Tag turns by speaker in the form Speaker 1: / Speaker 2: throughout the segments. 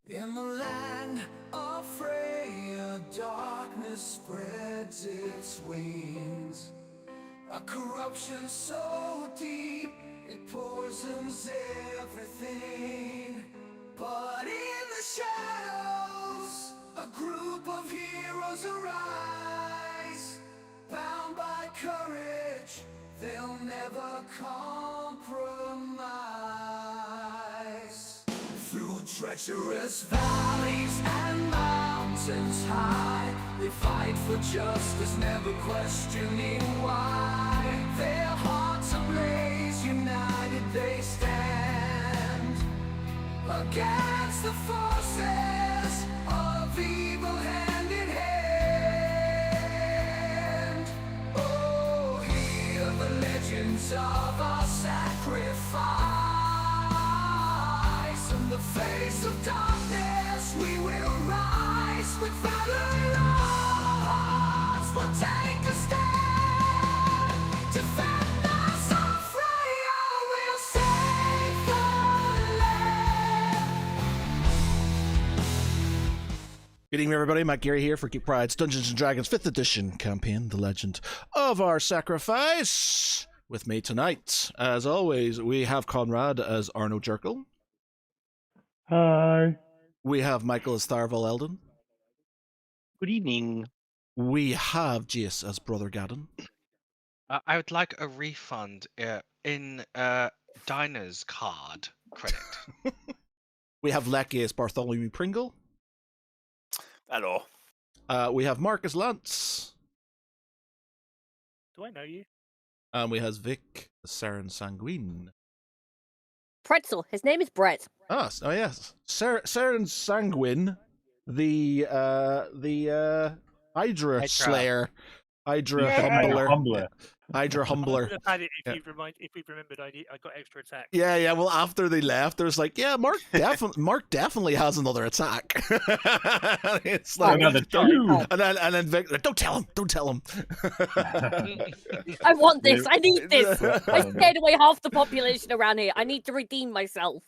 Speaker 1: In the land of Freya, darkness spreads its wings. A corruption so deep, it poisons everything. But in the shadows, a group of heroes arise. Bound by courage, they'll never compromise. Through treacherous valleys and mountains high, they fight for justice, never questioning why. Their hearts ablaze, united they stand against the forces of evil hand in hand. Oh, hear the legends of our sacrifice. In the face of darkness, we will rise with valor in our hearts. We'll take a stand, defend us on Freya, we'll save the land.
Speaker 2: Good evening, everybody. Matt Gary here for Geek Pride's Dungeons & Dragons 5th edition campaign, The Legend of Our Sacrifice. With me tonight, as always, we have Conrad as Arno Jerkel.
Speaker 3: Hi.
Speaker 2: We have Michael as Tharval Eldon.
Speaker 4: Good evening.
Speaker 2: We have Jace as Brother Gadden.
Speaker 4: I would like a refund in Dinah's card credit.
Speaker 2: We have Lecky as Bartholomew Pringle.
Speaker 5: Hello.
Speaker 2: We have Mark as Lance.
Speaker 3: Do I know you?
Speaker 2: And we have Vic as Saren Sanguine.
Speaker 6: Pretzel. His name is Brett.
Speaker 2: Oh yes. Saren Sanguine, the Hydra Slayer. Hydra Humbler. Hydra Humbler.
Speaker 3: I've had it if we've remembered I got extra attack.
Speaker 2: Yeah. Well, after they left, there's like, yeah, Mark definitely has another attack. It's like
Speaker 3: Another two.
Speaker 2: and then Vic, like, don't tell him.
Speaker 6: I want this. I need this. I scared away half the population around here. I need to redeem myself.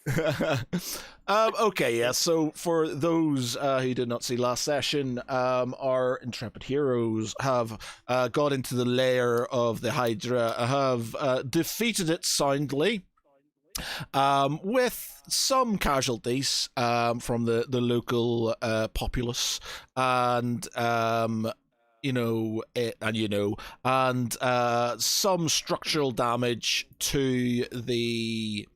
Speaker 2: Okay, yeah. So for those who did not see last session, our intrepid heroes have got into the lair of the Hydra, have defeated it soundly, with some casualties from the local populace, and some structural damage to the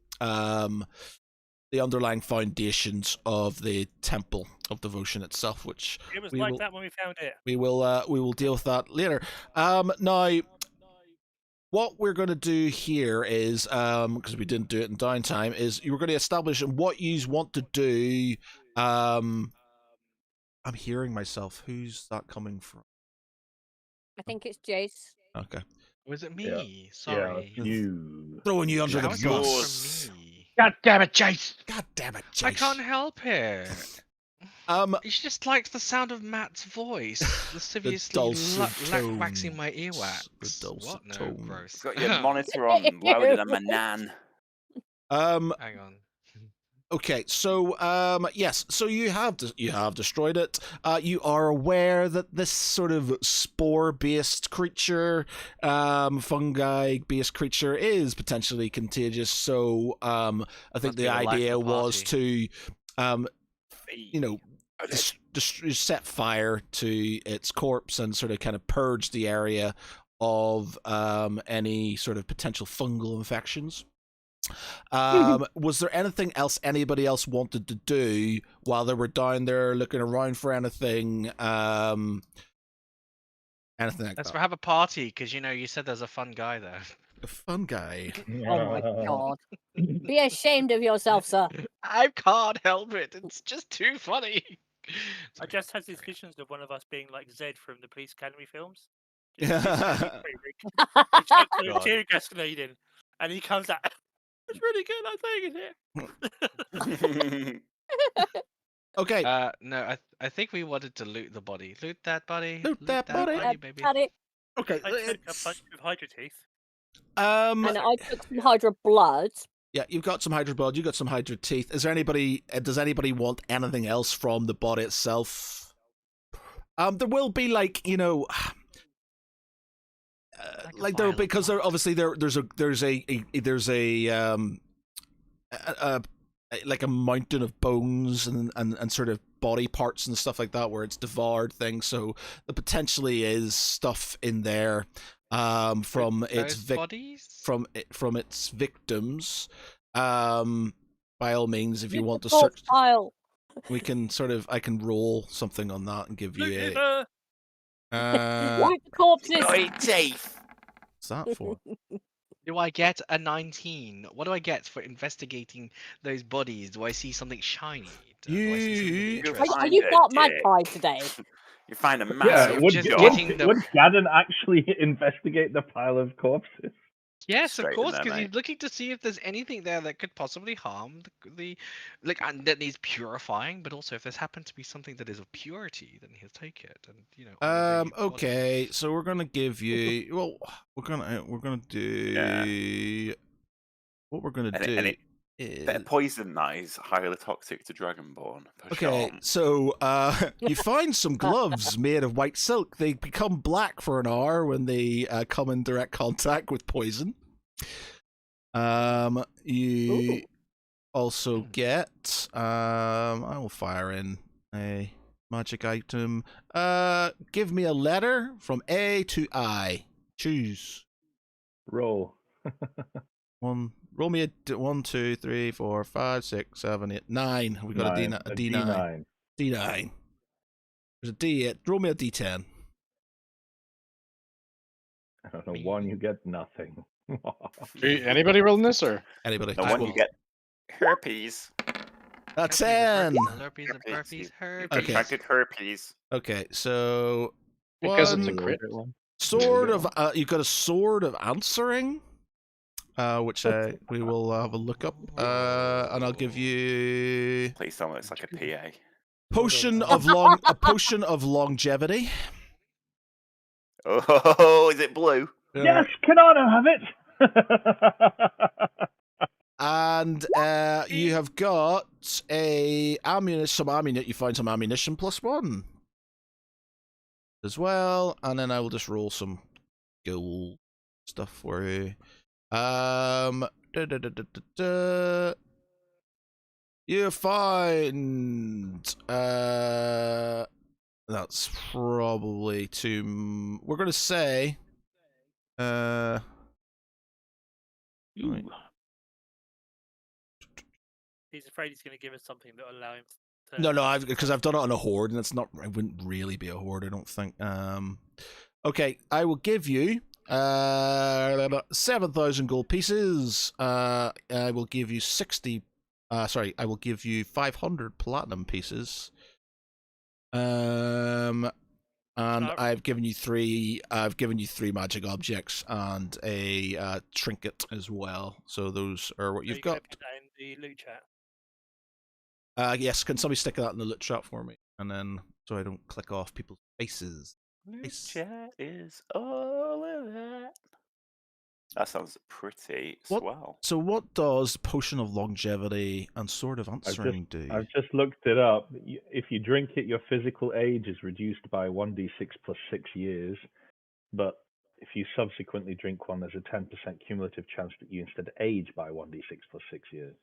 Speaker 2: underlying foundations of the Temple of Devotion itself, which
Speaker 3: It was like that when we found it.
Speaker 2: we will deal with that later. Now, what we're going to do here is, because we didn't do it in downtime, is you're going to establish what you want to do. I'm hearing myself. Who's that coming from?
Speaker 6: I think it's Jace.
Speaker 2: Okay.
Speaker 4: Was it me?
Speaker 3: Yeah.
Speaker 4: Sorry.
Speaker 3: Yeah, you.
Speaker 2: Throwing you under
Speaker 4: How
Speaker 2: the
Speaker 4: is it
Speaker 2: bus.
Speaker 4: from me?
Speaker 3: God damn it, Chase!
Speaker 2: God damn it, Jace.
Speaker 4: I can't help it. It's just like the sound of Matt's voice, lasciviously
Speaker 2: dulcet
Speaker 4: waxing
Speaker 2: tones.
Speaker 4: my earwax.
Speaker 2: The dulcet
Speaker 4: What? No,
Speaker 2: tones.
Speaker 4: gross.
Speaker 5: Got your monitor on louder than my nan.
Speaker 4: Hang on.
Speaker 2: Okay, so yes, so you have destroyed it. You are aware that this sort of spore-based creature, fungi-based creature, is potentially contagious. So I think
Speaker 4: Must be
Speaker 2: the
Speaker 4: the life
Speaker 2: idea
Speaker 4: of the
Speaker 2: was to,
Speaker 5: Okay.
Speaker 2: just set fire to its corpse and sort of kind of purge the area of any sort of potential fungal infections. Was there anything else anybody else wanted to do while they were down there looking around for anything? Anything like
Speaker 4: Let's
Speaker 2: that?
Speaker 4: have a party, because you said there's a fun guy there.
Speaker 2: A fun guy.
Speaker 6: Oh my god. Be ashamed of yourself, sir.
Speaker 4: I can't help it. It's just too funny.
Speaker 3: I just had these visions of one of us being like Zed from the Police Academy films.
Speaker 2: Yeah.
Speaker 4: God.
Speaker 3: Tear gas grenade in, and he comes out. It's really good. I'm saying it here.
Speaker 2: Okay.
Speaker 4: No, I think we wanted to loot the body. Loot that body.
Speaker 2: Loot that body.
Speaker 4: baby.
Speaker 6: Had it.
Speaker 2: Okay.
Speaker 3: I took a bunch of Hydra teeth.
Speaker 6: And I took some Hydra blood.
Speaker 2: Yeah, you've got some Hydra blood. You've got some Hydra teeth. Is there anybody? Does anybody want anything else from the body itself? There will be like
Speaker 4: Like a
Speaker 2: there
Speaker 4: vial of
Speaker 2: because there
Speaker 4: blood.
Speaker 2: obviously there's a like a mountain of bones and sort of body parts and stuff like that where it's devoured things. So there potentially is stuff in there from its
Speaker 4: bodies.
Speaker 2: from its victims. By all means, if you want to
Speaker 6: Corpse
Speaker 2: search,
Speaker 6: pile.
Speaker 2: I can roll something on that and give
Speaker 3: Look
Speaker 2: you
Speaker 3: at
Speaker 2: a.
Speaker 3: her.
Speaker 6: Loot the corpses.
Speaker 5: Got teeth.
Speaker 2: What's that for?
Speaker 4: Do I get a 19? What do I get for investigating those bodies? Do I see something shiny? Do I see something
Speaker 2: You-
Speaker 6: Are,
Speaker 4: interesting?
Speaker 5: Find
Speaker 6: you
Speaker 5: it,
Speaker 6: part
Speaker 5: Dick.
Speaker 6: magpie today?
Speaker 5: You find a
Speaker 7: Yeah,
Speaker 5: massive
Speaker 4: would- just
Speaker 5: job.
Speaker 4: getting the-
Speaker 7: would Gadden actually investigate the pile of corpses?
Speaker 4: Yes,
Speaker 5: Straight
Speaker 4: of
Speaker 5: in
Speaker 4: course,
Speaker 5: there,
Speaker 4: because he's
Speaker 5: mate.
Speaker 4: looking to see if there's anything there that could possibly harm the like, and that needs purifying. But also, if there's happened to be something that is of purity, then he'll take it. And honor the body.
Speaker 2: Okay, so we're gonna give you. Well, we're gonna do. What we're gonna
Speaker 5: And
Speaker 2: do
Speaker 5: it-
Speaker 2: is.
Speaker 5: Bit of poison that is highly toxic to Dragonborn. For
Speaker 2: Okay,
Speaker 5: sure.
Speaker 2: so you find some gloves made of white silk. They become black for an hour when they come in direct contact with poison. You
Speaker 6: Ooh.
Speaker 2: also get. I will fire in a magic item. Give me a letter from A to I. Choose
Speaker 7: Roll.
Speaker 2: one. Roll me a 1, 2, 3, 4, 5, 6, 7, 8, 9. We got a D9.
Speaker 7: D9.
Speaker 2: D9. There's a D8. Roll me a D10.
Speaker 7: I don't know, 1, you get nothing.
Speaker 8: Anybody rolling this or?
Speaker 2: Anybody?
Speaker 5: The one you get herpes.
Speaker 2: A 10.
Speaker 4: Herpes and burpees, herpes.
Speaker 2: Okay.
Speaker 5: Contracted herpes.
Speaker 2: Okay, so
Speaker 8: Because it's a
Speaker 2: one
Speaker 8: crit.
Speaker 2: sword of you've got a sword of answering, which we will have a look up, and I'll give you
Speaker 5: Please tell me it's like a PA.
Speaker 2: a potion of longevity.
Speaker 5: Oh, is it blue?
Speaker 7: Yes, can I have it?
Speaker 2: And you have got some ammunition. You find some ammunition +1 as well, and then I will just roll some gold stuff for you. You find that's probably too. We're gonna say wait.
Speaker 3: He's afraid he's going to give us something that will allow him to.
Speaker 2: No, because I've done it on a horde, and it's not. It wouldn't really be a horde, I don't think. Okay, I will give you 7,000 gold pieces. I will give you 60. Sorry, I will give you 500 platinum pieces. And I've given you 3. I've given you 3 magic objects and a trinket as well. So those are what
Speaker 3: So
Speaker 2: you've
Speaker 3: you can
Speaker 2: got.
Speaker 3: put that in the loot chat.
Speaker 2: Yes, can somebody stick that in the loot chat for me? And then, so I don't click off people's faces. Nice.
Speaker 5: Chat is all of that. That sounds pretty
Speaker 2: What-
Speaker 5: swell.
Speaker 2: So what does Potion of Longevity and Sword of Answering do?
Speaker 7: I've just looked it up. If you drink it, your physical age is reduced by 1d6 plus 6 years. But if you subsequently drink one, there's a 10% cumulative chance that you instead age by 1d6 plus 6 years.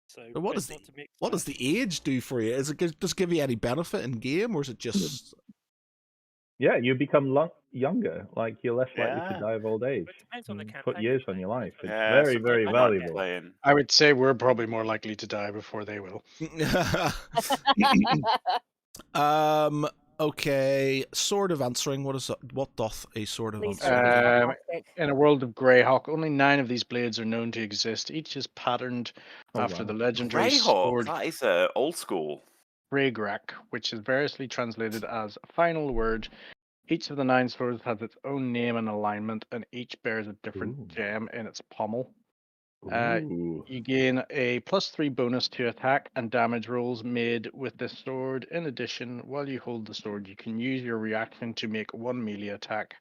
Speaker 3: So
Speaker 2: But what
Speaker 3: best
Speaker 2: does
Speaker 3: not to mix
Speaker 2: What
Speaker 3: that.
Speaker 2: does the age do for you? Is it does it give you any benefit in game, or is it just?
Speaker 7: Yeah, you become younger. Like, you're less likely
Speaker 5: Yeah.
Speaker 7: to die of old age.
Speaker 3: But it depends on the
Speaker 7: You
Speaker 3: campaign.
Speaker 7: put years
Speaker 3: you're
Speaker 7: on your
Speaker 3: playing.
Speaker 7: life. It's
Speaker 5: Yeah,
Speaker 7: very,
Speaker 5: so
Speaker 7: very
Speaker 5: I'm not
Speaker 7: valuable.
Speaker 5: playing.
Speaker 8: I would say we're probably more likely to die before they will.
Speaker 2: Okay. Sword of Answering. What doth a Sword of
Speaker 6: Please
Speaker 2: Answering?
Speaker 6: don't be
Speaker 8: Um,
Speaker 6: sarcastic.
Speaker 8: In a world of Greyhawk, only 9 of these blades are known to exist. Each is patterned
Speaker 7: Oh,
Speaker 8: after
Speaker 7: wow.
Speaker 8: the legendary
Speaker 5: Greyhawk,
Speaker 8: sword
Speaker 5: that is old school.
Speaker 8: Greygrack, which is variously translated as final word. Each of the 9 swords has its own name and alignment, and each bears a different
Speaker 7: Ooh.
Speaker 8: gem in its pommel.
Speaker 7: Ooh.
Speaker 8: You gain a +3 bonus to attack and damage rolls made with this sword. In addition, while you hold the sword, you can use your reaction to make 1 melee attack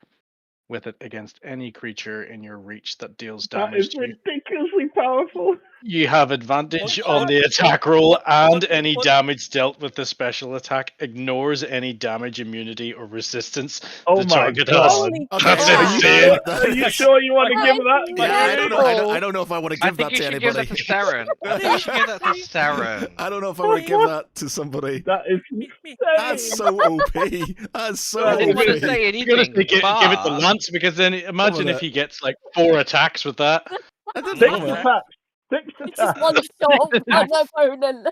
Speaker 8: with it against any creature in your reach that deals
Speaker 7: That
Speaker 8: damage
Speaker 7: is
Speaker 8: to you.
Speaker 7: ridiculous. ridiculously powerful.
Speaker 8: You have advantage
Speaker 3: What-
Speaker 8: on the attack roll, and
Speaker 3: what-
Speaker 8: any
Speaker 3: what-
Speaker 8: damage dealt with the special attack ignores any damage, immunity, or resistance
Speaker 7: Oh
Speaker 8: the
Speaker 7: my
Speaker 8: target
Speaker 7: God.
Speaker 8: has.
Speaker 6: Holy
Speaker 2: Okay,
Speaker 8: That's
Speaker 6: crap.
Speaker 8: insane.
Speaker 7: Are you sure you want to
Speaker 6: That
Speaker 7: give
Speaker 6: is
Speaker 7: that?
Speaker 2: Yeah, I don't know.
Speaker 6: mental.
Speaker 2: I don't know if I want to
Speaker 4: I
Speaker 2: give
Speaker 4: think
Speaker 2: that
Speaker 4: you
Speaker 2: to
Speaker 4: should give
Speaker 2: anybody.
Speaker 4: that to Saren. I think you should give that to Saren.
Speaker 2: I don't know if I want to give that to somebody.
Speaker 7: That is
Speaker 3: Me-
Speaker 2: That's
Speaker 7: insane.
Speaker 2: so OP. That's so
Speaker 7: I
Speaker 4: I didn't want to
Speaker 2: OP.
Speaker 4: say
Speaker 8: You're gonna
Speaker 4: anything,
Speaker 8: say give it to
Speaker 4: but...
Speaker 8: Lance, because then imagine
Speaker 2: that.
Speaker 8: if he gets like 4 attacks with that.
Speaker 2: I didn't
Speaker 7: Six
Speaker 2: know that.
Speaker 7: attacks. Six
Speaker 6: It's just
Speaker 7: attacks.
Speaker 6: one shot one opponent.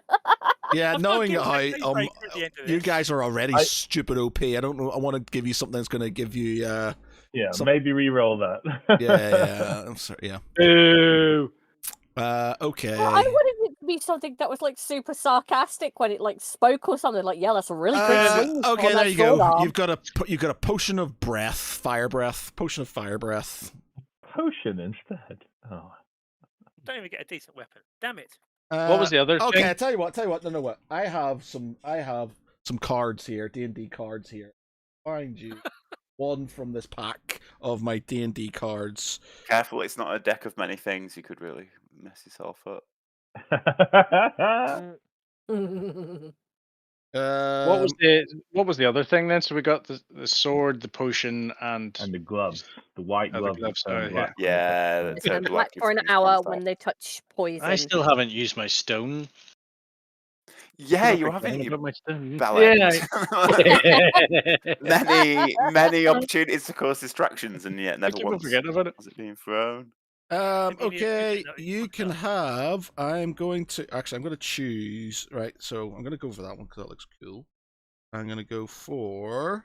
Speaker 2: Yeah,
Speaker 3: I've got
Speaker 2: knowing
Speaker 3: to
Speaker 2: how
Speaker 3: give a break at the end of
Speaker 2: you
Speaker 3: this.
Speaker 2: guys are already
Speaker 7: I-
Speaker 2: stupid OP. I don't know. I want to give you something that's going to give you.
Speaker 7: Yeah,
Speaker 2: Some-
Speaker 7: maybe re-roll that.
Speaker 2: Yeah. I'm sorry. Yeah.
Speaker 8: Boo!
Speaker 2: Okay.
Speaker 6: Well, I wanted it to be something that was like super sarcastic when it like spoke or something. Like, yeah, that's a really good swing.
Speaker 2: Okay,
Speaker 6: on
Speaker 2: there
Speaker 6: that
Speaker 2: you go.
Speaker 6: sword arm.
Speaker 2: You've got a potion of breath, fire breath, potion of fire breath.
Speaker 7: Potion instead. Oh.
Speaker 3: Don't even get a decent weapon. Damn it.
Speaker 8: What was the other
Speaker 2: Okay,
Speaker 8: thing?
Speaker 2: I tell you what. No, what? I have some cards here, D&D cards here. Find you one from this pack of my D&D cards.
Speaker 5: Careful, it's not a deck of many things. You could really mess yourself up.
Speaker 8: What was the other thing then? So we got the sword, the potion, and
Speaker 7: And the gloves. The white
Speaker 8: Oh, the
Speaker 7: gloves.
Speaker 8: gloves,
Speaker 7: that turn
Speaker 8: yeah.
Speaker 7: black.
Speaker 5: Yeah,
Speaker 6: They
Speaker 5: that's
Speaker 6: turn
Speaker 5: it.
Speaker 6: black for an hour when they touch poison.
Speaker 8: I still haven't used my stone.
Speaker 5: Yeah,
Speaker 8: Did I
Speaker 5: you're
Speaker 8: forget
Speaker 5: having
Speaker 8: about my stone.
Speaker 5: balance.
Speaker 8: Yeah.
Speaker 5: many opportunities to cause distractions, and yet
Speaker 8: I
Speaker 5: never
Speaker 8: keep
Speaker 5: once
Speaker 8: forgetting about it.
Speaker 5: was it being thrown.
Speaker 2: Okay, you can have. I'm going to choose. Right, so I'm going to go for that one because that looks cool. I'm going to go for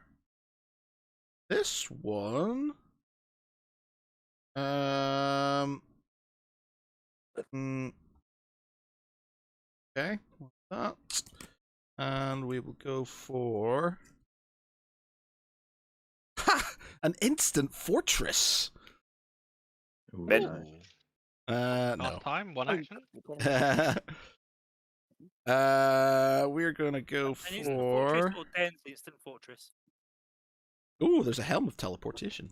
Speaker 2: this one. Okay, that, and we will go for an instant fortress.
Speaker 5: Mid.
Speaker 6: Ooh.
Speaker 2: No.
Speaker 4: Last time, one action.
Speaker 2: We're gonna go
Speaker 3: An instant fortress
Speaker 2: for.
Speaker 3: or Den's instant fortress.
Speaker 2: Ooh, there's a helm of teleportation.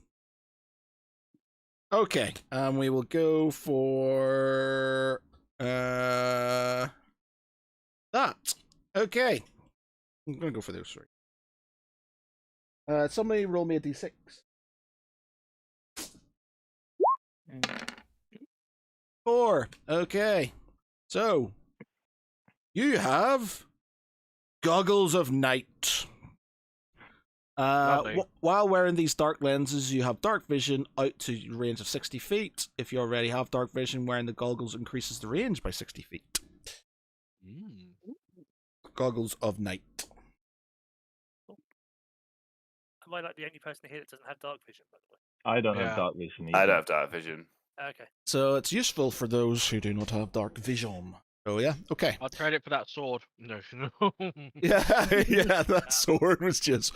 Speaker 2: Okay, we will go for that. Okay, I'm gonna go for those three. Somebody roll me a d6. 4. Okay, so you have goggles of night.
Speaker 4: Lovely.
Speaker 2: While wearing these dark lenses, you have dark vision out to a range of 60 feet. If you already have dark vision, wearing the goggles increases the range by 60 feet. Goggles of night.
Speaker 3: Am I like the only person here that doesn't have dark vision, by the way?
Speaker 7: I don't
Speaker 4: Yeah.
Speaker 7: have dark vision
Speaker 5: I
Speaker 7: either.
Speaker 5: don't have dark vision.
Speaker 3: Okay.
Speaker 2: So it's useful for those who do not have dark vision. Oh yeah, okay.
Speaker 4: I'll trade it for that sword. No, no.
Speaker 2: Yeah, yeah, that sword was just.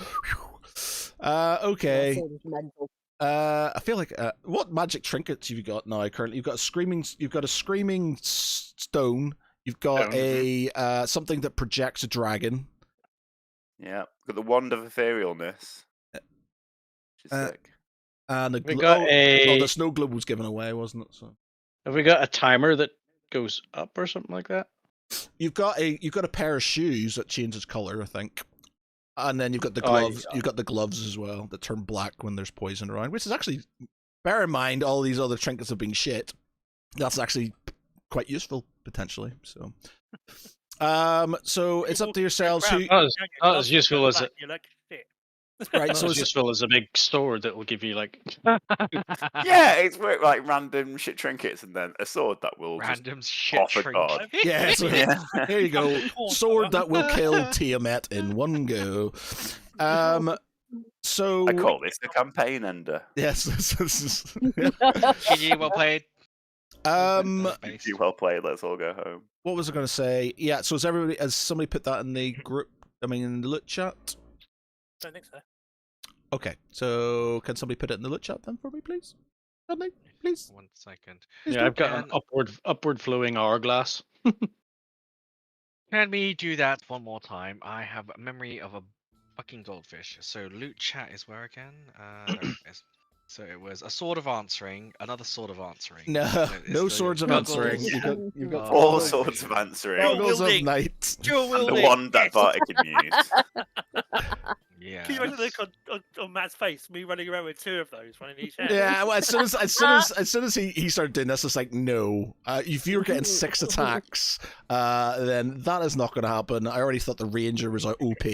Speaker 2: Okay.
Speaker 6: That sword is mental.
Speaker 2: I feel like what magic trinkets have you got now? Currently, you've got a screaming stone. You've got a something that projects a dragon.
Speaker 5: Yeah, got the wand of etherealness. Which is sick.
Speaker 2: And
Speaker 8: We got
Speaker 2: the snow globe was given away, wasn't it? So
Speaker 8: Have we got a timer that goes up or something like that?
Speaker 2: you've got a pair of shoes that changes color, I think. And then you've got the
Speaker 8: Oh, yeah.
Speaker 2: gloves. You've got the gloves as well that turn black when there's poison around. Which is actually, bear in mind, all these other trinkets have been shit. That's actually quite useful potentially. So, so it's up to yourselves. Who,
Speaker 8: Not as useful as it.
Speaker 3: You're like shit.
Speaker 2: right?
Speaker 8: Not
Speaker 2: So
Speaker 8: as
Speaker 2: it's,
Speaker 8: useful as a big sword that will give you like.
Speaker 5: Yeah, it's like random shit trinkets and then a sword that will
Speaker 4: Random shit
Speaker 5: off a
Speaker 4: trinket.
Speaker 5: god.
Speaker 2: yeah. So
Speaker 5: Yeah.
Speaker 2: here you go. Sword that will kill Tiamat in one go. So
Speaker 5: I call this the campaign ender.
Speaker 2: yes.
Speaker 4: GG, well played.
Speaker 2: Space.
Speaker 5: You well played. Let's all go home.
Speaker 2: What was I going to say? Yeah. So has somebody put that in the group? I mean, in the loot chat.
Speaker 3: Don't think so.
Speaker 2: Okay. So can somebody put it in the loot chat then for me, please? Can they, please?
Speaker 4: 1 second.
Speaker 2: Please
Speaker 8: Yeah,
Speaker 2: do.
Speaker 8: I've got an upward flowing hourglass.
Speaker 4: Can we do that one more time? I have a memory of a fucking goldfish. So loot chat is where again? There it is. So it was a sword of answering, another sword of answering.
Speaker 2: No,
Speaker 4: It's
Speaker 2: no
Speaker 4: the
Speaker 2: swords of
Speaker 4: goggles
Speaker 2: answering. You've got
Speaker 4: of
Speaker 5: All
Speaker 4: night
Speaker 5: sorts of
Speaker 4: vision.
Speaker 5: answering.
Speaker 2: goggles of
Speaker 3: wielding.
Speaker 2: night.
Speaker 3: Dual
Speaker 5: And the
Speaker 3: wielding.
Speaker 5: one that
Speaker 3: Yes.
Speaker 5: Barty can use.
Speaker 4: Yeah.
Speaker 3: Can you imagine the
Speaker 4: that's-
Speaker 3: look on Matt's face? Me running around with two of those, one in each hand.
Speaker 2: Yeah, well, as soon as he started doing this, it's like, no. If you're getting 6 attacks, then that is not going to happen. I already thought the ranger was OP,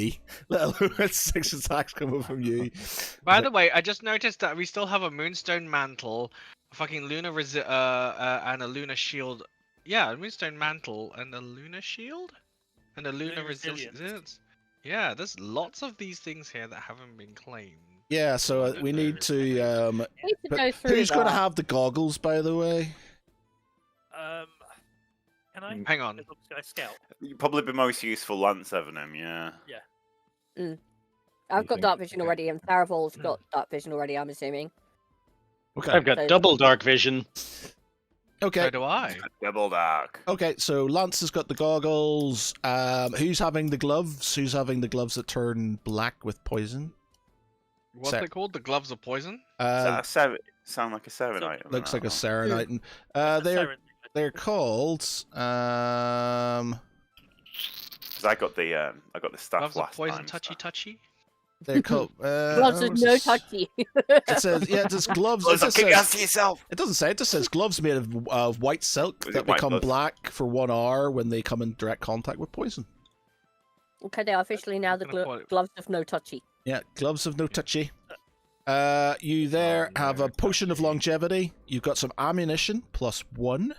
Speaker 2: let alone 6 attacks coming from you.
Speaker 4: By the way, I just noticed that we still have a moonstone mantle, a fucking and a lunar shield. Yeah, a moonstone mantle and a lunar shield, and a lunar
Speaker 3: Lunar resilience.
Speaker 4: resilience. Yeah, there's lots of these things here that haven't been claimed.
Speaker 2: Yeah, so
Speaker 4: Well,
Speaker 2: we
Speaker 4: no,
Speaker 2: need to.
Speaker 6: We need to
Speaker 2: But
Speaker 6: go through
Speaker 2: who's going to
Speaker 6: that.
Speaker 2: have the goggles, by the way?
Speaker 3: Can I?
Speaker 4: Hang on.
Speaker 3: Because obviously I scout.
Speaker 5: You'd probably be most useful Lance Evanham, yeah.
Speaker 6: I've
Speaker 7: You
Speaker 6: got
Speaker 7: think-
Speaker 6: dark vision
Speaker 4: Okay.
Speaker 6: already, and Tharavol's got dark vision already. I'm assuming.
Speaker 2: Okay.
Speaker 8: I've got
Speaker 6: So-
Speaker 8: double dark vision.
Speaker 2: Okay.
Speaker 4: So do I.
Speaker 5: Double dark.
Speaker 2: Okay, so Lance has got the goggles. Who's having the gloves? Who's having the gloves that turn black with poison?
Speaker 4: What's
Speaker 2: Set.
Speaker 4: it called? The gloves of poison?
Speaker 5: Is that a seven? Sound like a seven
Speaker 3: So-
Speaker 5: item?
Speaker 2: Looks like a
Speaker 5: that
Speaker 2: Serenite.
Speaker 3: That's
Speaker 2: They're
Speaker 3: Saren.
Speaker 2: called.
Speaker 5: 'Cause I got the staff
Speaker 4: Gloves of
Speaker 5: last
Speaker 4: poison,
Speaker 5: time.
Speaker 4: touchy
Speaker 5: so-
Speaker 4: touchy.
Speaker 2: They're called.
Speaker 6: Gloves
Speaker 2: oh,
Speaker 6: with no
Speaker 2: what's this?
Speaker 6: touchy.
Speaker 2: It says yeah. It says gloves.
Speaker 5: Close
Speaker 2: It
Speaker 5: up,
Speaker 2: just
Speaker 5: kick your ass
Speaker 2: says,
Speaker 5: to yourself.
Speaker 2: it doesn't say. It just says gloves made of white silk
Speaker 5: Was
Speaker 2: that
Speaker 5: it white
Speaker 2: become
Speaker 5: gloves?
Speaker 2: black for 1 hour when they come in direct contact with poison.
Speaker 6: Okay, they are officially now the
Speaker 4: Gonna call it-
Speaker 6: gloves of no touchy.
Speaker 2: Yeah, gloves of no touchy. You there
Speaker 4: Oh,
Speaker 2: have
Speaker 4: no
Speaker 2: a potion of
Speaker 4: touchy.
Speaker 2: longevity. You've got some ammunition +1.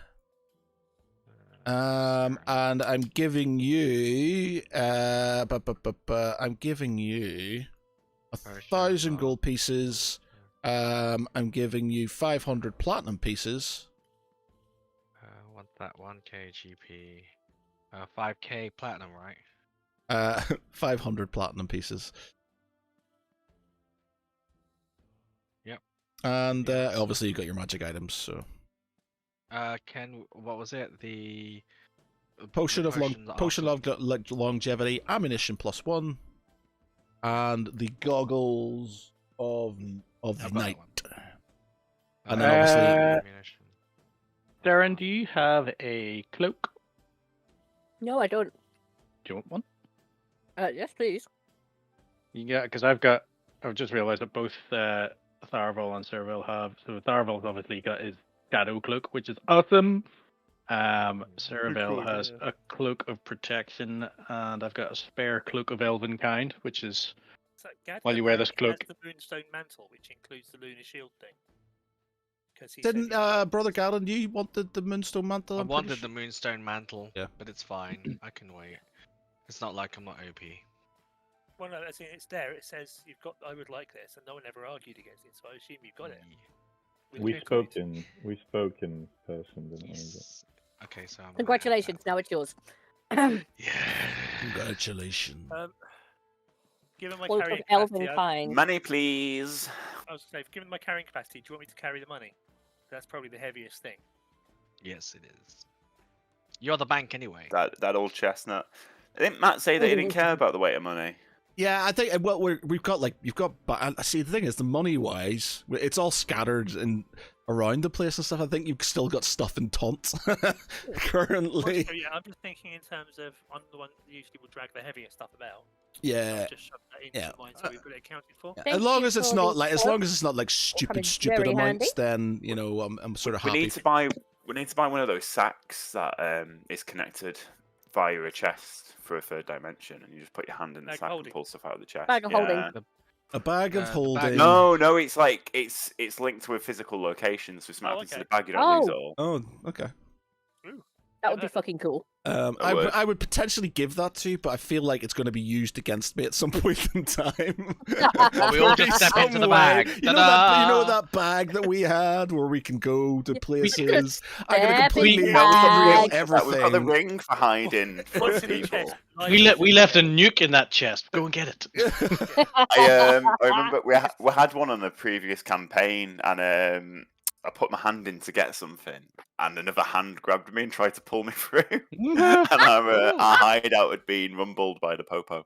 Speaker 2: And I'm giving you I'm giving you
Speaker 4: Potion
Speaker 2: 1,000
Speaker 4: of-
Speaker 2: gold pieces. I'm giving you 500 platinum pieces.
Speaker 4: Want that 1k GP. 5k platinum, right?
Speaker 2: 500 platinum pieces.
Speaker 4: Yep.
Speaker 2: And
Speaker 4: Yeah.
Speaker 2: obviously you got your magic items, so
Speaker 4: What was it? The
Speaker 2: potion of
Speaker 4: potion
Speaker 2: longevity, ammunition +1, and the goggles of
Speaker 4: I've got that
Speaker 2: night.
Speaker 4: one.
Speaker 2: And then obviously-
Speaker 4: ammunition.
Speaker 8: Darren, do you have a cloak?
Speaker 6: No, I don't.
Speaker 8: Do you want one?
Speaker 6: Yes, please.
Speaker 8: Yeah, because I've just realised that both Tharvol and Serval have. So Tharvol's obviously got his shadow cloak, which is awesome. Serval
Speaker 5: cool,
Speaker 8: has
Speaker 5: yeah.
Speaker 8: a cloak of protection, and I've got a spare cloak of elven kind, which is
Speaker 3: So Gad
Speaker 8: While you wear this
Speaker 3: apparently
Speaker 8: cloak-
Speaker 3: has the Moonstone Mantle, which includes the Lunar Shield thing. 'Cause he
Speaker 2: Didn't
Speaker 3: said
Speaker 2: Brother Galen, you wanted the Moonstone Mantle?
Speaker 4: I
Speaker 2: I'm pretty
Speaker 4: wanted the
Speaker 2: sure?
Speaker 4: moonstone mantle,
Speaker 2: Yeah.
Speaker 4: but it's fine. I can wait. It's not like I'm not OP.
Speaker 3: well, no, as in it's there. It says you've got. I would like this, and no one ever argued against it, so I assume you got it. with
Speaker 7: We
Speaker 3: good
Speaker 7: spoke
Speaker 3: reason.
Speaker 7: in person, didn't we?
Speaker 4: Yes. Okay, so I'm gonna have
Speaker 6: Congratulations. Now it's yours.
Speaker 4: that. Yeah.
Speaker 2: Congratulations.
Speaker 3: Given my
Speaker 6: Cloak of
Speaker 3: carrying
Speaker 6: elven
Speaker 3: capacity,
Speaker 6: kind.
Speaker 5: Money, please.
Speaker 3: I was going to say, given my carrying capacity, do you want me to carry the money? That's probably the heaviest thing.
Speaker 4: Yes, it is. You're the bank anyway.
Speaker 5: That old chestnut. Didn't Matt say that he didn't care about the weight of money?
Speaker 2: Yeah, I think well we've got you've got, but I see the thing is the money wise, it's all scattered and around the place and stuff. I think you've still got stuff in Taunt currently.
Speaker 3: So, yeah, I'm just thinking in terms of I'm the one that usually will drag the heavier stuff about.
Speaker 2: Yeah,
Speaker 3: I've just shoved that into
Speaker 2: yeah.
Speaker 3: mine so we've got it accounted for.
Speaker 2: yeah.
Speaker 6: Thank
Speaker 2: As long
Speaker 6: you
Speaker 2: as it's
Speaker 6: for
Speaker 2: not
Speaker 6: the
Speaker 2: like
Speaker 6: quote.
Speaker 2: stupid
Speaker 6: very
Speaker 2: amounts,
Speaker 6: handy.
Speaker 2: then you know I'm sort of
Speaker 5: We
Speaker 2: happy.
Speaker 5: need to buy. We need to buy one of those sacks that is connected via a chest for a third dimension, and you just put your hand in the
Speaker 3: Bag
Speaker 5: sack
Speaker 3: holding.
Speaker 5: and pull stuff out of the chest.
Speaker 6: Bag of holding.
Speaker 5: Yeah.
Speaker 2: A bag of
Speaker 4: The bag-
Speaker 2: holding.
Speaker 5: No, it's like it's linked to a physical location, so it's not
Speaker 3: Oh,
Speaker 5: into
Speaker 3: okay.
Speaker 5: the bag. You don't lose
Speaker 6: Oh.
Speaker 5: it all.
Speaker 2: Oh, okay.
Speaker 6: That would be fucking cool.
Speaker 5: would.
Speaker 2: I would potentially give that to you, but I feel like it's going to be used against me at some point in time.
Speaker 4: Oh, we all just step
Speaker 2: Some
Speaker 4: into the
Speaker 2: way.
Speaker 4: bag.
Speaker 2: You know
Speaker 4: Ta-da!
Speaker 2: that bag that we had where we can go to
Speaker 6: could
Speaker 2: places. I'm going to
Speaker 6: step in
Speaker 2: completely
Speaker 6: the
Speaker 2: unreal
Speaker 6: bag.
Speaker 5: We've got the
Speaker 2: everything.
Speaker 5: ring for hiding from
Speaker 3: What's in the
Speaker 5: people.
Speaker 3: chest?
Speaker 8: We left a nuke in that chest. Go and get it.
Speaker 5: I remember we had one on a previous campaign, and I put my hand in to get something, and another hand grabbed me and tried to pull me through, and our hideout had been rumbled by the popo.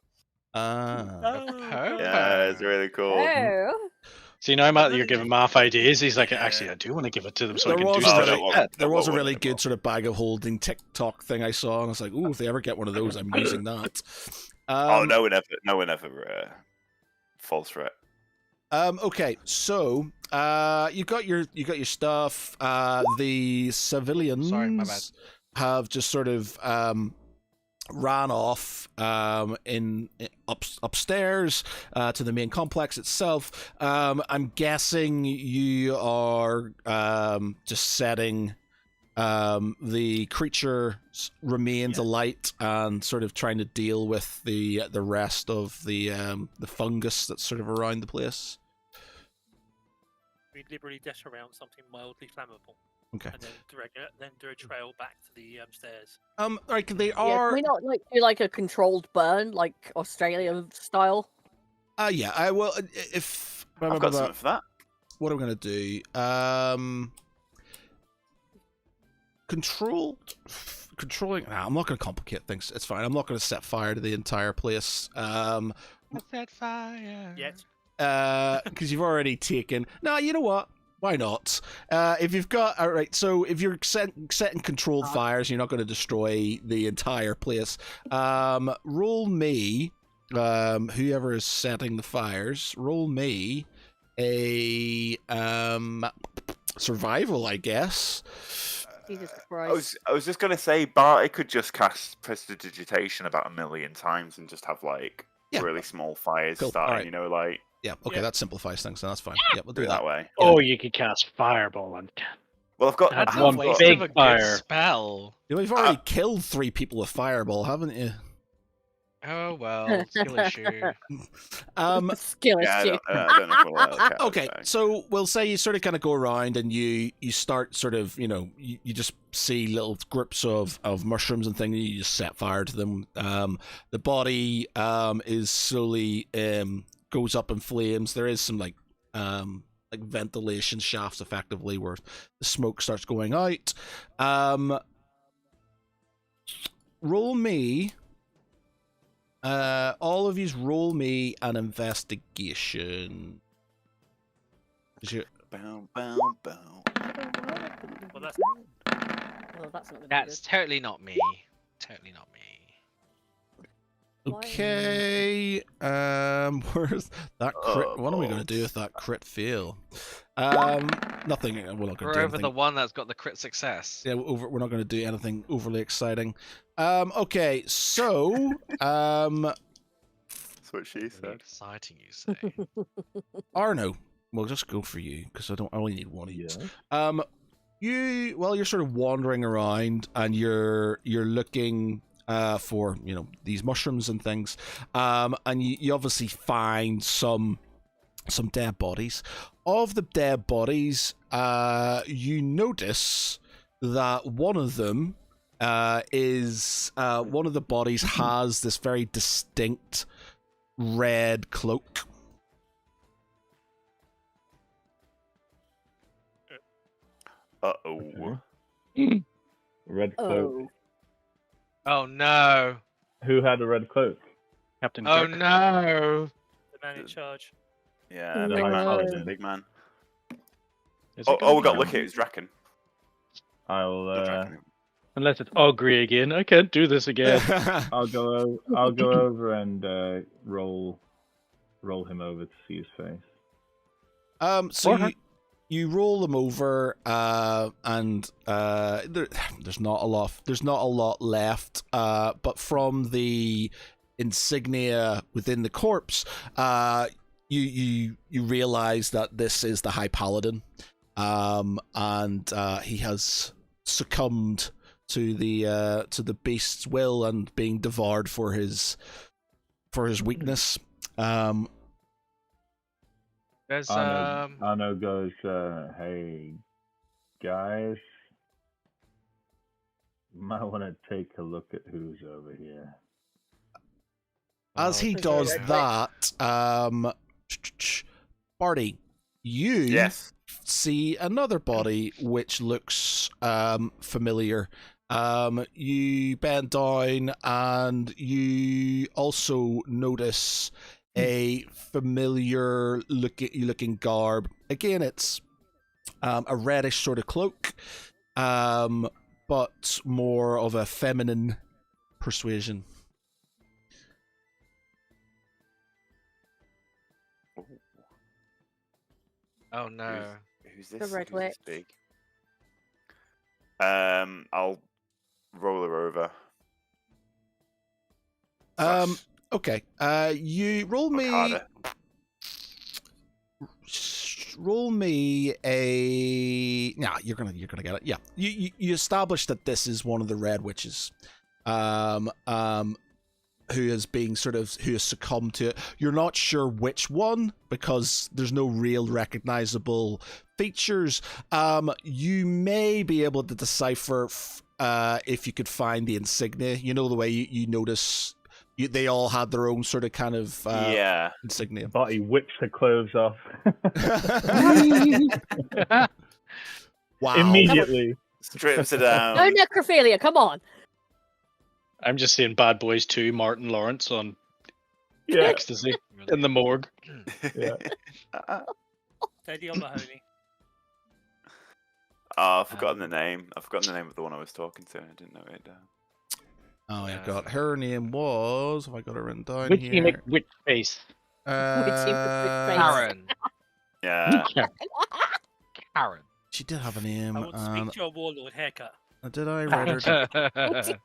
Speaker 2: Ah.
Speaker 3: Oh,
Speaker 5: Yeah, it's really cool.
Speaker 6: Oh.
Speaker 8: So you're giving Marth ideas. He's like, actually, I do want to give it to them so I
Speaker 2: There
Speaker 8: can do
Speaker 2: was
Speaker 5: Oh,
Speaker 2: a
Speaker 8: stuff.
Speaker 5: no,
Speaker 2: really,
Speaker 5: well,
Speaker 8: Yeah.
Speaker 2: there was a
Speaker 5: well,
Speaker 2: really
Speaker 5: well,
Speaker 2: good sort of bag of holding TikTok thing I saw, and I was like, "Ooh, if they ever get one of those, I'm using that."
Speaker 5: Oh, no one ever falls for it.
Speaker 2: Okay, so you got your stuff. The civilians
Speaker 4: Sorry, my bad.
Speaker 2: have just sort of ran off upstairs to the main complex itself. I'm guessing you are just setting the creature's remains alight and sort of trying to deal with the rest of the fungus that's sort of around the place.
Speaker 3: We liberally dash around something mildly flammable.
Speaker 2: Okay.
Speaker 3: And then do a trail back to the stairs.
Speaker 2: Like they
Speaker 6: Yeah,
Speaker 2: are.
Speaker 6: can we not do like a controlled burn, like Australian style?
Speaker 2: Yeah. I will. If
Speaker 5: I've got something for that.
Speaker 2: what I'm gonna do. Controlling. Nah, I'm not gonna complicate things. It's fine. I'm not gonna set fire to the entire place.
Speaker 4: Set fire.
Speaker 3: Yet.
Speaker 2: Because you've already taken. No, you know what? Why not? If you've got all right, so if you're setting controlled fires, you're not going to destroy the entire place. Roll me, whoever is setting the fires. Roll me a survival, I guess.
Speaker 6: Jesus Christ.
Speaker 5: I was just gonna say, Barty could just cast prestidigitation about 1 million times and just have like
Speaker 2: Yeah.
Speaker 5: really small fires
Speaker 2: Cool.
Speaker 5: starting.
Speaker 2: Alright.
Speaker 5: You know, like
Speaker 2: Yeah. Okay,
Speaker 3: Yeah.
Speaker 2: that simplifies things. So that's fine. Yeah, we'll
Speaker 5: do
Speaker 2: do
Speaker 5: it
Speaker 2: that.
Speaker 5: that way.
Speaker 8: Oh, you could cast Fireball on.
Speaker 5: Well, I've got.
Speaker 8: That's
Speaker 5: I
Speaker 8: one
Speaker 5: have got-
Speaker 8: big
Speaker 4: of a good
Speaker 8: fire.
Speaker 4: spell.
Speaker 2: You know, you've already killed 3 people with fireball, haven't you?
Speaker 4: Oh well, skill issue.
Speaker 6: Skill
Speaker 5: Yeah, I
Speaker 6: issue.
Speaker 5: don't know if we'll let it count,
Speaker 2: Okay,
Speaker 5: so.
Speaker 2: so we'll say you sort of kind of go around and you start sort of, you just see little groups of mushrooms and things, and you just set fire to them. The body is slowly goes up in flames. There is some like ventilation shafts effectively where the smoke starts going out. Roll me. All of yous roll me an investigation.
Speaker 5: Bow, bow, bow.
Speaker 3: Well, that's
Speaker 6: Well, that's not gonna be
Speaker 4: That's
Speaker 6: good.
Speaker 4: totally not me. Totally not me.
Speaker 2: Okay. Where's that crit?
Speaker 5: Oh,
Speaker 2: What are we gonna do
Speaker 5: balls.
Speaker 2: with that crit fail? Nothing. We're not gonna
Speaker 4: We're
Speaker 2: do
Speaker 4: over
Speaker 2: anything.
Speaker 4: the one that's got the crit success.
Speaker 2: Yeah, we're not gonna do anything overly exciting. Okay, so
Speaker 5: That's what she
Speaker 4: Really
Speaker 5: said.
Speaker 4: exciting, you say?
Speaker 2: Arno, we'll just go for you because I only need one of you.
Speaker 7: Yeah.
Speaker 2: You're sort of wandering around and you're looking for these mushrooms and things, and you obviously find some dead bodies. Of the dead bodies, you notice that one of them is one of the bodies has this very distinct red cloak.
Speaker 5: Uh-oh.
Speaker 7: Red cloak.
Speaker 6: Oh.
Speaker 4: Oh no!
Speaker 7: Who had a red cloak?
Speaker 8: Captain
Speaker 4: Oh
Speaker 8: Kirk.
Speaker 4: no!
Speaker 3: the man in charge.
Speaker 5: Yeah,
Speaker 7: No,
Speaker 5: big man.
Speaker 7: Paladin.
Speaker 5: Big man.
Speaker 8: Is
Speaker 5: Oh,
Speaker 8: it
Speaker 5: we got
Speaker 8: gonna-
Speaker 5: lucky. It was Draken.
Speaker 7: I'll
Speaker 5: Not Draken.
Speaker 8: Unless it's Augury again. I can't do this again.
Speaker 7: I'll go over and roll him over to see his face.
Speaker 2: So
Speaker 8: Or her.
Speaker 2: you roll them over, and there's not a lot. There's not a lot left. But from the insignia within the corpse, you realize that this is the High Paladin, and he has succumbed to the beast's will and being devoured for his weakness.
Speaker 4: There's
Speaker 7: Arno goes, hey, guys, might want to take a look at who's over here.
Speaker 2: As he
Speaker 6: Okay.
Speaker 2: does that, Barty, you
Speaker 5: Yes.
Speaker 2: see another body which looks familiar. You bend down and you also notice a familiar looking garb. Again, it's a reddish sort of cloak, but more of a feminine persuasion.
Speaker 4: Oh no.
Speaker 5: Who's this?
Speaker 6: Red
Speaker 5: Who's this
Speaker 6: Witch.
Speaker 5: big? I'll roll her over.
Speaker 2: Okay. You roll
Speaker 5: Look
Speaker 2: me.
Speaker 5: harder.
Speaker 2: Roll me a. Nah, you're gonna get it. Yeah. You established that this is one of the Red Witches, who is being who has succumbed to it. You're not sure which one because there's no real recognizable features. You may be able to decipher if you could find the insignia. You know the way you notice. They all had their own sort of kind of insignia.
Speaker 7: Body whips the clothes off.
Speaker 2: Wow.
Speaker 7: Immediately.
Speaker 5: Strips it down.
Speaker 6: No necrophilia, come on.
Speaker 8: I'm just seeing Bad Boys 2, Martin Lawrence on
Speaker 7: Yeah.
Speaker 8: ecstasy in the morgue.
Speaker 7: Yeah.
Speaker 3: Steady on Mahoney.
Speaker 5: Oh, I've forgotten the name. I've forgotten the name of the one I was talking to. I didn't know it down.
Speaker 2: Oh, I got her name was. Have I got it written down
Speaker 8: Which
Speaker 2: here?
Speaker 8: you make which face?
Speaker 4: Karen.
Speaker 5: Yeah.
Speaker 4: Karen.
Speaker 2: She did have a name.
Speaker 3: I want to speak to your warlord haircut.
Speaker 2: Did I read her?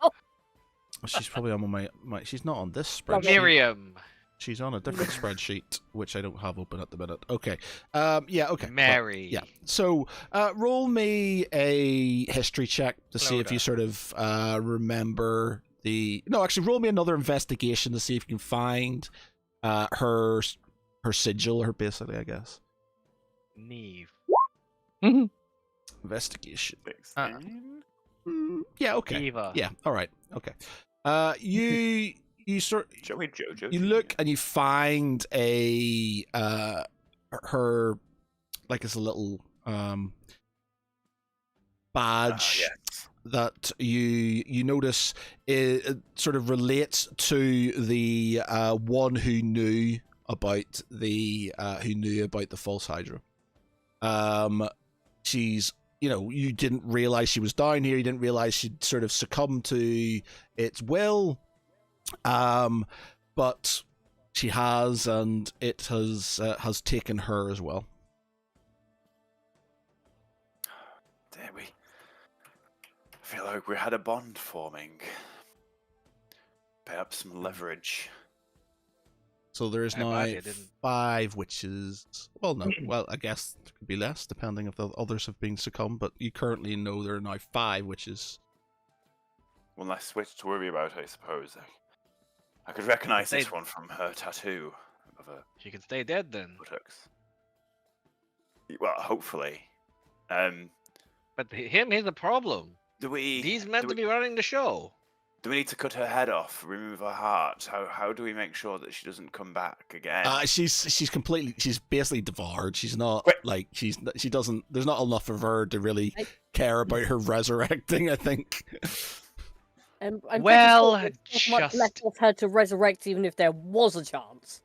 Speaker 6: Oh,
Speaker 2: She's probably on my. She's not on this spreadsheet.
Speaker 4: Miriam.
Speaker 2: She's on a different spreadsheet, which I don't have open at the minute. Okay. Yeah. Okay.
Speaker 4: Mary.
Speaker 2: Yeah. So, roll me a history check to see if you
Speaker 4: Clodagh.
Speaker 2: sort of remember the. No, actually, roll me another investigation to see if you can find her sigil, her basically, I guess.
Speaker 4: Neve.
Speaker 2: Investigation.
Speaker 5: 16?
Speaker 2: Yeah. Okay.
Speaker 4: Eva.
Speaker 2: Yeah. All right. Okay. You sort.
Speaker 5: Joey Jojo.
Speaker 2: You look and you find a her like it's a little badge
Speaker 5: Yes.
Speaker 2: that you notice it sort of relates to the one who knew about the false Hydra. She's, you didn't realize she was down here. You didn't realize she'd sort of succumbed to its will. But she has, and it has taken her as well.
Speaker 5: Dare we? I feel like we had a bond forming. Perhaps some leverage.
Speaker 2: So there is
Speaker 4: I
Speaker 2: now
Speaker 4: imagine it didn't.
Speaker 2: 5 witches. Well, no. Well, I guess there could be less, depending if the others have been succumbed. But you currently know there are now 5 witches.
Speaker 5: One less switch to worry about, I suppose. I could recognize
Speaker 4: They-
Speaker 5: this one from her tattoo of her
Speaker 4: She can stay dead then.
Speaker 5: buttocks. Well, hopefully.
Speaker 4: But here's the problem.
Speaker 5: Do we?
Speaker 4: He's meant
Speaker 5: do
Speaker 4: to
Speaker 5: we,
Speaker 4: be running the show.
Speaker 5: Do we need to cut her head off, remove her heart? How do we make sure that she doesn't come back again?
Speaker 2: She's basically devoured. She's not
Speaker 5: Wait.
Speaker 2: she doesn't. There's not enough of her to really care about her resurrecting, I think.
Speaker 6: I'm
Speaker 4: Well,
Speaker 6: pretty sure there's not much left
Speaker 4: just-
Speaker 6: of her to resurrect, even if there was a chance.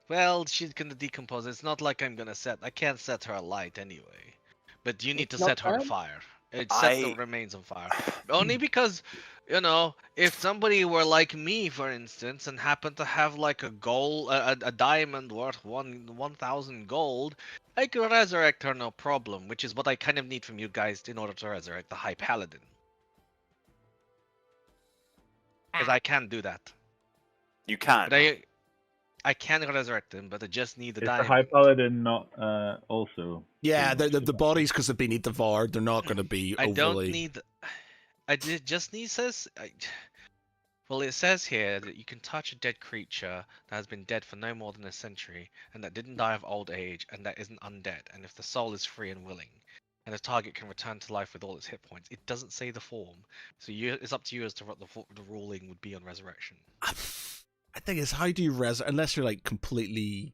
Speaker 4: Well, she's gonna decompose. It's not like I can't set her alight anyway. But you need
Speaker 6: It's
Speaker 4: to
Speaker 6: not
Speaker 4: set her on
Speaker 6: done?
Speaker 4: fire. It sets the
Speaker 5: I-
Speaker 4: remains on fire. Only because, if somebody were like me, for instance, and happened to have like a gold, a diamond worth 1,000 gold, I could resurrect her no problem. Which is what I kind of need from you guys in order to resurrect the High Paladin. Because I can do that.
Speaker 5: You can.
Speaker 4: But I can resurrect him, but I just need the
Speaker 7: Is the
Speaker 4: diamond.
Speaker 7: High Paladin not also?
Speaker 2: Yeah,
Speaker 7: pretty
Speaker 2: the
Speaker 7: much
Speaker 2: bodies, because they've been devoured, they're not going to be
Speaker 4: I
Speaker 2: overly.
Speaker 4: don't need. Just need well, it says here that you can touch a dead creature that has been dead for no more than a century, and that didn't die of old age, and that isn't undead, and if the soul is free and willing, and the target can return to life with all its hit points. It doesn't say the form, so it's up to you as to what the ruling would be on resurrection.
Speaker 2: I think it's how do you unless you're like completely.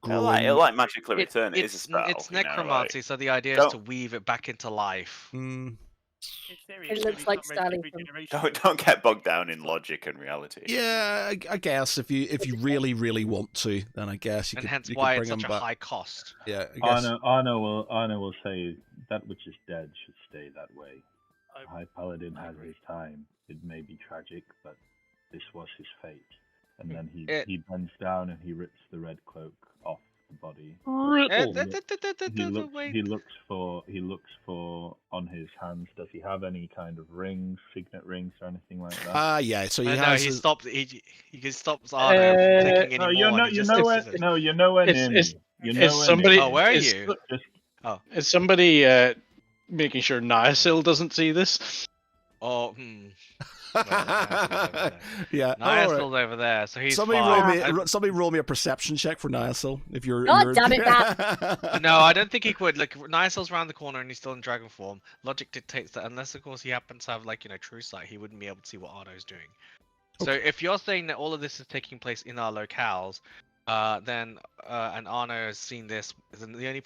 Speaker 5: It'll
Speaker 2: growing-
Speaker 5: like magically return. It is a
Speaker 4: It's
Speaker 5: spell.
Speaker 4: it's
Speaker 5: you know, like-
Speaker 4: necromancy, so the idea is
Speaker 5: Don't-
Speaker 4: to weave it back into life.
Speaker 2: Mm,
Speaker 3: In theory,
Speaker 6: It
Speaker 3: it's
Speaker 6: looks
Speaker 3: only
Speaker 6: like
Speaker 3: got red
Speaker 6: Sally from-
Speaker 3: regeneration.
Speaker 5: Don't get bogged down in logic and reality.
Speaker 2: Yeah, I guess if you really want to, then I guess you
Speaker 4: And
Speaker 2: could.
Speaker 4: hence
Speaker 2: you
Speaker 4: why
Speaker 2: could
Speaker 4: it's
Speaker 2: bring
Speaker 4: such
Speaker 2: him
Speaker 4: a
Speaker 2: back.
Speaker 4: high cost.
Speaker 2: Yeah, I guess.
Speaker 7: Arno will say that which is dead should stay that way.
Speaker 3: I-
Speaker 7: High Paladin
Speaker 3: I
Speaker 7: has
Speaker 3: agree.
Speaker 7: his time. It may be tragic, but this was his fate. And then he bends down and he rips the red cloak off the body.
Speaker 4: Wait.
Speaker 7: He looks for on his hands. Does he have any kind of rings, signet rings, or anything like that?
Speaker 2: Yeah. So he
Speaker 4: No,
Speaker 2: has.
Speaker 4: he
Speaker 2: his-
Speaker 4: stopped. He stops Arno from taking any more. and he just
Speaker 7: nowhere.
Speaker 4: fixes it.
Speaker 7: No, you're nowhere
Speaker 8: It's-
Speaker 7: near
Speaker 8: it's-
Speaker 7: me. You're
Speaker 8: Is
Speaker 7: nowhere
Speaker 8: somebody?
Speaker 7: near
Speaker 4: Oh,
Speaker 7: me.
Speaker 4: where are
Speaker 8: is,
Speaker 4: you?
Speaker 7: Just
Speaker 8: Is somebody making sure Niasil doesn't see this?
Speaker 4: Oh,
Speaker 2: yeah.
Speaker 4: Niasil's over there, so he's
Speaker 2: Somebody
Speaker 4: fine.
Speaker 2: somebody roll me a perception check for Niasil if you're.
Speaker 6: God
Speaker 2: you're...
Speaker 6: damn it, Matt.
Speaker 4: No, I don't think he could. Like Niasil's around the corner and he's still in dragon form. Logic dictates that unless, of course, he happens to have true sight, he wouldn't be able to see what Arno's doing. So if you're saying that all of this is taking place in our locales, then and Arno has seen this, then the only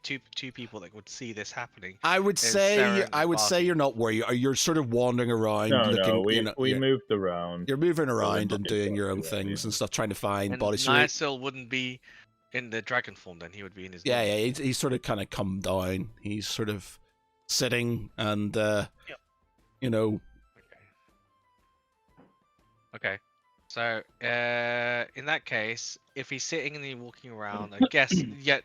Speaker 4: two people that would see this happening.
Speaker 2: I would
Speaker 4: is
Speaker 2: say
Speaker 4: Saren and
Speaker 2: say
Speaker 4: Barty.
Speaker 2: you're not where you are. You're sort of wandering around looking.
Speaker 7: we moved around.
Speaker 2: You're moving
Speaker 7: we're
Speaker 2: around
Speaker 7: not
Speaker 2: and doing your own
Speaker 7: exactly
Speaker 2: things
Speaker 7: ready.
Speaker 2: and stuff, trying to find
Speaker 4: And
Speaker 2: bodies. So you're-
Speaker 4: Niasil wouldn't be in the dragon form then; he would be in his.
Speaker 2: yeah,
Speaker 4: normal
Speaker 2: yeah. He's sort of kind of come down. He's sort of sitting and you know.
Speaker 4: Okay. So, in that case, if he's sitting and he's walking around, I guess, yet,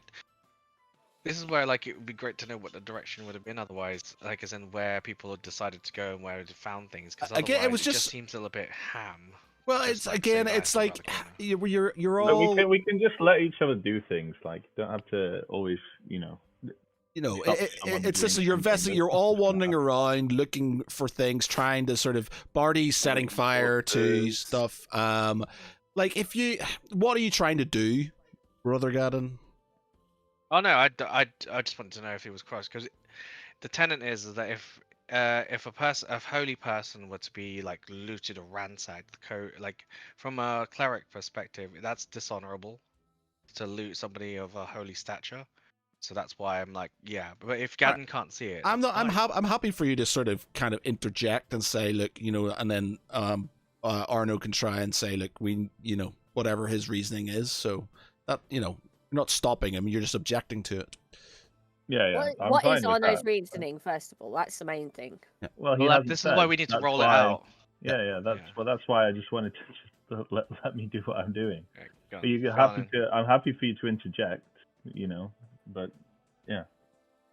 Speaker 4: this is where, it would be great to know what the direction would have been otherwise, as in where people had decided to go and where they found things, because
Speaker 2: Again,
Speaker 4: otherwise
Speaker 2: it was
Speaker 4: just
Speaker 2: just-
Speaker 4: seems a little bit ham.
Speaker 2: Well,
Speaker 4: Just
Speaker 2: it's
Speaker 4: like
Speaker 2: again,
Speaker 4: say
Speaker 2: it's
Speaker 4: that
Speaker 2: like
Speaker 4: around the corner.
Speaker 2: you're
Speaker 7: But
Speaker 2: all.
Speaker 7: we can just let each other do things. Like, don't have to always, stop someone
Speaker 2: It's just
Speaker 7: doing
Speaker 2: you're
Speaker 7: something
Speaker 2: investing.
Speaker 7: that's
Speaker 2: You're all
Speaker 7: not gonna
Speaker 2: wandering
Speaker 7: happen.
Speaker 2: around looking for things, trying to sort of Barty's setting fire to stuff. If you, what are you trying to do, Brother Gadden?
Speaker 4: Oh no, I just wanted to know if he was cross, because the tenet is that if a holy person were to be looted or ransacked, from a cleric perspective, that's dishonorable to loot somebody of a holy stature. So that's why I'm yeah. But if Gadden can't see it,
Speaker 2: I'm
Speaker 4: that's
Speaker 2: not.
Speaker 4: fine.
Speaker 2: I'm happy for you to sort of kind of interject and say, look, and then Arno can try and say, look, we, whatever his reasoning is. So that you're not stopping him. You're just objecting to it.
Speaker 7: Yeah. I'm
Speaker 6: What
Speaker 7: fine
Speaker 6: is
Speaker 7: with
Speaker 6: Arno's
Speaker 7: that.
Speaker 6: reasoning, first of all? That's the main thing.
Speaker 7: Well, he
Speaker 4: Well,
Speaker 7: hasn't
Speaker 4: this is
Speaker 7: said.
Speaker 4: why we need to
Speaker 7: That's
Speaker 4: roll it
Speaker 7: why-
Speaker 4: out.
Speaker 7: Yeah. That's why I just wanted to just let me do what I'm doing.
Speaker 4: Okay, go
Speaker 7: But you're
Speaker 4: on,
Speaker 7: happy
Speaker 4: go on
Speaker 7: to. I'm happy for you to interject. But
Speaker 4: then.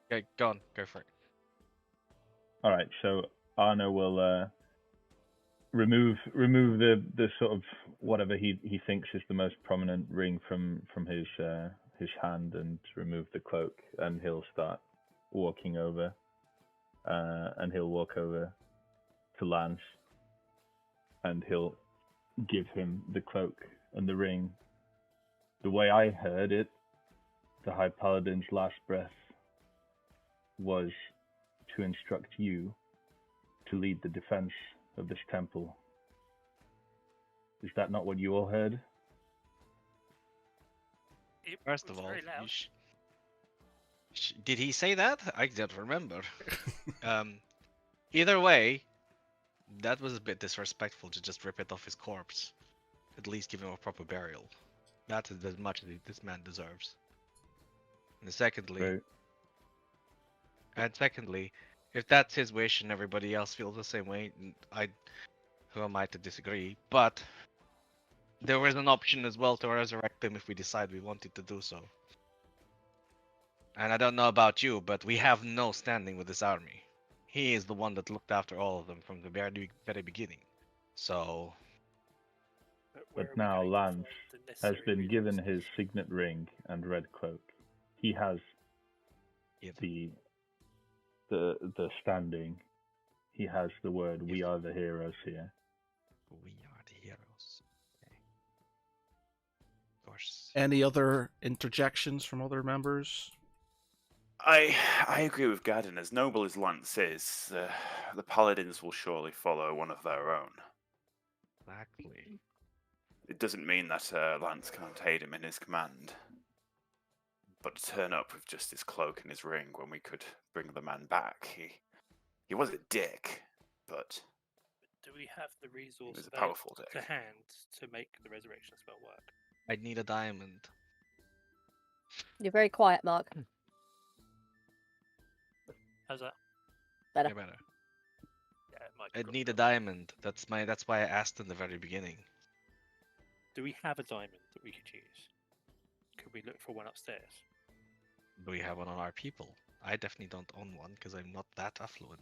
Speaker 4: Okay, go on, go for it.
Speaker 7: all right. So Arno will remove the sort of whatever he thinks is the most prominent ring from his hand and remove the cloak, and he'll start walking over, and he'll walk over to Lance, and he'll give him the cloak and the ring. The way I heard it, the High Paladin's last breath was to instruct you to lead the defense of this temple. Is that not what you all heard?
Speaker 3: It
Speaker 4: First
Speaker 3: was
Speaker 4: of all,
Speaker 3: very loud.
Speaker 4: did he say that? I don't remember. Either way, that was a bit disrespectful to just rip it off his corpse. At least give him a proper burial. That is as much as this man deserves. And secondly, if that's his wish and everybody else feels the same way, who am I to disagree? But there is an option as well to resurrect him if we decide we wanted to do so. And I don't know about you, but we have no standing with this army. He is the one that looked after all of them from the very beginning. So,
Speaker 3: Where
Speaker 7: But
Speaker 3: are we
Speaker 7: now
Speaker 3: going
Speaker 7: Lance
Speaker 3: for the
Speaker 7: has
Speaker 3: necessary
Speaker 7: been given
Speaker 3: resources?
Speaker 7: his signet ring and red cloak. He has
Speaker 4: yeah,
Speaker 7: the standing. He has the word. We are the heroes here.
Speaker 4: we are the heroes. Okay. Of course.
Speaker 2: Any other interjections from other members?
Speaker 5: I agree with Gadden. As noble as Lance is, the paladins will surely follow one of their own.
Speaker 4: Exactly.
Speaker 5: It doesn't mean that Lance can't aid him in his command. But to turn up with just his cloak and his ring when we could bring the man back, He was a dick, but
Speaker 3: Do we have the
Speaker 5: he
Speaker 3: resource
Speaker 5: was a powerful dick.
Speaker 3: to hand to make the resurrection spell work?
Speaker 4: I'd need a diamond.
Speaker 6: You're very quiet, Mark.
Speaker 3: How's that?
Speaker 6: Better.
Speaker 4: Yeah, better.
Speaker 3: Yeah, it might
Speaker 4: I'd
Speaker 3: go
Speaker 4: need a
Speaker 3: up.
Speaker 4: diamond. That's why I asked in the very beginning.
Speaker 3: Do we have a diamond that we could use? Could we look for one upstairs?
Speaker 4: Do we have one on our people? I definitely don't own one because I'm not that affluent.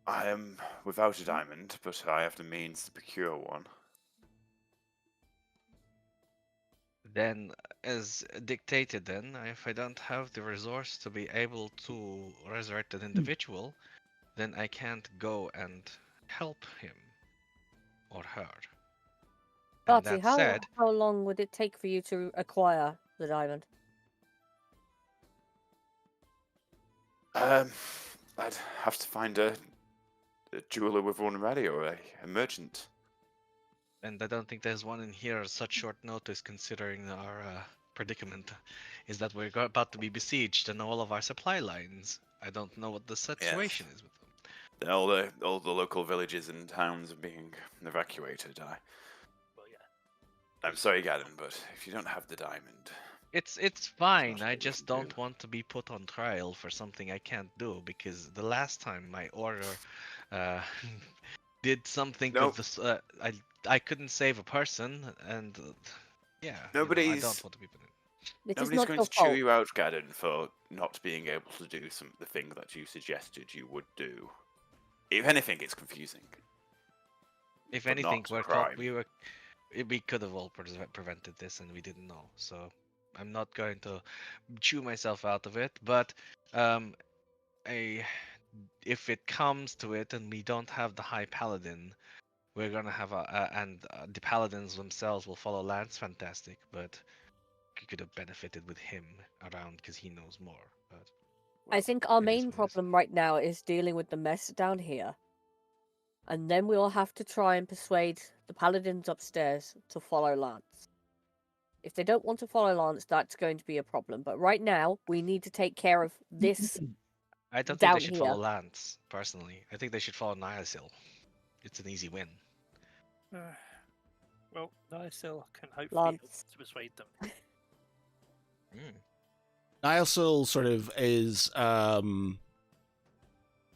Speaker 5: I am without a diamond, but I have the means to procure one.
Speaker 4: Then, as dictated, then, if I don't have the resource to be able to resurrect an individual, then I can't go and help him or her. And
Speaker 6: Barty,
Speaker 4: that said,
Speaker 6: how long would it take for you to acquire the diamond?
Speaker 5: I'd have to find a jeweler with one ready or a merchant.
Speaker 4: and I don't think there's one in here at such short notice, considering our predicament, is that we're about to be besieged and all of our supply lines. I don't know what the situation is with them.
Speaker 5: Then all the local villages and towns are being evacuated.
Speaker 3: Well, yeah.
Speaker 5: I'm sorry, Gadden, but if you don't have the diamond,
Speaker 4: It's fine.
Speaker 5: much
Speaker 4: I
Speaker 5: that we
Speaker 4: just
Speaker 5: can
Speaker 4: don't
Speaker 5: do.
Speaker 4: want to be put on trial for something I can't do, because the last time my order uh, did something
Speaker 5: Nope.
Speaker 4: of this, I couldn't save a person, and yeah, I
Speaker 5: Nobody's-
Speaker 4: don't want to be put in.
Speaker 6: It is
Speaker 5: nobody's
Speaker 6: not
Speaker 5: going
Speaker 6: your
Speaker 5: to chew
Speaker 6: fault.
Speaker 5: you out, Gadden, for not being able to do the thing that you suggested you would do. If anything, it's confusing.
Speaker 4: If
Speaker 5: but
Speaker 4: anything,
Speaker 5: not
Speaker 4: we're
Speaker 5: crime.
Speaker 4: we could have all prevented this, and we didn't know. So I'm not going to chew myself out of it. But if it comes to it, and we don't have the high paladin, we're gonna have the paladins themselves will follow Lance. Fantastic, but you could have benefited with him around because he knows more. But
Speaker 6: I think our
Speaker 4: it is
Speaker 6: main
Speaker 4: what it is.
Speaker 6: problem right now is dealing with the mess down here. And then we'll have to try and persuade the paladins upstairs to follow Lance. If they don't want to follow Lance, that's going to be a problem. But right now, we need to take care of this.
Speaker 4: I don't think
Speaker 6: down
Speaker 4: they should follow
Speaker 6: here.
Speaker 4: Lance personally. I think they should follow Niasil. It's an easy win.
Speaker 3: Well, Niasil can hopefully help
Speaker 6: Lance.
Speaker 3: to persuade them.
Speaker 2: Niasil sort of is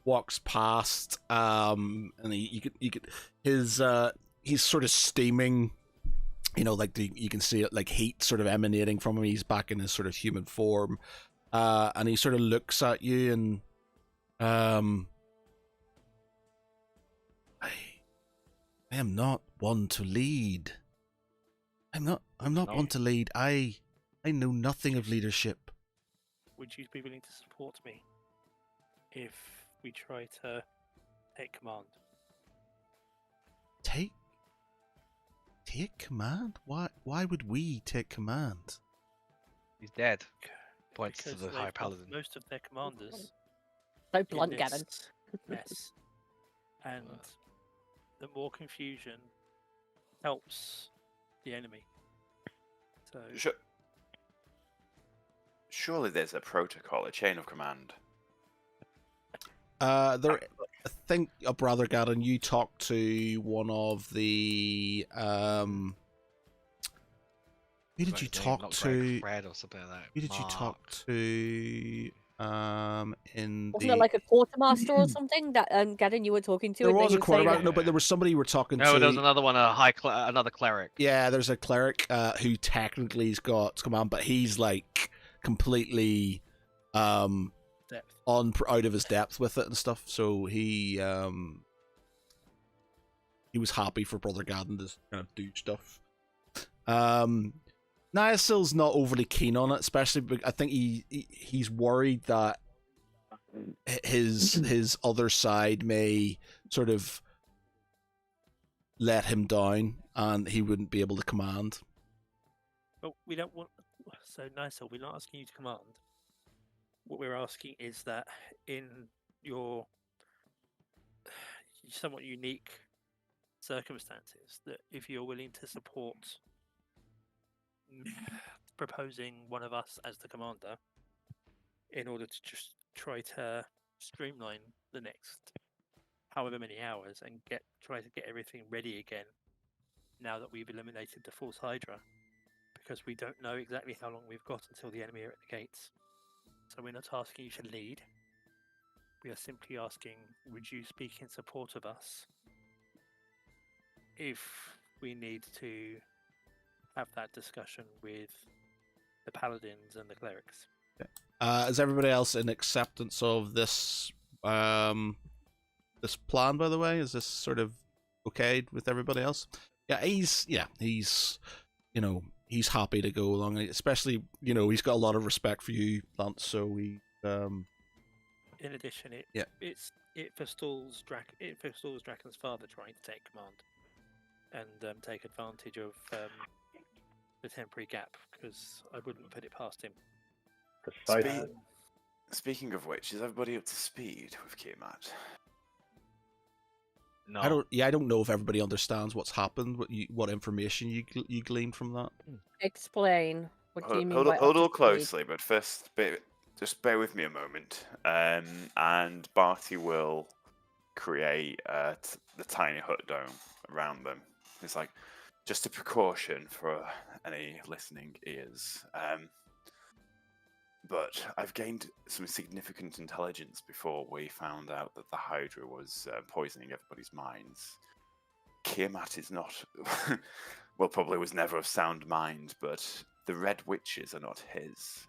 Speaker 2: walks past and you could his he's sort of steaming, you know, like you can see it, like heat sort of emanating from him. He's back in his sort of human form, and he sort of looks at you and I am not one to lead. I'm not one to lead. I know nothing of leadership.
Speaker 3: Would you be willing to support me if we try to take command?
Speaker 2: Take command? Why would we take command?
Speaker 4: He's dead. Points
Speaker 3: Because
Speaker 4: to the
Speaker 3: they've
Speaker 4: High
Speaker 3: lost
Speaker 4: Paladin.
Speaker 3: most of their commanders
Speaker 6: So
Speaker 3: in
Speaker 6: blunt,
Speaker 3: this
Speaker 6: Gavin.
Speaker 3: mess, and the more confusion helps the enemy. So
Speaker 5: Surely there's a protocol, a chain of command.
Speaker 2: There. I think, brother Gadden, you talked to one of the who did
Speaker 4: Right,
Speaker 2: you
Speaker 4: his name,
Speaker 2: talk
Speaker 4: not
Speaker 2: to?
Speaker 4: Fred or something like that.
Speaker 2: Who did you talk
Speaker 4: Mark.
Speaker 2: to? In
Speaker 6: Wasn't
Speaker 2: the
Speaker 6: it like a quartermaster or something that Gadden you were talking to?
Speaker 2: there
Speaker 6: and then
Speaker 2: was
Speaker 6: he
Speaker 2: a
Speaker 6: was saying
Speaker 2: quarterback.
Speaker 6: that-
Speaker 2: No, but there was somebody you were talking
Speaker 4: No,
Speaker 2: to.
Speaker 4: there's another one, another cleric.
Speaker 2: Yeah, there's a cleric who technically's got command, but he's like completely
Speaker 3: depth.
Speaker 2: out of his depth with it and stuff. So he was happy for Brother Gadden to kind of do stuff. Niasil's not overly keen on it, especially because I think he's worried that his other side may sort of let him down and he wouldn't be able to command.
Speaker 3: But we don't want. So Niasil, we're not asking you to command. What we're asking is that in your somewhat unique circumstances, that if you're willing to support proposing one of us as the commander, in order to just try to streamline the next however many hours and try to get everything ready again now that we've eliminated the false Hydra, because we don't know exactly how long we've got until the enemy are at the gates. So we're not asking you to lead. We are simply asking, would you speak in support of us if we need to have that discussion with the paladins and the clerics?
Speaker 2: Is everybody else in acceptance of this this plan, by the way? Is this sort of okay with everybody else? He's he's happy to go along, especially, he's got a lot of respect for you, Lance, so he
Speaker 3: In addition,
Speaker 2: Yeah.
Speaker 3: it forestalls Draken's father trying to take command and take advantage of the temporary gap, because I wouldn't put it past him.
Speaker 7: Precisely.
Speaker 5: Speaking of which, is everybody up to speed with Kiamat?
Speaker 4: No.
Speaker 2: I don't know if everybody understands what's happened, what information you gleaned from that.
Speaker 6: Explain. What do you mean by
Speaker 5: Hold
Speaker 6: up
Speaker 5: all
Speaker 6: to speed?
Speaker 5: closely, but first, just bear with me a moment, and Barty will create the tiny hut dome around them. It's like just a precaution for any listening ears. But I've gained some significant intelligence before we found out that the Hydra was poisoning everybody's minds. Kiamat is not, well, probably was never of sound mind, but the Red Witches are not his.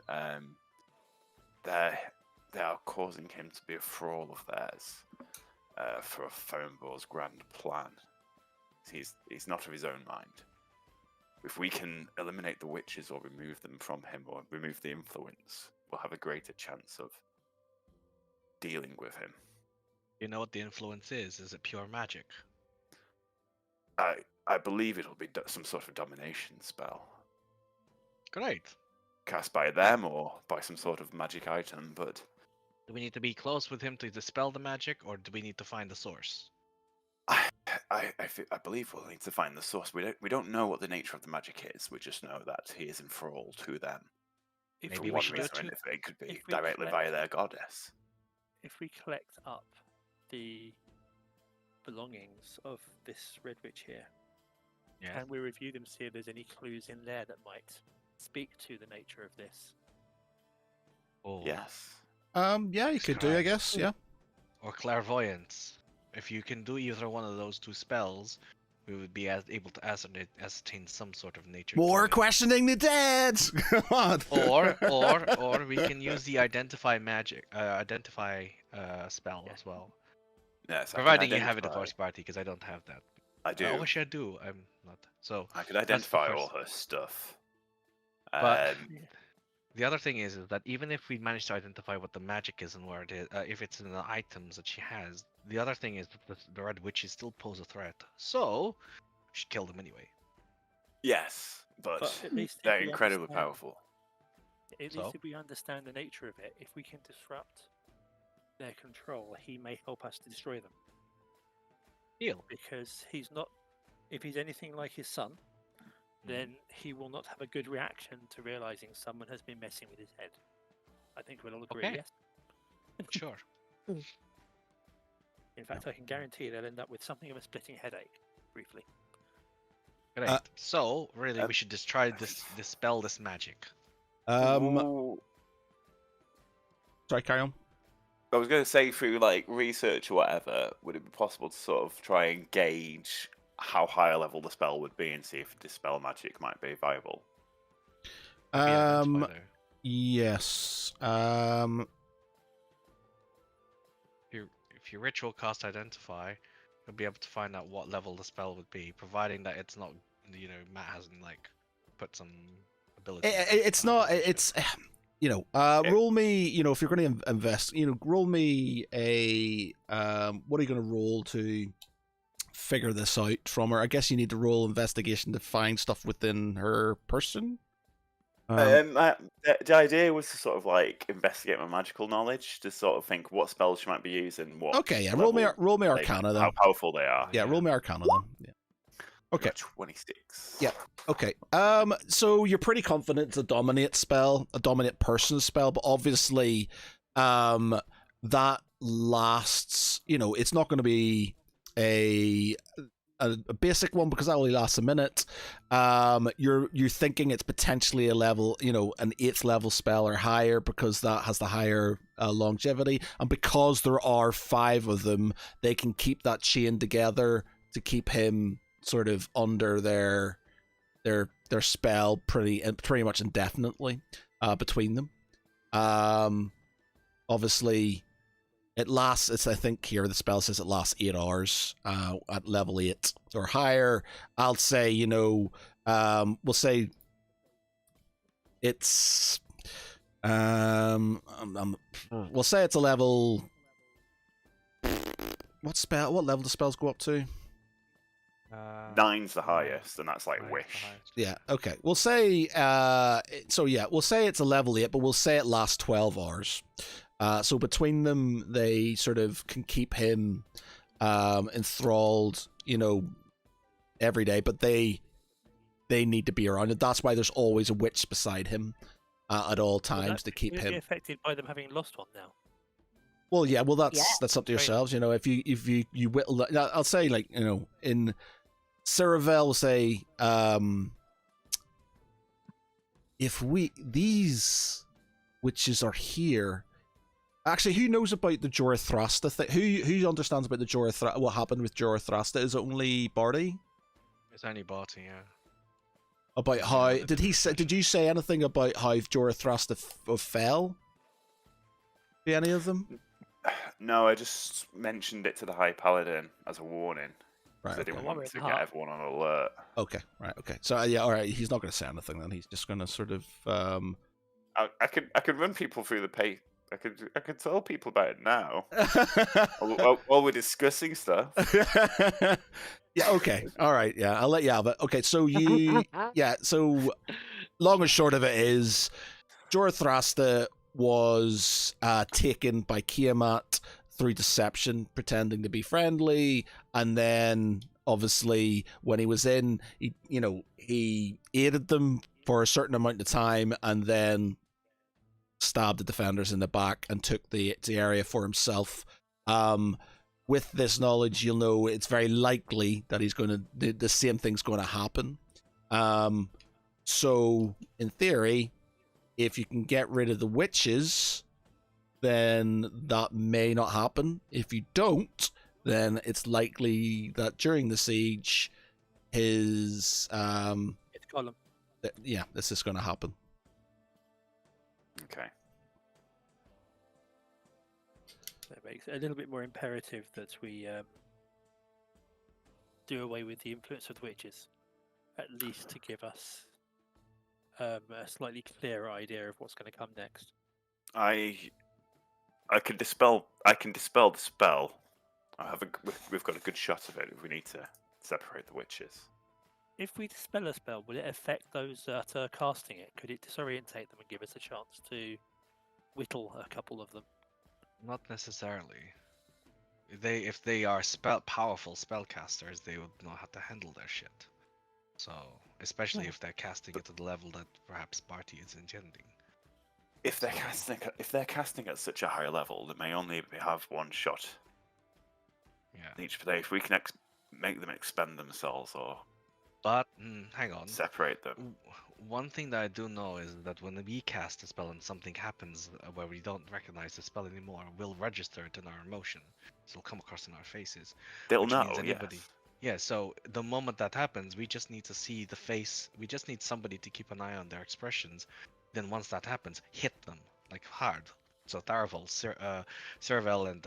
Speaker 5: They are causing him to be a thrall of theirs for a Foambore's grand plan. He's not of his own mind. If we can eliminate the witches or remove them from him or remove the influence, we'll have a greater chance of dealing with him.
Speaker 4: You know what the influence is? Is it pure magic?
Speaker 5: I believe it'll be some sort of domination spell.
Speaker 4: Great.
Speaker 5: Cast by them or by some sort of magic item, but
Speaker 4: Do we need to be close with him to dispel the magic, or do we need to find the source?
Speaker 5: I believe we'll need to find the source. We don't know what the nature of the magic is. We just know that he is enthralled to them.
Speaker 3: If
Speaker 4: Maybe
Speaker 5: For
Speaker 4: we
Speaker 5: one
Speaker 4: should do
Speaker 5: reason
Speaker 4: it
Speaker 5: or
Speaker 4: too.
Speaker 5: another, it could be
Speaker 3: if we
Speaker 5: directly
Speaker 3: collect-
Speaker 5: via their goddess.
Speaker 3: If we collect up the belongings of this Red Witch here,
Speaker 4: Yeah.
Speaker 3: can we review them, see if there's any clues in there that might speak to the nature of this?
Speaker 4: Oh.
Speaker 5: Yes.
Speaker 2: Yeah, you could do, I guess. Yeah.
Speaker 4: Or clairvoyance. If you can do either one of those two spells, we would be able to ascertain some sort of nature.
Speaker 2: More
Speaker 4: to it.
Speaker 2: questioning the dead. Come on.
Speaker 4: or we can use the identify spell as well.
Speaker 5: Yes.
Speaker 4: Providing you have it, of course, Barty, because I don't have that.
Speaker 5: I do.
Speaker 4: I wish I do. I'm not. So
Speaker 5: I could
Speaker 4: that's the
Speaker 5: identify
Speaker 4: first-
Speaker 5: all her stuff.
Speaker 4: But the other thing is that even if we manage to identify what the magic is and where it is, if it's in the items that she has, the other thing is that the Red Witches still pose a threat. So, we should kill them anyway.
Speaker 5: yes, but
Speaker 3: at least if
Speaker 5: they're
Speaker 3: we
Speaker 5: incredibly
Speaker 3: understand-
Speaker 5: powerful.
Speaker 3: At
Speaker 4: So?
Speaker 3: least if we understand the nature of it, if we can disrupt their control, he may help us to destroy them.
Speaker 4: Deal.
Speaker 3: Because he's not, if he's anything like his son, then he will not have a good reaction to realizing someone has been messing with his head. I think we'll all agree,
Speaker 4: Okay.
Speaker 3: yes?
Speaker 4: Sure.
Speaker 3: In fact, I can guarantee they'll end up with something of a splitting headache, briefly.
Speaker 4: Great. So, really, we should just try dispel this magic.
Speaker 5: Ooh,
Speaker 2: Sorry, carry on.
Speaker 5: I was going to say, through like research or whatever, would it be possible to sort of try and gauge how high a level the spell would be and see if dispel magic might be viable?
Speaker 4: Yeah, that's why
Speaker 2: Yes.
Speaker 4: if you ritual cast identify, you'll be able to find out what level the spell would be, providing that it's not, Matt hasn't like put some ability.
Speaker 2: It's not. It's roll me. If you're going to invest, roll me a. What are you going to roll to figure this out from her? I guess you need to roll investigation to find stuff within her person.
Speaker 5: The idea was to sort of like investigate my magical knowledge, to sort of think what spells she might be using. What?
Speaker 2: Okay, yeah. Roll me
Speaker 5: level
Speaker 2: Arcana then.
Speaker 5: How powerful they are.
Speaker 2: Yeah, roll me Arcana then. Yeah. Okay.
Speaker 5: 26.
Speaker 2: Yeah. Okay. So you're pretty confident it's a dominate person spell, but obviously, that lasts. It's not going to be a basic one because that only lasts a minute. You're thinking it's potentially a level, an 8th level spell or higher because that has the higher longevity, and because there are 5 of them, they can keep that chain together to keep him sort of under their spell pretty much indefinitely between them. Obviously. It lasts. I think here the spell says it lasts 8 hours at level 8 or higher. I'll say, we'll say it's we'll say it's a level. What level do spells go up to?
Speaker 5: 9's the highest, and that's like
Speaker 4: Nine's the
Speaker 5: wish.
Speaker 4: highest.
Speaker 2: Yeah. Okay. We'll say. We'll say it's a level 8, but we'll say it lasts 12 hours. So between them, they sort of can keep him enthralled, every day. But they need to be around, and that's why there's always a witch beside him at all times to keep
Speaker 3: Will it be
Speaker 2: him.
Speaker 3: affected by them having lost one now?
Speaker 2: Well, yeah. Well, that's
Speaker 6: Yeah.
Speaker 2: up to
Speaker 3: Fair
Speaker 2: yourselves. If you whittle, I'll say in Ceravel, we'll say if these witches are here. Actually, who knows about the Jorathrasta thing? Who understands about what happened with Jorathrasta? Is it only Barty?
Speaker 4: It's only Barty, yeah.
Speaker 2: About how did you say anything about how Jorathrasta fell? Be any of them?
Speaker 5: No, I just mentioned it to the High Paladin as a warning.
Speaker 2: Right.
Speaker 5: Because I
Speaker 2: Okay.
Speaker 5: didn't
Speaker 3: Well,
Speaker 5: want to
Speaker 3: we're
Speaker 5: get
Speaker 3: not.
Speaker 5: everyone on alert.
Speaker 2: Okay. Right. Okay. So yeah. All right. He's not going to say anything then. He's just going to sort of.
Speaker 5: I could run people through the pay. I could tell people about it now. While we're discussing stuff.
Speaker 2: Yeah. Okay. All right. Yeah. I'll let you have it. Okay. So yeah. So long and short of it is, Jorathrasta was taken by Kiamat through deception, pretending to be friendly, and then obviously when he was in, he aided them for a certain amount of time, and then stabbed the defenders in the back and took the area for himself. With this knowledge, you'll know it's very likely that the same thing's going to happen. So in theory, if you can get rid of the witches, then that may not happen. If you don't, then it's likely that during the siege, his
Speaker 3: It's column.
Speaker 2: this is going to happen.
Speaker 5: Okay.
Speaker 3: That makes it a little bit more imperative that we do away with the influence of the witches, at least to give us a slightly clearer idea of what's going to come next.
Speaker 5: I can dispel the spell. We've got a good shot of it if we need to separate the witches.
Speaker 3: If we dispel a spell, will it affect those that are casting it? Could it disorientate them and give us a chance to whittle a couple of them?
Speaker 4: Not necessarily. If they are powerful spellcasters, they would know how to handle their shit. So, especially if they're casting it to the level that perhaps Barty is intending.
Speaker 5: If they're casting at such a high level, they may only have one shot
Speaker 4: Yeah.
Speaker 5: each play. If we can make them expend themselves or
Speaker 4: But hang on.
Speaker 5: separate them.
Speaker 4: One thing that I do know is that when we cast a spell and something happens where we don't recognize the spell anymore, we'll register it in our emotion. So it'll come across in our faces.
Speaker 5: They'll
Speaker 4: which
Speaker 5: know,
Speaker 4: means anybody.
Speaker 5: yes.
Speaker 4: Yeah, so the moment that happens, we just need to see the face. We just need somebody to keep an eye on their expressions. Then once that happens, hit them like hard. So Tharavel, Serval, and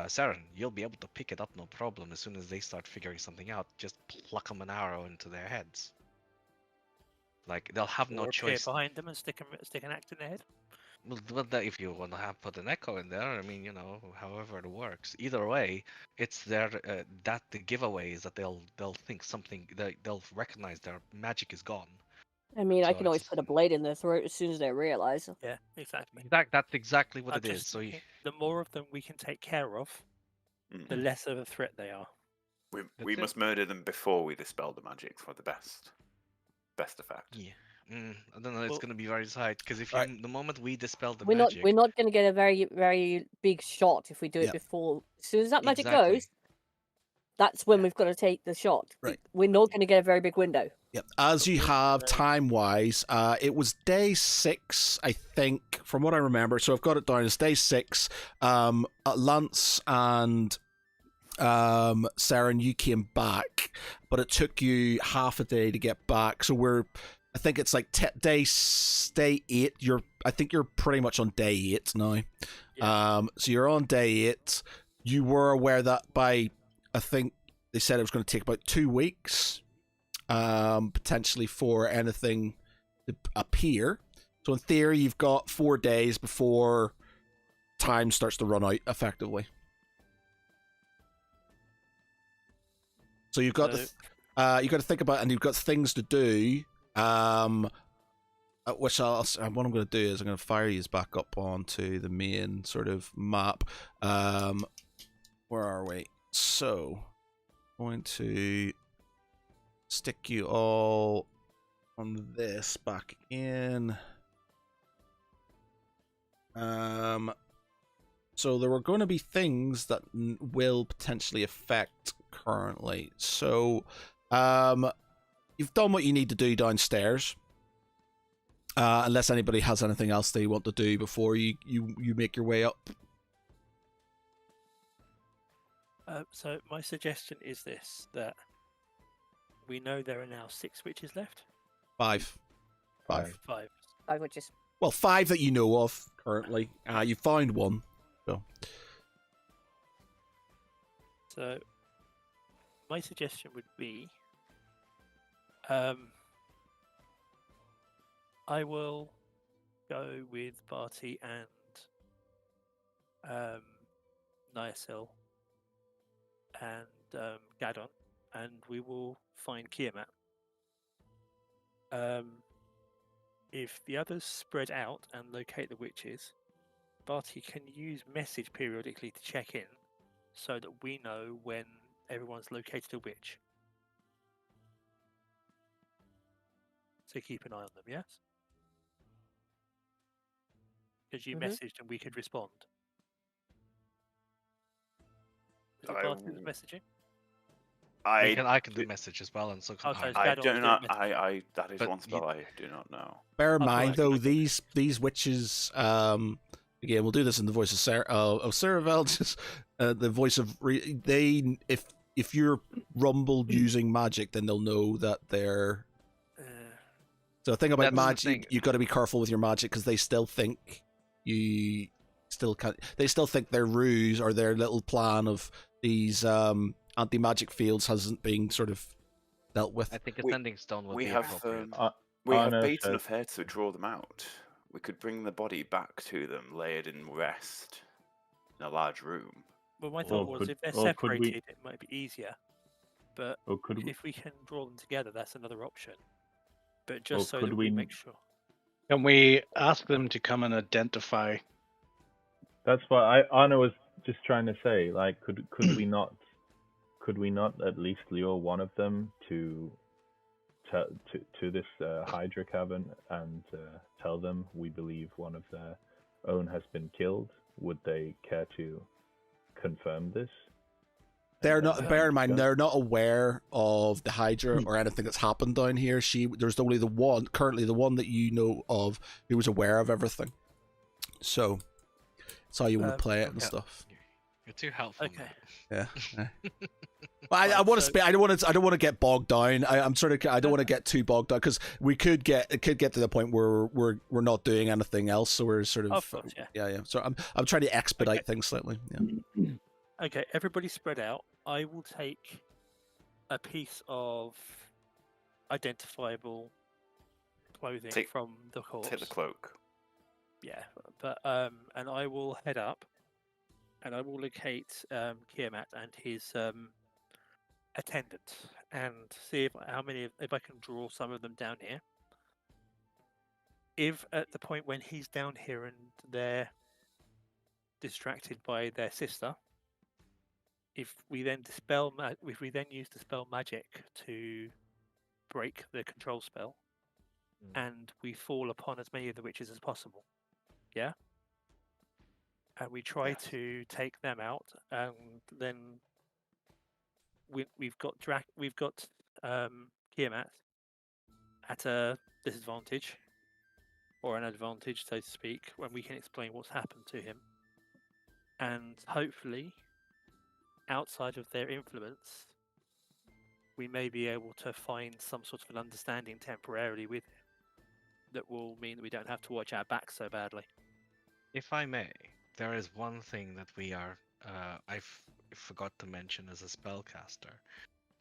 Speaker 4: Saren, you'll be able to pick it up no problem as soon as they start figuring something out. Just pluck them an arrow into their heads. Like they'll have no
Speaker 3: or appear
Speaker 4: choice.
Speaker 3: behind them and stick an act in their head?
Speaker 4: Well, if you want to put an echo in there, I mean, however it works. Either way, it's their that the giveaway is that they'll think something. They'll recognize their magic is gone.
Speaker 6: I mean, I
Speaker 4: So
Speaker 6: can always
Speaker 4: it's-
Speaker 6: put a blade in their throat as soon as they realize.
Speaker 3: Yeah, exactly.
Speaker 4: That's exactly what
Speaker 3: I'm
Speaker 4: it is.
Speaker 3: just
Speaker 4: So
Speaker 3: thinking, the more of them we can take care of, the
Speaker 5: Mm.
Speaker 3: less of a threat they are.
Speaker 5: We
Speaker 4: That's it.
Speaker 5: must murder them before we dispel the magic for the best effect.
Speaker 4: yeah, I don't know. It's
Speaker 3: Well-
Speaker 4: gonna be very tight because if
Speaker 2: Right.
Speaker 4: the moment we dispel the
Speaker 6: We're
Speaker 4: magic,
Speaker 6: not going to get a very big shot if we do
Speaker 2: Yeah.
Speaker 6: it before. As soon as that magic
Speaker 4: Exactly.
Speaker 6: goes, that's when
Speaker 3: Yeah.
Speaker 6: we've got to take the shot.
Speaker 2: Right.
Speaker 6: We're not going to get a very big window.
Speaker 2: Yep. As
Speaker 3: But
Speaker 2: you
Speaker 3: we're
Speaker 2: have
Speaker 3: gonna-
Speaker 2: time wise, it was day 6, I think, from what I remember. So I've got it down as day 6. Lance and Saren, you came back, but it took you half a day to get back. So I think it's like day 8. I think you're pretty much on day 8 now.
Speaker 3: Yeah.
Speaker 2: So you're on day 8. You were aware that I think they said it was going to take about 2 weeks, potentially for anything to appear. So in theory, you've got 4 days before time starts to run out, effectively. So you've got you got to think about, and you've got things to do. Which what I'm going to do is I'm going to fire you back up onto the main sort of map. Where are we? So, going to stick you all on this back in. So there were going to be things that will potentially affect currently. So, you've done what you need to do downstairs. Unless anybody has anything else they want to do before you make your way up.
Speaker 3: So my suggestion is this: that we know there are now 6 witches left.
Speaker 2: 5.
Speaker 7: 5.
Speaker 3: 5.
Speaker 6: I would just.
Speaker 2: Well, 5 that you know of currently. You found one.
Speaker 3: So my suggestion would be, I will go with Barty and Niacil and Gadon, and we will find Kiamat. If the others spread out and locate the witches, Barty can use message periodically to check in, so that we know when everyone's located a witch. So keep an eye on them, yes? Because you
Speaker 6: Mhm.
Speaker 3: messaged and we could respond. Is it
Speaker 5: I
Speaker 3: Barty that's
Speaker 5: w-
Speaker 3: messaging?
Speaker 4: I can do message as well, and so can
Speaker 3: Oh, so it's
Speaker 5: I
Speaker 3: Gadon's
Speaker 5: do
Speaker 3: doing
Speaker 5: not.
Speaker 3: message.
Speaker 5: That is
Speaker 4: But
Speaker 5: one
Speaker 4: you-
Speaker 5: spell I do not know.
Speaker 2: Bear in
Speaker 3: Oh,
Speaker 2: mind,
Speaker 3: right,
Speaker 2: though,
Speaker 3: okay.
Speaker 2: these witches. Again, we'll do this in the voice of Saravel. Just the voice of they. If you're rumbled using magic, then they'll know that they're. So the thing about
Speaker 4: That's the
Speaker 2: magic,
Speaker 4: thing.
Speaker 2: you've got to be careful with your magic because they still think you still can't. They still think their ruse or their little plan of these anti-magic fields hasn't been sort of dealt with.
Speaker 4: I think
Speaker 5: We-
Speaker 4: ascending stone would
Speaker 5: We
Speaker 4: be
Speaker 5: have
Speaker 4: appropriate.
Speaker 5: we have
Speaker 7: Arno
Speaker 5: bait
Speaker 7: says-
Speaker 5: enough here to draw them out. We could bring the body back to them, lay it in rest in a large room.
Speaker 3: Well, my
Speaker 7: Or
Speaker 3: thought was
Speaker 7: could-
Speaker 3: if they're
Speaker 7: or could we-
Speaker 3: separated, it might be easier. But
Speaker 7: Or could we,
Speaker 3: if we can draw them together, that's another option. But
Speaker 7: Or
Speaker 3: just so
Speaker 7: could
Speaker 3: that we
Speaker 7: we-
Speaker 3: make sure.
Speaker 8: Can we ask them to come and identify?
Speaker 7: that's what Arno was just trying to say. Like, could we not at least lure one of them to this Hydra cavern and tell them we believe one of their own has been killed? Would they care to confirm this?
Speaker 2: They're
Speaker 7: And
Speaker 2: not.
Speaker 7: then
Speaker 2: Bear in mind,
Speaker 7: discuss?
Speaker 2: they're not aware of the Hydra or anything that's happened down here. There's only currently the one that you know of, who was aware of everything. So, that's how you want to play it and
Speaker 4: okay.
Speaker 2: stuff.
Speaker 4: You're too helpful.
Speaker 3: Okay.
Speaker 2: Yeah. Well, I
Speaker 3: Right,
Speaker 2: want to
Speaker 3: so-
Speaker 2: I don't want to get bogged down. I'm sort of. I don't want to get too bogged down because it could get to the point where we're not doing anything else. So we're sort of.
Speaker 3: Of course, yeah.
Speaker 2: Yeah. So I'm trying to expedite things slightly. Yeah.
Speaker 3: Okay, everybody spread out. I will take a piece of identifiable clothing
Speaker 5: Take-
Speaker 3: from the corpse.
Speaker 5: Take the cloak.
Speaker 3: Yeah, but and I will head up, and I will locate Kiamat and his attendant, and see if I can draw some of them down here. If at the point when he's down here and they're distracted by their sister, if we then use dispel magic to break the control spell, and we fall upon as many of the witches as possible. Yeah? And we try
Speaker 5: Yes.
Speaker 3: to take them out, and then we've got Tiamat at a disadvantage, or an advantage, so to speak, when we can explain what's happened to him. And hopefully, outside of their influence, we may be able to find some sort of an understanding temporarily with him that will mean that we don't have to watch our backs so badly.
Speaker 4: If I may, there is one thing that we are forgot to mention as a spellcaster,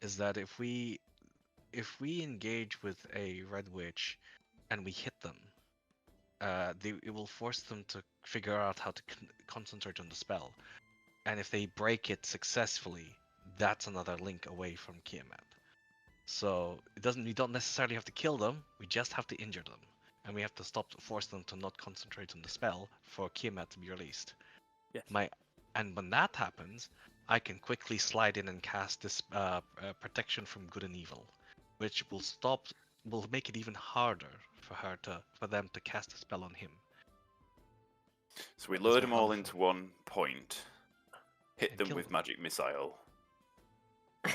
Speaker 4: is that if we engage with a red witch and we hit them, it will force them to figure out how to concentrate on the spell. And if they break it successfully, that's another link away from Kiamat. So we don't necessarily have to kill them, we just have to injure them. And we have to force them to not concentrate on the spell for Kiamat to be released.
Speaker 3: Yes.
Speaker 4: And when that happens, I can quickly slide in and cast this protection from good and evil, which will make it even harder for them to cast a spell on him.
Speaker 5: So we
Speaker 4: As
Speaker 5: load
Speaker 4: a
Speaker 5: them all
Speaker 4: hunter.
Speaker 5: into one point, hit
Speaker 4: And
Speaker 5: them
Speaker 4: kill
Speaker 5: with
Speaker 4: them.
Speaker 5: magic missile.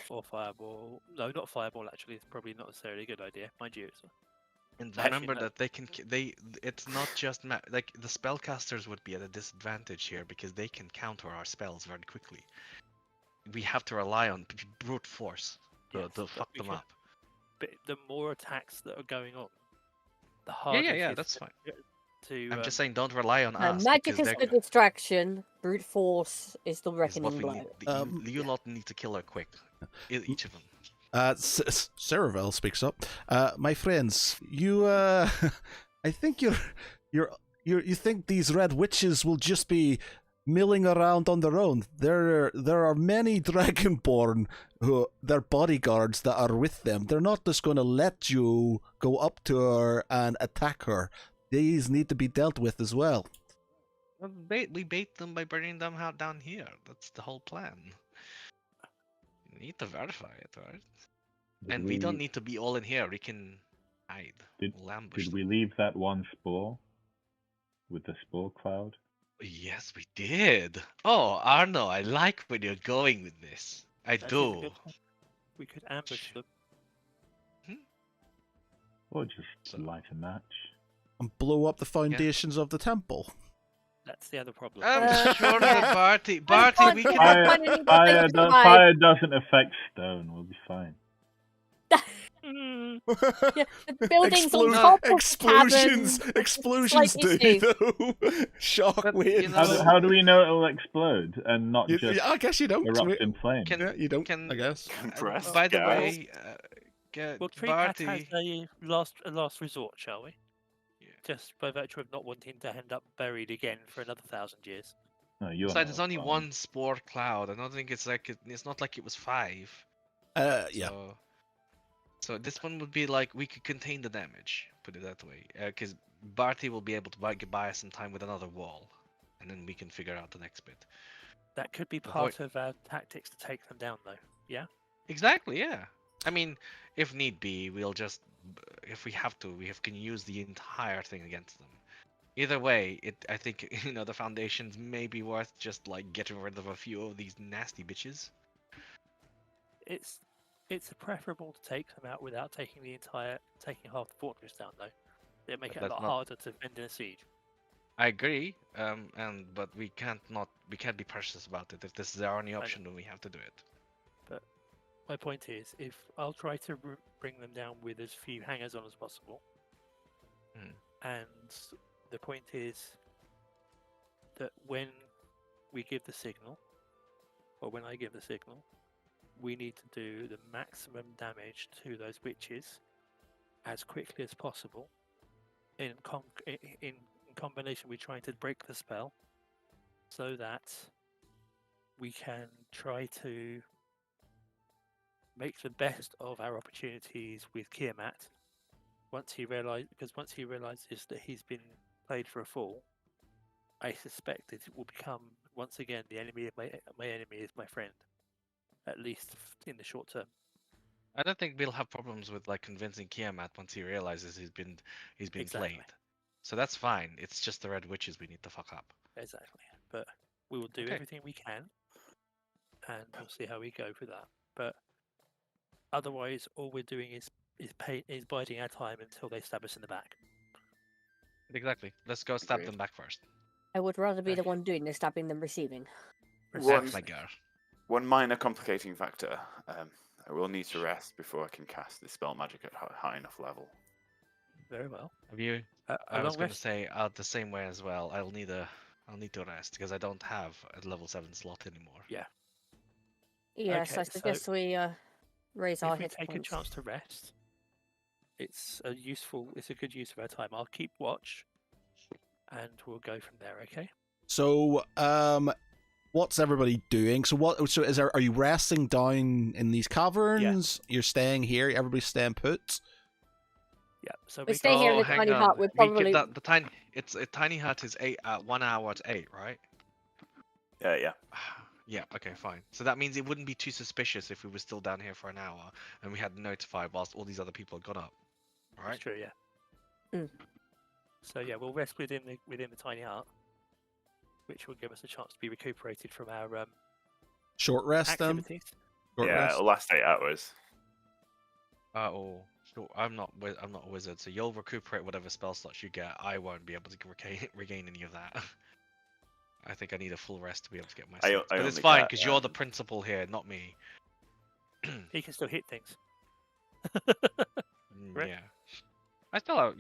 Speaker 3: Or fireball. No, not fireball. Actually, it's probably not necessarily a good idea, mind you.
Speaker 4: And
Speaker 3: Actually,
Speaker 4: remember
Speaker 3: no.
Speaker 4: that it's not just like the spellcasters would be at a disadvantage here because they can counter our spells very quickly. We have to rely on brute force to
Speaker 3: Yes, but
Speaker 4: fuck
Speaker 3: we
Speaker 4: them
Speaker 3: can-
Speaker 4: up.
Speaker 3: But the more attacks that are going on, the
Speaker 4: Yeah,
Speaker 3: harder it is
Speaker 4: that's
Speaker 3: to-
Speaker 4: fine.
Speaker 3: to.
Speaker 4: I'm just saying, don't rely on us
Speaker 6: Magic
Speaker 4: because
Speaker 6: is
Speaker 4: they're
Speaker 6: the distraction. Brute force is the
Speaker 4: is
Speaker 6: reckoning
Speaker 4: what we
Speaker 6: blow.
Speaker 4: need. You lot need to kill her quick, each of them.
Speaker 2: Cerevel speaks up. My friends, you, I think you think these red witches will just be milling around on their own. There are many Dragonborn who they're bodyguards that are with them. They're not just going to let you go up to her and attack her. These need to be dealt with as well.
Speaker 4: Well, we bait them by burning them out down here. That's the whole plan. You need to verify it, right? And we don't need to be all in here. We can hide. We'll ambush
Speaker 7: Did
Speaker 4: them.
Speaker 7: we leave that one spore with the spore cloud?
Speaker 4: Yes, we did. Oh, Arno, I like where you're going with this. I
Speaker 3: That is a
Speaker 4: do.
Speaker 3: good point. We could ambush them.
Speaker 7: Or just
Speaker 4: So-
Speaker 7: light a match?
Speaker 2: And blow up the foundations of the temple.
Speaker 3: That's the other problem.
Speaker 4: I'm sure
Speaker 6: yeah.
Speaker 4: that Barty,
Speaker 6: can't
Speaker 4: we
Speaker 6: do
Speaker 4: can.
Speaker 6: that.
Speaker 7: Fire,
Speaker 6: Finding
Speaker 7: fire,
Speaker 6: anything
Speaker 7: do-
Speaker 6: to
Speaker 7: fire doesn't affect stone. We'll be fine.
Speaker 3: Mm,
Speaker 6: Yeah, the buildings on
Speaker 2: Explo-
Speaker 6: top of
Speaker 2: explosions,
Speaker 6: the cavern.
Speaker 2: explosions
Speaker 6: It's like
Speaker 2: do
Speaker 6: issue.
Speaker 2: though. Shock
Speaker 4: But,
Speaker 2: waves.
Speaker 4: you
Speaker 7: How do,
Speaker 4: know-
Speaker 7: how do we know it'll explode and not just
Speaker 2: Yeah, I guess you don't.
Speaker 7: erupt in flames?
Speaker 2: Yeah, you don't.
Speaker 4: Can-
Speaker 2: I guess.
Speaker 5: Compressed
Speaker 4: By the
Speaker 5: gas.
Speaker 4: way,
Speaker 3: we'll treat that as
Speaker 4: Barty.
Speaker 3: a last resort, shall we?
Speaker 4: Yeah.
Speaker 3: Just by virtue of not wanting to end up buried again for another 1,000 years.
Speaker 7: No, you're
Speaker 4: Besides,
Speaker 7: not
Speaker 4: it's only
Speaker 7: fine.
Speaker 4: one spore cloud. I don't think it's like it's not like it was 5.
Speaker 2: Yeah.
Speaker 4: So this one would be like we could contain the damage. Put it that way, because Barty will be able to buy us some time with another wall, and then we can figure out the next bit.
Speaker 3: That could be
Speaker 4: Avoid-
Speaker 3: part of our tactics to take them down, though. Yeah.
Speaker 4: Exactly. Yeah. I mean, if need be, we'll just if we have to, can use the entire thing against them. Either way, I think the foundations may be worth just like getting rid of a few of these nasty bitches.
Speaker 3: It's preferable to take them out without taking half the fortress down, though. It'd make
Speaker 4: But
Speaker 3: it a
Speaker 4: that's
Speaker 3: lot
Speaker 4: not-
Speaker 3: harder to defend in a siege.
Speaker 4: I agree, but we can't be precious about it. If this is our only option, then we have to do it.
Speaker 3: My point is, if I'll try to bring them down with as few hangers on as possible, and the point is that when we give the signal, or when I give the signal, we need to do the maximum damage to those witches as quickly as possible. In combination with trying to break the spell, so that we can try to make the best of our opportunities with Kiamat. Once he realizes that he's been played for a fool, I suspect it will become once again the enemy of my enemy is my friend, at least in the short term.
Speaker 4: I don't think we'll have problems with like convincing Kiamat once he realizes he's been
Speaker 3: Exactly.
Speaker 4: played. So that's fine. It's just the Red Witches we need to fuck up.
Speaker 3: Exactly. But we will do
Speaker 4: Okay.
Speaker 3: everything we can, and we'll see how we go for that. But otherwise, all we're doing is biding our time until they stab us in the back.
Speaker 4: Exactly. Let's go stab
Speaker 5: Agreed.
Speaker 4: them back first.
Speaker 6: I would rather be the
Speaker 3: Okay.
Speaker 6: one doing the stabbing than receiving.
Speaker 5: One-
Speaker 4: That's my girl.
Speaker 5: One minor complicating factor. I will need to rest before I can cast the spell magic at high enough level.
Speaker 3: Very well.
Speaker 4: Have you?
Speaker 3: A
Speaker 4: I was
Speaker 3: long
Speaker 4: going to
Speaker 3: rest.
Speaker 4: say the same way as well. I'll need to rest because I don't have a level 7 slot anymore.
Speaker 3: Yeah.
Speaker 6: Yes,
Speaker 3: Okay,
Speaker 6: I suggest we raise our
Speaker 3: If we
Speaker 6: hit
Speaker 3: take a
Speaker 6: points.
Speaker 3: chance to rest, it's a good use of our time. I'll keep watch, and we'll go from there. Okay.
Speaker 2: So, what's everybody doing? So, are you resting down in these caverns? You're staying here. Everybody's staying put.
Speaker 3: Yeah. So
Speaker 6: We stay here in
Speaker 4: Oh,
Speaker 6: the
Speaker 4: hang
Speaker 6: tiny
Speaker 4: on.
Speaker 6: hut. We're
Speaker 4: We could-
Speaker 6: probably
Speaker 4: the tiny. It's a tiny hut is 1 hour at 8, right?
Speaker 5: Yeah.
Speaker 4: Yeah. Okay. Fine. So that means it wouldn't be too suspicious if we were still down here for an hour and we had notified whilst all these other people had gone up. All
Speaker 3: That's
Speaker 4: right.
Speaker 3: true. Yeah.
Speaker 6: Mm.
Speaker 3: So yeah, we'll rest within the tiny hut, which will give us a chance to be recuperated from our
Speaker 2: Short rest then.
Speaker 3: activities.
Speaker 2: Short
Speaker 5: Yeah,
Speaker 2: rest?
Speaker 5: it'll last 8 hours.
Speaker 4: Sure. I'm not a wizard, so you'll recuperate whatever spell slots you get. I won't be able to regain any of that. I think I need a full rest to be able to get my
Speaker 5: I
Speaker 4: slots. But it's
Speaker 5: only
Speaker 4: fine
Speaker 5: get,
Speaker 4: because you're the principal here, not me.
Speaker 3: He can still hit things.
Speaker 4: Mm,
Speaker 3: Correct?
Speaker 4: yeah. I still have.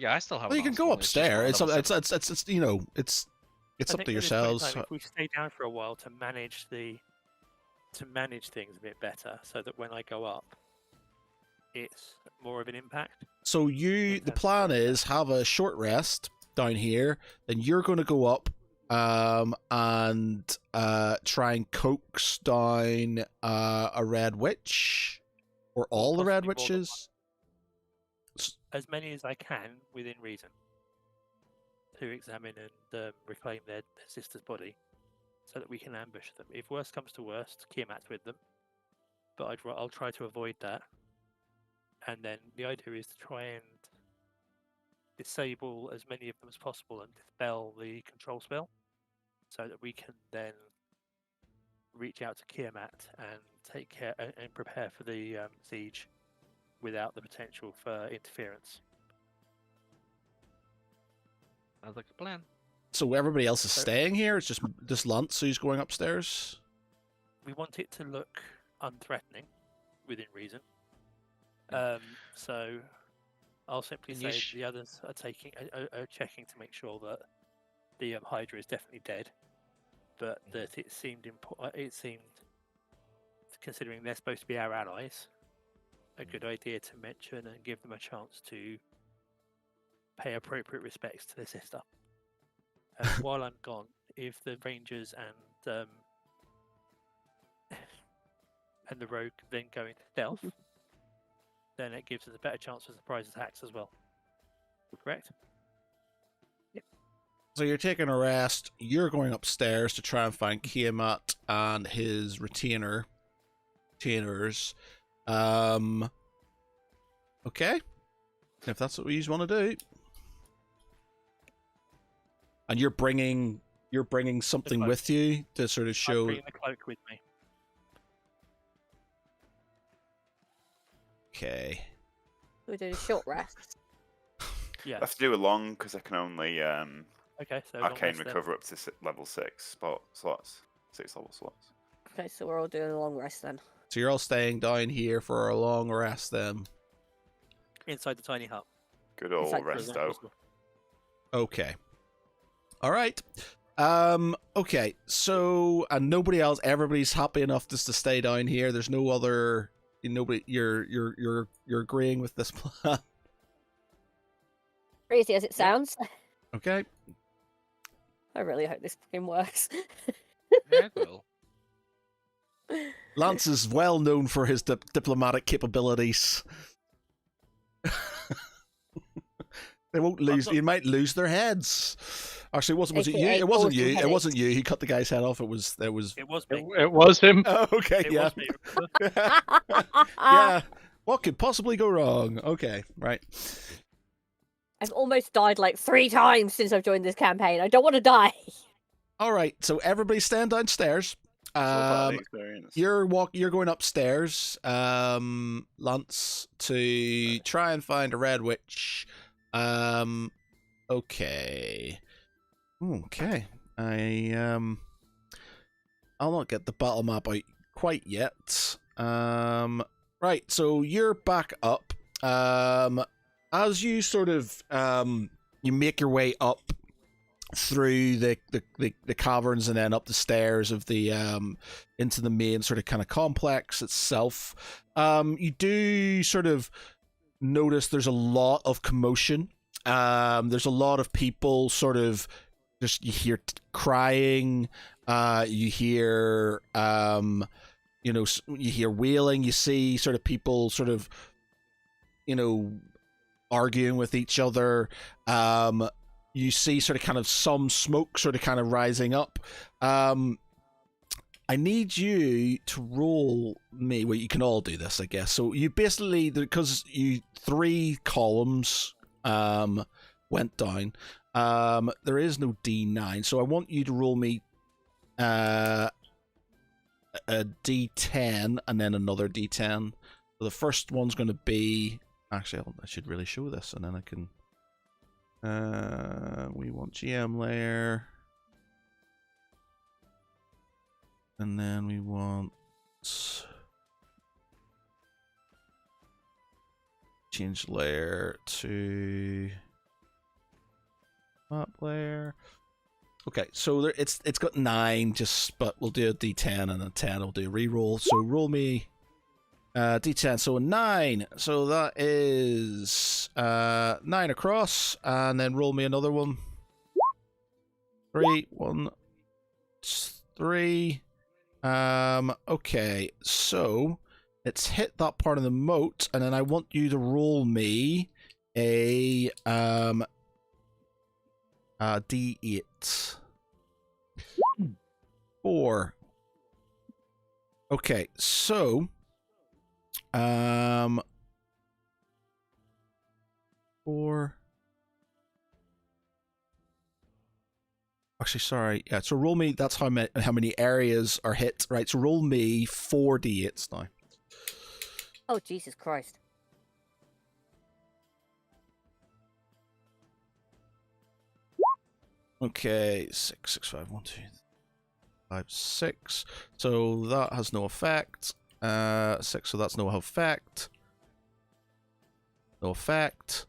Speaker 2: Well, you
Speaker 4: an
Speaker 2: can go
Speaker 4: arsenal, it's just not
Speaker 2: upstairs.
Speaker 4: level
Speaker 2: It's
Speaker 4: 7.
Speaker 2: it's you know it's
Speaker 3: I
Speaker 2: up
Speaker 3: think
Speaker 2: to
Speaker 3: at this point in
Speaker 2: yourselves.
Speaker 3: time, if we stay down for a while to manage things a bit better, so that when I go up, it's more of an impact.
Speaker 2: So
Speaker 3: in
Speaker 2: the
Speaker 3: terms of
Speaker 2: plan
Speaker 3: doing that.
Speaker 2: is have a short rest down here, then you're going to go up and try and coax down a red witch or all the red
Speaker 3: possibly more than one.
Speaker 2: witches.
Speaker 3: As many as I can within reason to examine and reclaim their sister's body, so that we can ambush them. If worst comes to worst, Kiamat's with them, but I'll try to avoid that. And then the idea is to try and disable as many of them as possible and dispel the control spell, so that we can then reach out to Kiamat and take care and prepare for the siege without the potential for interference.
Speaker 4: Sounds like a plan.
Speaker 2: So everybody else is
Speaker 3: So-
Speaker 2: staying here. It's just Lance who's going upstairs.
Speaker 3: We want it to look unthreatening within reason. So I'll simply
Speaker 4: Can you
Speaker 3: say the others are checking to make sure that the Hydra is definitely dead, but that it seemed considering they're supposed to be our allies, a good idea to mention and give them a chance to pay appropriate respects to their sister. While I'm gone, if the Rangers and the Rogue then go into stealth, then it gives us a better chance for surprise attacks as well. Correct?
Speaker 2: So you're taking a rest. You're going upstairs to try and find Kiamat and his retainers. Okay, if that's what you want to do, and you're bringing something
Speaker 3: cloak.
Speaker 2: with you to sort of
Speaker 3: I'm
Speaker 2: show.
Speaker 3: bringing the cloak with me.
Speaker 2: Okay.
Speaker 6: we do a short rest.
Speaker 3: Yeah.
Speaker 5: I have to do a long because I can only
Speaker 3: Okay. So long
Speaker 5: arcane
Speaker 3: rest then.
Speaker 5: recover up to level 6 slots. 6 level slots.
Speaker 6: Okay, so we're all doing a long rest then.
Speaker 2: So you're all staying down here for a long rest then.
Speaker 3: Inside the tiny hut.
Speaker 5: Good
Speaker 6: It's
Speaker 5: old
Speaker 6: like-
Speaker 3: for as long as
Speaker 5: resto.
Speaker 3: possible.
Speaker 2: Okay. All right. Okay. So, and nobody else. Everybody's happy enough just to stay down here. There's no other. Nobody. You're agreeing with this plan.
Speaker 6: Crazy as it sounds.
Speaker 2: Okay.
Speaker 6: I really hope this fucking works.
Speaker 4: Yeah, it will.
Speaker 2: Lance is well known for his diplomatic capabilities. They won't lose.
Speaker 3: not-
Speaker 2: You might lose their heads. Actually, was it you?
Speaker 6: AKA
Speaker 2: It wasn't you.
Speaker 6: causing
Speaker 2: It wasn't you. He cut the guy's head off. It was.
Speaker 3: It was me.
Speaker 8: It was him.
Speaker 2: Oh, okay.
Speaker 3: It
Speaker 2: Yeah.
Speaker 3: was me. remember?
Speaker 2: Yeah. What could possibly go wrong? Okay, right.
Speaker 6: I've almost died like 3 times since I've joined this campaign. I don't want to die.
Speaker 2: All right, so everybody stand downstairs.
Speaker 5: It's all part of the experience.
Speaker 2: You're going upstairs, Lance, to try and find a red witch. Okay. Okay. I'll not get the battle map out quite yet. Right, so you're back up. As you sort of you make your way up through the caverns and then up the stairs of the into the main sort of kind of complex itself, you do sort of notice there's a lot of commotion. There's a lot of people sort of just, you hear crying, you hear you hear wailing, you see sort of people sort of arguing with each other. You see sort of kind of some smoke sort of kind of rising up. I need you to roll me. Well, you can all do this, I guess. So you basically, because you 3 columns went down, there is no D9. So I want you to roll me a D10 and then another D10. So the first one's going to be, actually, I should really show this, and then I can. We want GM layer, and then we want change layer to map layer. Okay, so there, it's got 9, but we'll do a D10 and a 10. We'll do a reroll. So roll me D10, so a 9. So that is 9 across, and then roll me another one. 3, 1, 3. Okay, so it's hit that part of the moat, and then I want you to roll me a D8. 4. Okay, so 4. Actually, sorry. Yeah, so roll me. That's how many areas are hit, right? So roll me 4 d8s now.
Speaker 6: Oh, Jesus Christ.
Speaker 2: Okay, 6, 6, 5, 1, 2, 5, 6. So that has no effect. 6. So that's no effect. No effect.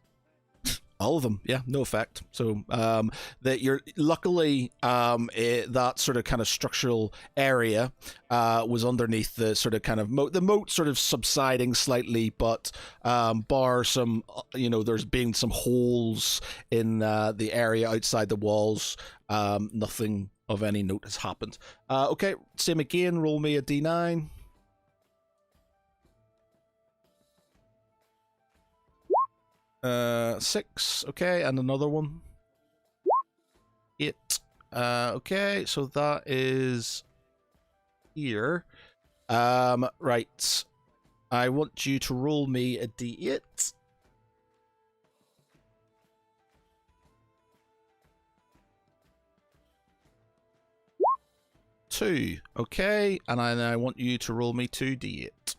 Speaker 2: All of them, yeah, no effect. So that you're luckily that sort of kind of structural area was underneath the sort of kind of moat. The moat sort of subsiding slightly, but bar some, there's been some holes in the area outside the walls. Nothing of any note has happened. Okay, same again. Roll me a d9. 6, okay, and another one. 8. Okay, so that is here. Right. I want you to roll me a d8. 2. Okay, and I want you to roll me 2d8.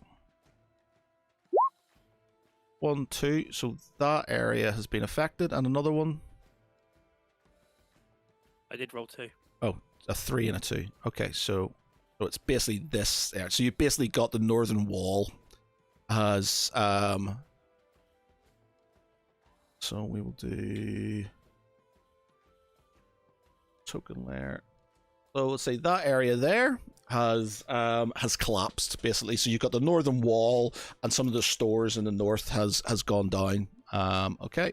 Speaker 2: 1, 2. So that area has been affected, and another one.
Speaker 3: I did roll 2.
Speaker 2: Oh, a 3 and a 2. Okay, so it's basically this. So you basically got the northern wall as so we will do token layer. So let's say that area there has collapsed basically. So you've got the northern wall, and some of the stores in the north has gone down. Okay.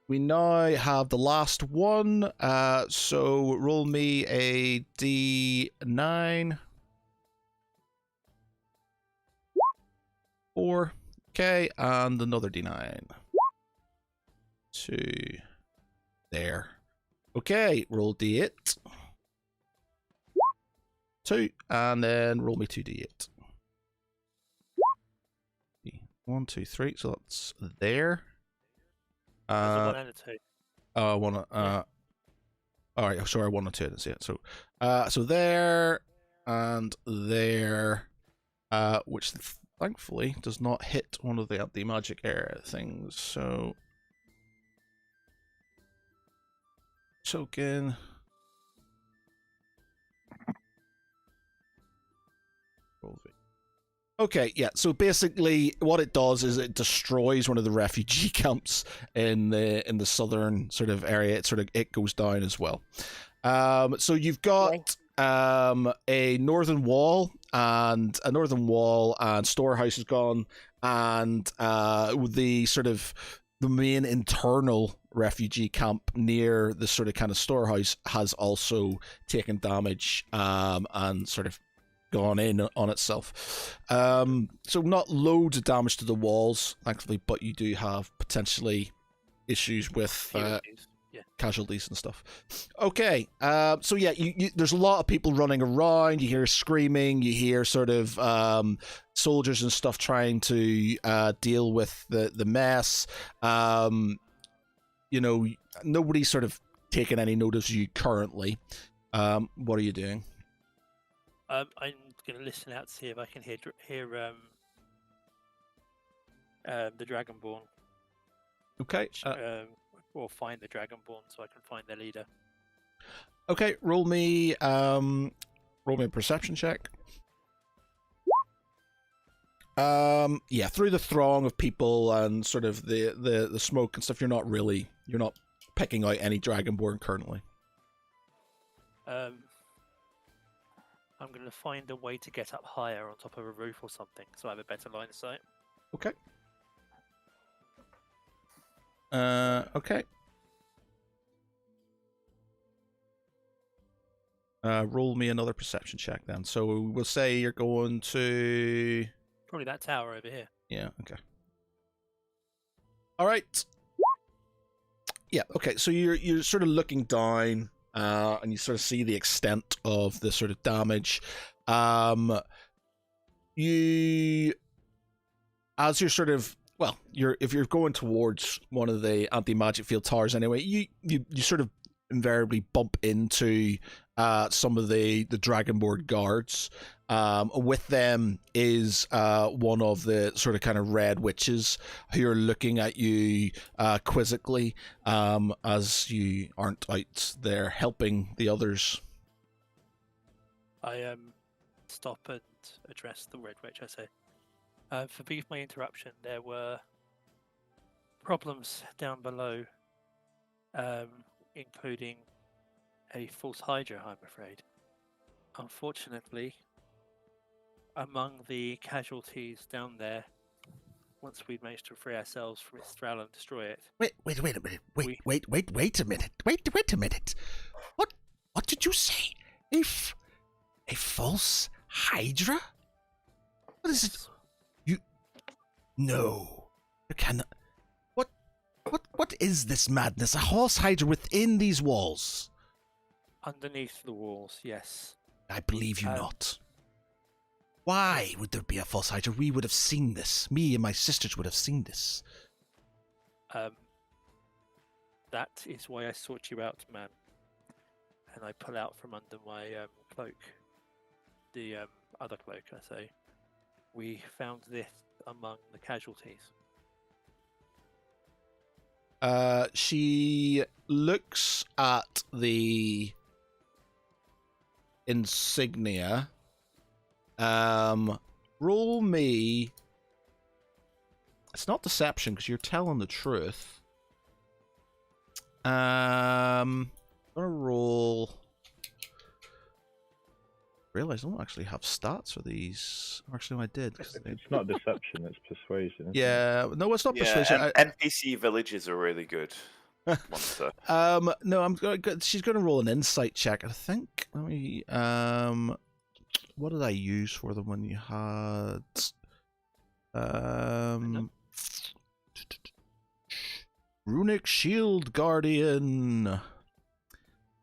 Speaker 2: We now have the last one. So roll me a d9. 4. Okay, and another d9. 2. There. Okay, roll d8. 2, and then roll me 2d8. 1, 2, 3. So that's there.
Speaker 3: There's a 1 and a 2.
Speaker 2: Oh, I want to. All right. Sorry, 1 and 2. I didn't see it. So, so there and there, which thankfully does not hit one of the anti-magic area things. So, token. Okay, yeah. So basically, what it does is it destroys one of the refugee camps in the southern sort of area. It goes down as well. So you've got a northern wall and storehouse is gone, and the main internal refugee camp near the sort of kind of storehouse has also taken damage and sort of gone in on itself. So not loads of damage to the walls, thankfully, but you do have potentially issues with casualties and stuff. Okay, so yeah, you there's a lot of people running around. You hear screaming. You hear sort of soldiers and stuff trying to deal with the mess. Nobody's sort of taking any notice of you currently. What are you doing?
Speaker 3: I'm going to listen out to see if I can hear the Dragonborn.
Speaker 2: Okay.
Speaker 3: Or find the Dragonborn so I can find their leader.
Speaker 2: Okay, roll me a perception check. Yeah, through the throng of people and sort of the smoke and stuff, you're not picking out any Dragonborn currently.
Speaker 3: I'm going to find a way to get up higher on top of a roof or something, so I have a better line of sight.
Speaker 2: Okay. Okay. Roll me another perception check then. So we'll say you're going to...
Speaker 3: Probably that tower over here.
Speaker 2: Yeah, okay. All right. Yeah, okay. So you're sort of looking down, and you sort of see the extent of the sort of damage. As you're sort of, well, if you're going towards one of the anti-magic field towers anyway, you sort of invariably bump into some of the Dragonborn guards. With them is one of the sort of kind of red witches who are looking at you quizzically as you aren't out there helping the others.
Speaker 3: I stop and address the red witch. I say, forgive my interruption. There were problems down below, including a false Hydra, I'm afraid. Unfortunately, among the casualties down there, once we managed to free ourselves from its thrall and destroy it.
Speaker 2: Wait a minute. Wait a minute. Wait a minute. What did you say? A false Hydra? What is it? No. You cannot. What is this madness? A false Hydra within these walls?
Speaker 3: Underneath the walls, yes.
Speaker 2: I believe you not. Why would there be a false Hydra? We would have seen this. Me and my sisters would have seen this.
Speaker 3: That is why I sought you out, man. And I pull out from under my cloak, the other cloak, I say. We found this among the casualties.
Speaker 2: She looks at the insignia. Roll me. It's not deception because you're telling the truth. I'm gonna roll. Realize I don't actually have stats for these. Actually, no, I did.
Speaker 7: It's not deception; it's persuasion.
Speaker 2: Yeah, no, it's not persuasion.
Speaker 5: NPC villages are really good. Monster.
Speaker 2: No, I'm going. She's going to roll an insight check. I think. Let me. What did I use for them when you had? Runic Shield Guardian.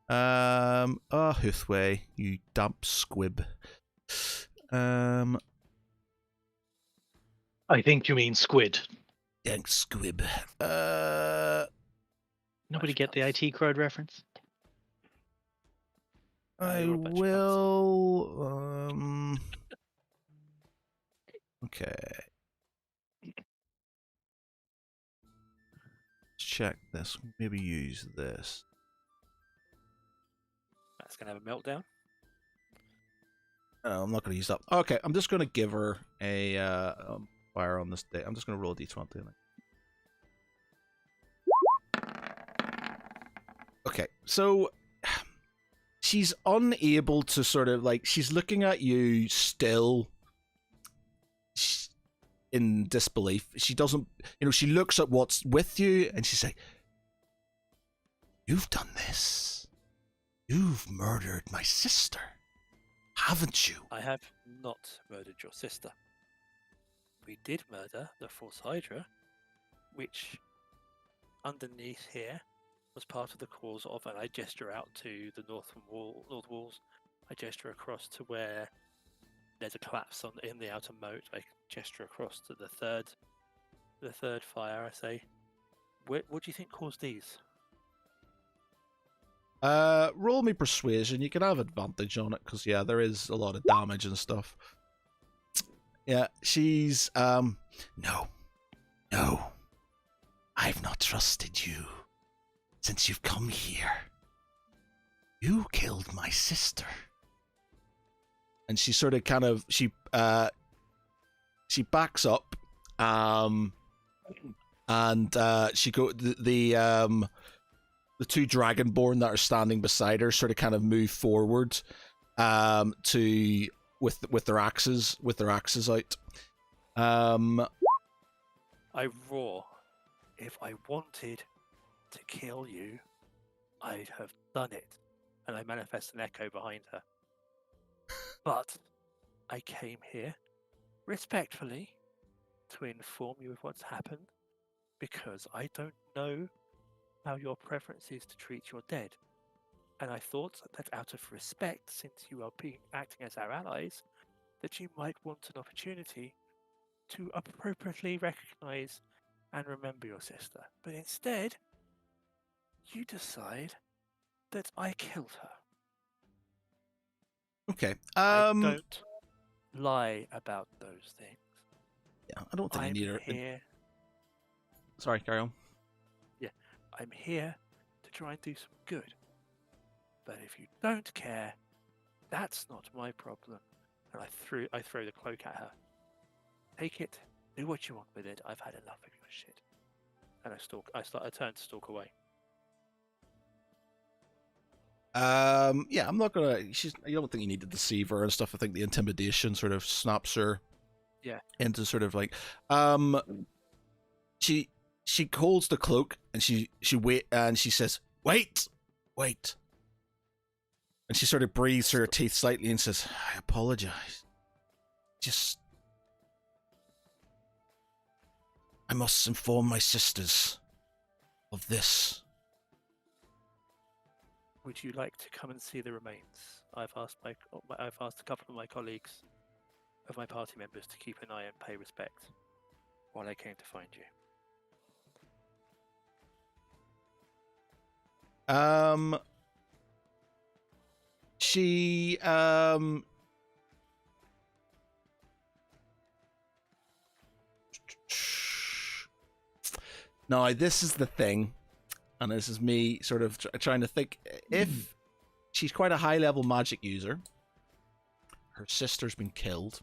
Speaker 2: Huthway, you damp squib.
Speaker 8: I I think you mean squid.
Speaker 2: Thanks, Squib.
Speaker 8: Nobody get the IT crowd reference?
Speaker 2: I
Speaker 3: you're a bunch of cunts.
Speaker 2: will. Okay. Let's check this. Maybe use this.
Speaker 3: That's gonna have a meltdown.
Speaker 2: No, I'm not going to use that. Okay, I'm just going to give her a fire on this day. I'm just going to roll a d20. Okay, so she's unable to sort of like, she's looking at you still in disbelief. She doesn't, she looks at what's with you and she's like, "You've done this. You've murdered my sister, haven't you?"
Speaker 3: I have not murdered your sister. We did murder the false Hydra, which underneath here was part of the cause of, and I gesture out to the north walls. I gesture across to where there's a collapse in the outer moat. I gesture across to the third fire. I say, what do you think caused these?
Speaker 2: Roll me persuasion. You can have advantage on it because yeah, there is a lot of damage and stuff. Yeah, she's no, I've not trusted you since you've come here. You killed my sister. And she sort of kind of she backs up, and she the two dragonborn that are standing beside her sort of kind of move forward, to with their axes out.
Speaker 3: I roar. If I wanted to kill you, I'd have done it. And I manifest an echo behind her. But I came here respectfully to inform you of what's happened because I don't know how your preference is to treat your dead. And I thought that out of respect, since you are acting as our allies, that you might want an opportunity to appropriately recognize and remember your sister. But instead, you decide that I killed her.
Speaker 2: Okay.
Speaker 3: I don't lie about those things.
Speaker 2: Yeah, I don't think
Speaker 3: I'm
Speaker 2: you need her.
Speaker 3: here.
Speaker 2: Sorry, carry on.
Speaker 3: I'm here to try and do some good. But if you don't care, that's not my problem. And I throw the cloak at her. Take it. Do what you want with it. I've had enough of your shit. And I turn to stalk away.
Speaker 2: Yeah, I'm not gonna. I don't think you need to deceive her and stuff. I think the intimidation sort of snaps her.
Speaker 3: Yeah.
Speaker 2: Into sort of like, she holds the cloak and she wait and she says, wait, and she sort of breathes through her teeth slightly and says, "I apologize. I must inform my sisters of this."
Speaker 3: Would you like to come and see the remains? I've asked a couple of my colleagues, of my party members, to keep an eye and pay respect while I came to find you.
Speaker 2: She now this is the thing, and this is me sort of trying to think. If she's quite a high level magic user, her sister's been killed,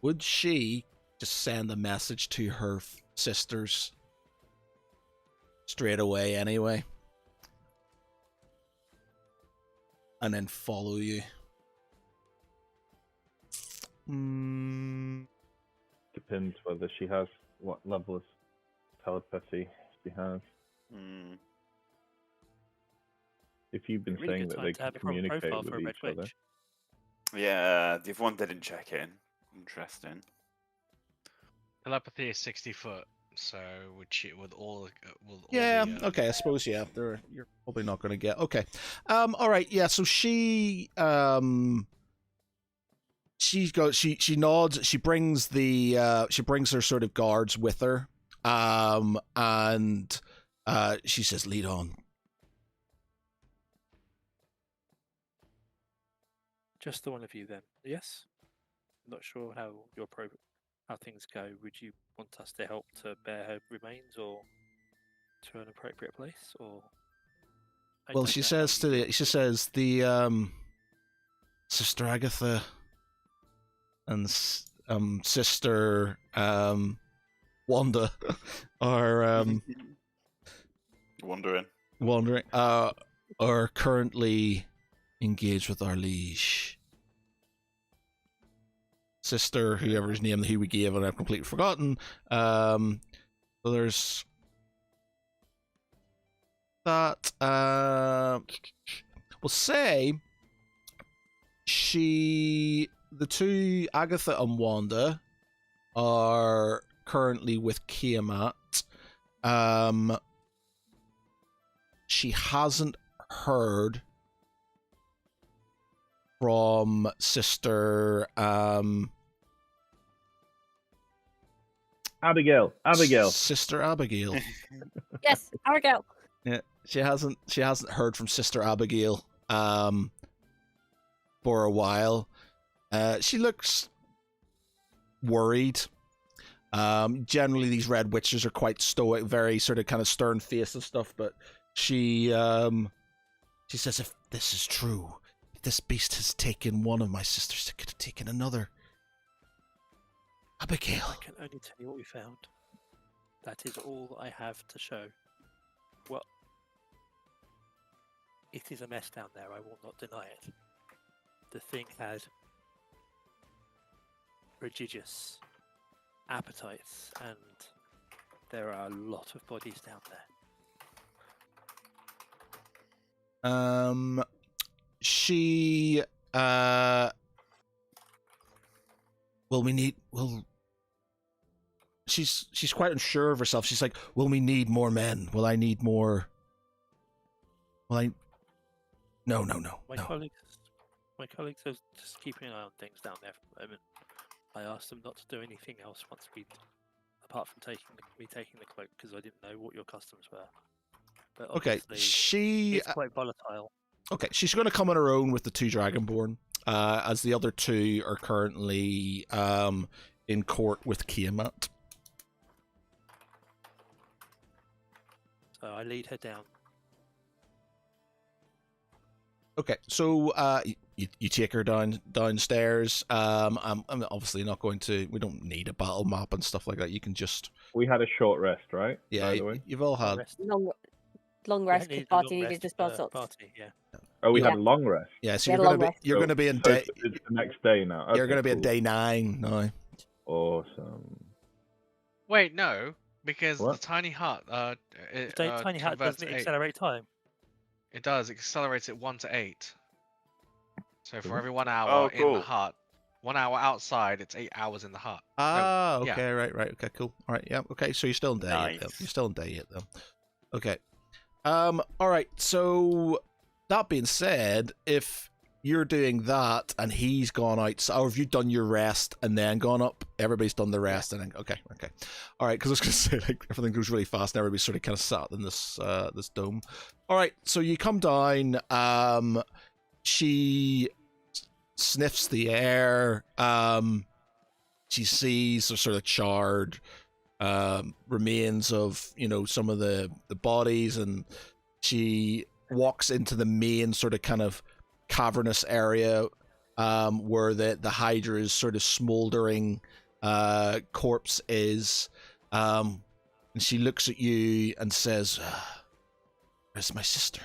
Speaker 2: would she just send a message to her sisters straight away anyway, and then follow you?
Speaker 7: Depends whether she has what level of telepathy she has.
Speaker 5: Hmm.
Speaker 7: If you've been
Speaker 3: Really
Speaker 7: saying
Speaker 3: good
Speaker 7: that
Speaker 3: time
Speaker 7: they
Speaker 3: to
Speaker 7: can
Speaker 3: have a
Speaker 7: communicate
Speaker 3: profile
Speaker 7: with
Speaker 3: for a red
Speaker 7: each other.
Speaker 3: witch.
Speaker 5: Yeah, the other one didn't check in. Interesting.
Speaker 4: Telepathy is 60 foot, so with all
Speaker 2: Yeah,
Speaker 4: the,
Speaker 2: okay, I suppose, yeah, you're probably not going to get. Okay. All right, yeah, so she She nods. She brings her sort of guards with her, and she says, "Lead on."
Speaker 3: Just the one of you then. Yes. I'm not sure how how things go. Would you want us to help to bear her remains or to an appropriate place, or? I
Speaker 2: Well,
Speaker 3: don't
Speaker 2: she
Speaker 3: know how
Speaker 2: says
Speaker 3: you do
Speaker 2: she
Speaker 3: it.
Speaker 2: says the Sister Agatha and Sister Wanda are
Speaker 5: Wondering.
Speaker 2: wandering are currently engaged with our liege. Sister, whoever's name he we gave, and I've completely forgotten. So there's that. We'll say the two, Agatha and Wanda, are currently with Kiamat. She hasn't heard from Sister
Speaker 7: Abigail.
Speaker 2: Sister Abigail.
Speaker 6: Yes, Abigail.
Speaker 2: Yeah, she hasn't heard from Sister Abigail for a while. She looks worried. Generally these red witches are quite stoic, very sort of kind of stern faced and stuff, but she says, if this is true, if this beast has taken one of my sisters, it could have taken another. Abigail.
Speaker 3: I can only tell you what we found. That is all I have to show. Well, it is a mess down there, I will not deny it. The thing had prodigious appetites, and there are a lot of bodies down there.
Speaker 2: She she's quite unsure of herself. She's like, will we need more men? Will I need more? No.
Speaker 3: My colleagues are just keeping an eye on things down there for the moment. I asked them not to do anything else once apart from taking the cloak, because I didn't know what your customs were. But
Speaker 2: Okay,
Speaker 3: it's quite volatile.
Speaker 2: Okay, she's going to come on her own with the two Dragonborn, as the other two are currently in court with Kiamat.
Speaker 3: So I lead her down.
Speaker 2: Okay, so you take her downstairs. I'm obviously not going to. We don't need a battle map and stuff like that. You can just.
Speaker 7: We had a short rest, right?
Speaker 2: Yeah,
Speaker 7: By the way?
Speaker 2: you've all had.
Speaker 6: Long rest. The party needed to spell up.
Speaker 3: Party, yeah.
Speaker 7: Oh, we
Speaker 6: Yeah.
Speaker 7: had a long rest.
Speaker 2: Yeah, so
Speaker 6: Yeah,
Speaker 2: you're gonna be in
Speaker 7: So
Speaker 2: day.
Speaker 7: it's the next day now.
Speaker 2: You're
Speaker 7: Okay,
Speaker 2: gonna be in
Speaker 7: cool.
Speaker 2: day 9 now.
Speaker 7: Awesome.
Speaker 4: Wait, no, because
Speaker 7: What?
Speaker 4: the tiny hut
Speaker 3: Tiny hat
Speaker 4: converts
Speaker 3: doesn't
Speaker 4: to
Speaker 3: it
Speaker 4: 8.
Speaker 3: accelerate time?
Speaker 4: It does. It accelerates it 1 to 8. So for
Speaker 7: Cool.
Speaker 4: every 1 hour
Speaker 5: Oh,
Speaker 4: in the
Speaker 5: cool.
Speaker 4: hut, 1 hour outside, it's 8 hours in the hut.
Speaker 2: Ah,
Speaker 4: yeah.
Speaker 2: okay, right, okay, cool. All right, yeah, okay. So you're still in day 8 then.
Speaker 5: Nice.
Speaker 2: You're still in day 8 then. Okay. All right. So that being said, if you're doing that and he's gone out, or have you done your rest and then gone up? Everybody's done the rest and then okay. All right, because I was gonna say like everything goes really fast and everybody's sort of kind of sat in this this dome. All right, so you come down. She sniffs the air. She sees the sort of charred remains of some of the bodies, and she walks into the main sort of kind of cavernous area where the Hydra's sort of smoldering corpse is, and she looks at you and says, "Where's my sister?"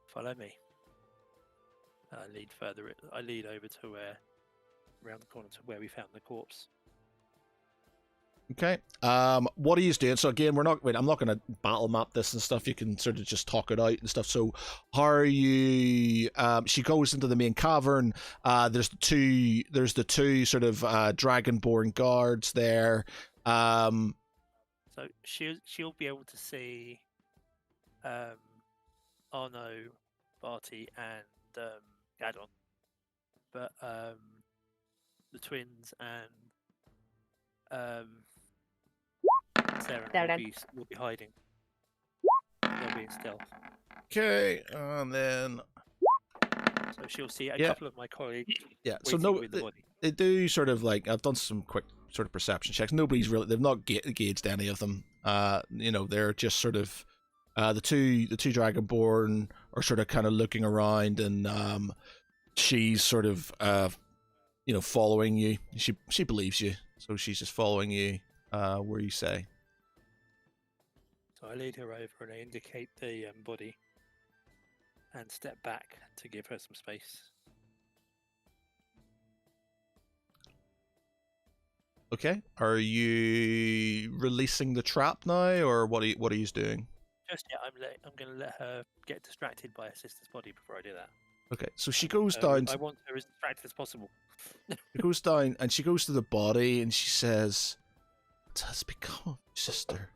Speaker 3: Follow me. I lead further. I lead over to around the corner to where we found the corpse.
Speaker 2: Okay. What are you doing? So again, I'm not going to battle map this and stuff. You can sort of just talk it out and stuff. So how are you? She goes into the main cavern. There's the two sort of dragonborn guards there.
Speaker 3: So she'll be able to see Arno, Barty, and Gadon. but the twins and Sarah
Speaker 6: Darren.
Speaker 3: will be hiding. They'll be in stealth.
Speaker 2: Okay, and then
Speaker 3: So she'll see a
Speaker 2: Yeah.
Speaker 3: couple of my colleagues
Speaker 2: yeah. So
Speaker 3: waiting
Speaker 2: no,
Speaker 3: with the body.
Speaker 2: they do sort of like I've done some quick sort of perception checks. Nobody's really they've not gauged any of them. They're just sort of the two Dragonborn are sort of kind of looking around, and she's sort of following you. She believes you, so she's just following you where you say.
Speaker 3: So I lead her over and I indicate the body and step back to give her some space.
Speaker 2: Okay, are you releasing the trap now, or what are you doing?
Speaker 3: Just yet, I'm going to let her get distracted by her sister's body before I do that.
Speaker 2: Okay, so she goes down.
Speaker 3: I want her as distracted as possible.
Speaker 2: She goes down and she goes to the body and she says, "What has become of your sister?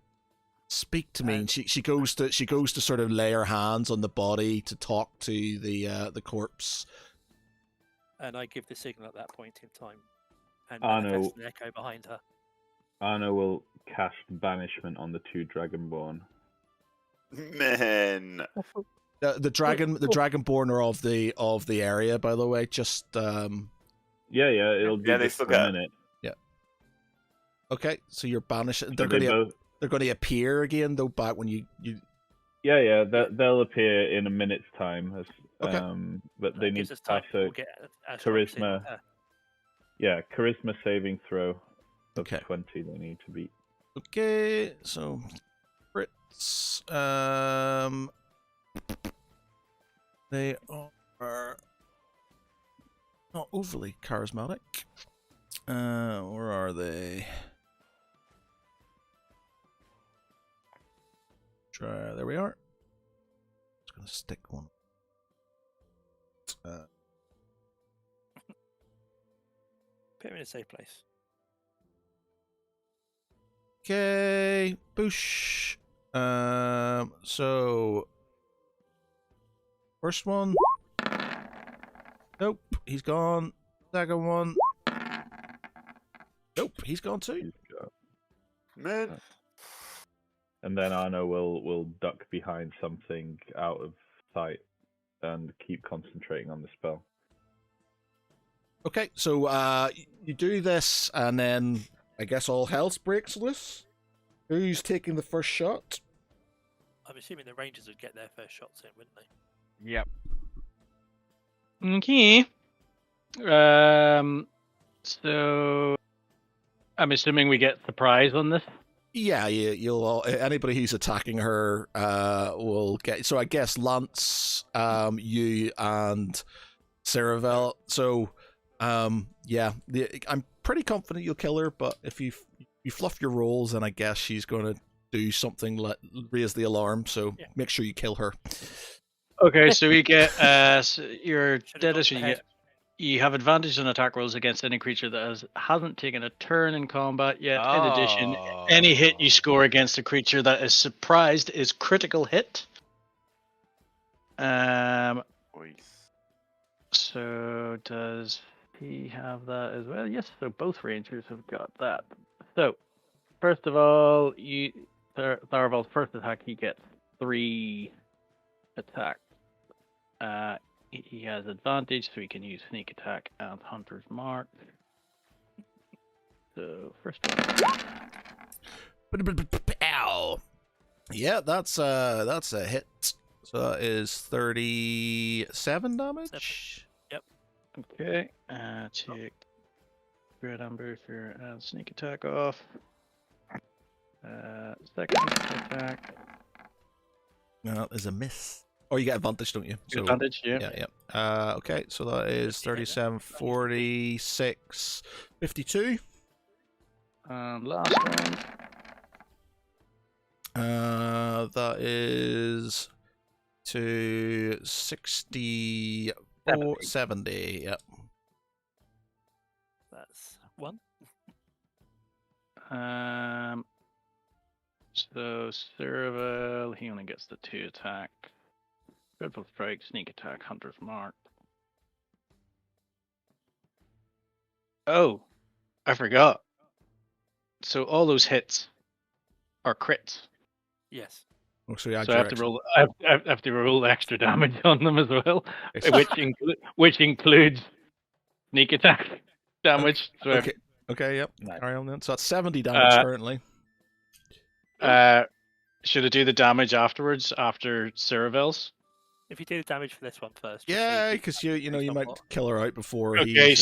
Speaker 2: Speak to me." And she goes to sort of lay her hands on the body to talk to the corpse.
Speaker 3: And I give the signal at that point in time. And
Speaker 7: Arno-
Speaker 3: manifest an echo behind her.
Speaker 7: Arno will cast banishment on the two Dragonborn.
Speaker 5: Man.
Speaker 2: The Dragonborn are of the area, by the way. Just
Speaker 7: Yeah, it'll be
Speaker 5: Yeah, they
Speaker 7: just
Speaker 5: still
Speaker 7: for a
Speaker 5: get-
Speaker 7: minute.
Speaker 2: okay. So you're banished.
Speaker 7: So
Speaker 2: They're
Speaker 7: they
Speaker 2: going
Speaker 7: both,
Speaker 2: to appear again though. Back when you
Speaker 7: yeah, they'll appear in a minute's time. As,
Speaker 2: Okay.
Speaker 7: But
Speaker 3: That
Speaker 7: they need
Speaker 3: gives
Speaker 7: to
Speaker 3: us time
Speaker 7: pass
Speaker 3: to
Speaker 7: a
Speaker 3: get a strong signal
Speaker 7: charisma.
Speaker 3: to her.
Speaker 7: Yeah, charisma saving throw of
Speaker 2: Okay.
Speaker 7: 20 they need to beat.
Speaker 2: Okay, so Brits, they are not overly charismatic. Where are they? There we are. Just gonna stick one.
Speaker 3: Put her in a safe place.
Speaker 2: Okay, boosh. So first one. Nope, he's gone. Second one. Nope, he's gone too.
Speaker 5: Man.
Speaker 7: And then Arno will duck behind something out of sight and keep concentrating on the spell.
Speaker 2: Okay, so you do this, and then I guess all hell breaks loose. Who's taking the first shot?
Speaker 3: I'm assuming the Rangers would get their first shots in, wouldn't they?
Speaker 4: Yep.
Speaker 8: Okay. So I'm assuming we get surprise on this.
Speaker 2: Yeah, you'll all, anybody who's attacking her will get. So I guess Lance, you and Saravel. So yeah, I'm pretty confident you'll kill her. But if you fluff your rolls, then I guess she's going to do something like raise the alarm. So
Speaker 3: Yeah.
Speaker 2: make sure you kill her.
Speaker 8: Okay, so we get so your
Speaker 3: Should've
Speaker 8: dead
Speaker 3: gone
Speaker 8: is
Speaker 3: for the
Speaker 8: you
Speaker 3: head.
Speaker 8: get. You have advantage on attack rolls against any creature that hasn't taken a turn in combat yet. In addition, any hit you score against a creature that is surprised is critical hit. So does he have that as well? Yes. So both rangers have got that. So first of all, Tharaval's first attack, he gets 3 attacks. He has advantage, so he can use sneak attack and hunter's mark. So first one.
Speaker 2: Ow! Yeah, that's a hit. So that is 37 damage.
Speaker 8: Okay. Take Red Amber and sneak attack off. Second attack.
Speaker 2: No, that is a miss. Oh, you get advantage, don't you? So,
Speaker 8: Advantage, yeah.
Speaker 2: yeah. Okay, so that is 37, 46, 52.
Speaker 8: And last one.
Speaker 2: That is to 64, 70. Yep.
Speaker 3: That's 1.
Speaker 8: So Ceravel, he only gets the 2 attack. Dreadful strike, sneak attack, hunter's mark. Oh, I forgot. So all those hits are crits.
Speaker 3: Yes.
Speaker 2: Oh, so you add
Speaker 8: So I
Speaker 2: your
Speaker 8: have to
Speaker 2: extra-
Speaker 8: roll. I have to roll extra damage on them as well,
Speaker 2: Okay,
Speaker 8: which includes sneak attack damage. So
Speaker 2: Okay. Okay. Yep.
Speaker 7: Nice.
Speaker 2: Carry on then. So that's 70 damage
Speaker 8: Uh,
Speaker 2: currently.
Speaker 8: should I do the damage afterwards after Ceravel's?
Speaker 3: If you do the damage for this one first. just so
Speaker 2: Yeah,
Speaker 3: keep
Speaker 2: because you know you might
Speaker 3: somewhat.
Speaker 2: kill her out before
Speaker 8: Okay,
Speaker 2: he.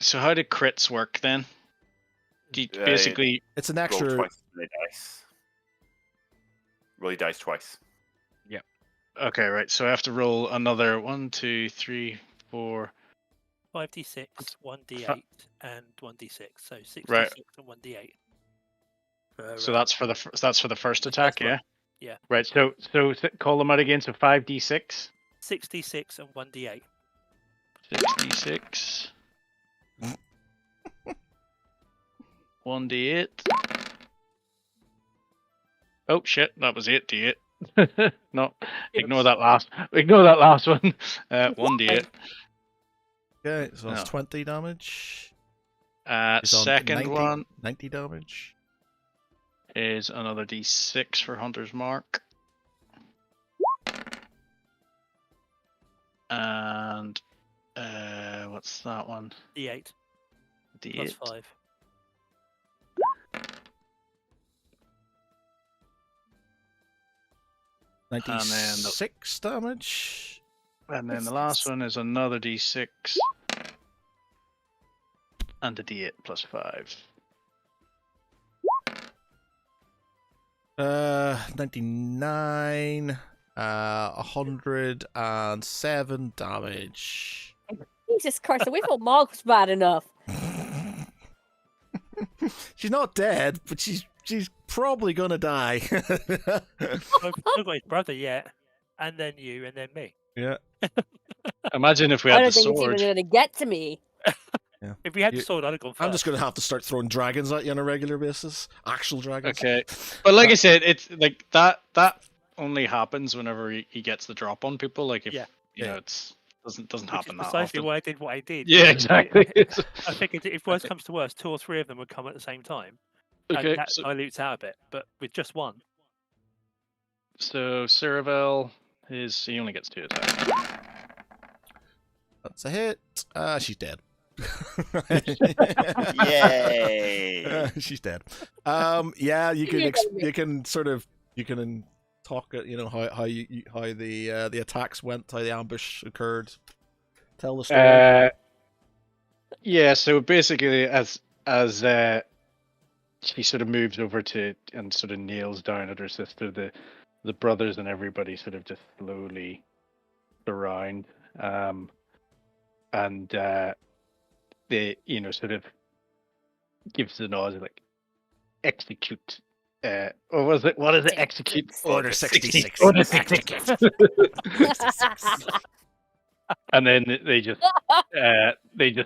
Speaker 8: so how do crits work then? Do you basically,
Speaker 2: It's an
Speaker 5: roll
Speaker 2: extra.
Speaker 5: twice on the dice. Roll your dice twice.
Speaker 8: okay, right? So I have to roll another 1, 2, 3, 4.
Speaker 3: 5d6, 1d8, and 1d6. So 66
Speaker 8: Right.
Speaker 3: and 1d8.
Speaker 8: So that's for the first attack,
Speaker 3: one.
Speaker 8: yeah.
Speaker 3: Yeah.
Speaker 8: Right. So call them out again. So 5d6,
Speaker 3: 66 and 1d8.
Speaker 8: 6d6, 1d8. Oh shit, that was 8d8. No, ignore that last one. 1d8.
Speaker 2: Okay, so that's
Speaker 8: No.
Speaker 2: 20 damage. He's on
Speaker 8: Second
Speaker 2: 90,
Speaker 8: one
Speaker 2: 90 damage.
Speaker 8: is another d6 for Hunter's Mark. And what's that one?
Speaker 3: d8
Speaker 8: D8.
Speaker 3: plus 5.
Speaker 8: then
Speaker 2: 96 damage.
Speaker 8: And then the last one is another d6 and a d8 plus 5.
Speaker 2: 99. 107 damage.
Speaker 6: Jesus Christ, we thought Mark was bad enough.
Speaker 2: She's not dead, but she's probably gonna die.
Speaker 3: I've still got his brother yet, and then you, and then me.
Speaker 2: Yeah.
Speaker 8: Imagine if we
Speaker 6: I
Speaker 8: had
Speaker 6: don't
Speaker 8: the
Speaker 6: think it's even
Speaker 8: sword.
Speaker 6: going to get to me.
Speaker 3: If we had
Speaker 2: You-
Speaker 3: the sword, I'd have gone first.
Speaker 2: I'm just gonna have to start throwing dragons at you on a regular basis. Actual dragons.
Speaker 8: Okay, but like I said, it's like that only happens whenever he gets the drop on people. Like if
Speaker 3: Yeah.
Speaker 8: you know
Speaker 2: Yeah.
Speaker 8: it's doesn't
Speaker 3: Which is
Speaker 8: happen that
Speaker 3: precisely
Speaker 8: often.
Speaker 3: why I did what I did.
Speaker 8: Yeah, exactly.
Speaker 3: I figured if worst comes to worst, 2 or 3 of them would come at the same time.
Speaker 8: Okay,
Speaker 3: And that
Speaker 8: so,
Speaker 3: dilutes out a bit, but with just one.
Speaker 8: so Ceravel he only gets 2 attacks.
Speaker 2: That's a hit. She's dead.
Speaker 5: Yay!
Speaker 2: She's dead. Yeah, you can
Speaker 6: You're gonna
Speaker 2: you can sort of you can talk you know how the attacks went, how the ambush occurred. Tell the story.
Speaker 8: Yeah, so basically as she sort of moves over to and sort of kneels down at her sister, the brothers and everybody sort of just slowly surround, and they sort of gives the nod like execute. Or was it? What is it? Execute.
Speaker 2: Order 66.
Speaker 8: Order 66. And then they just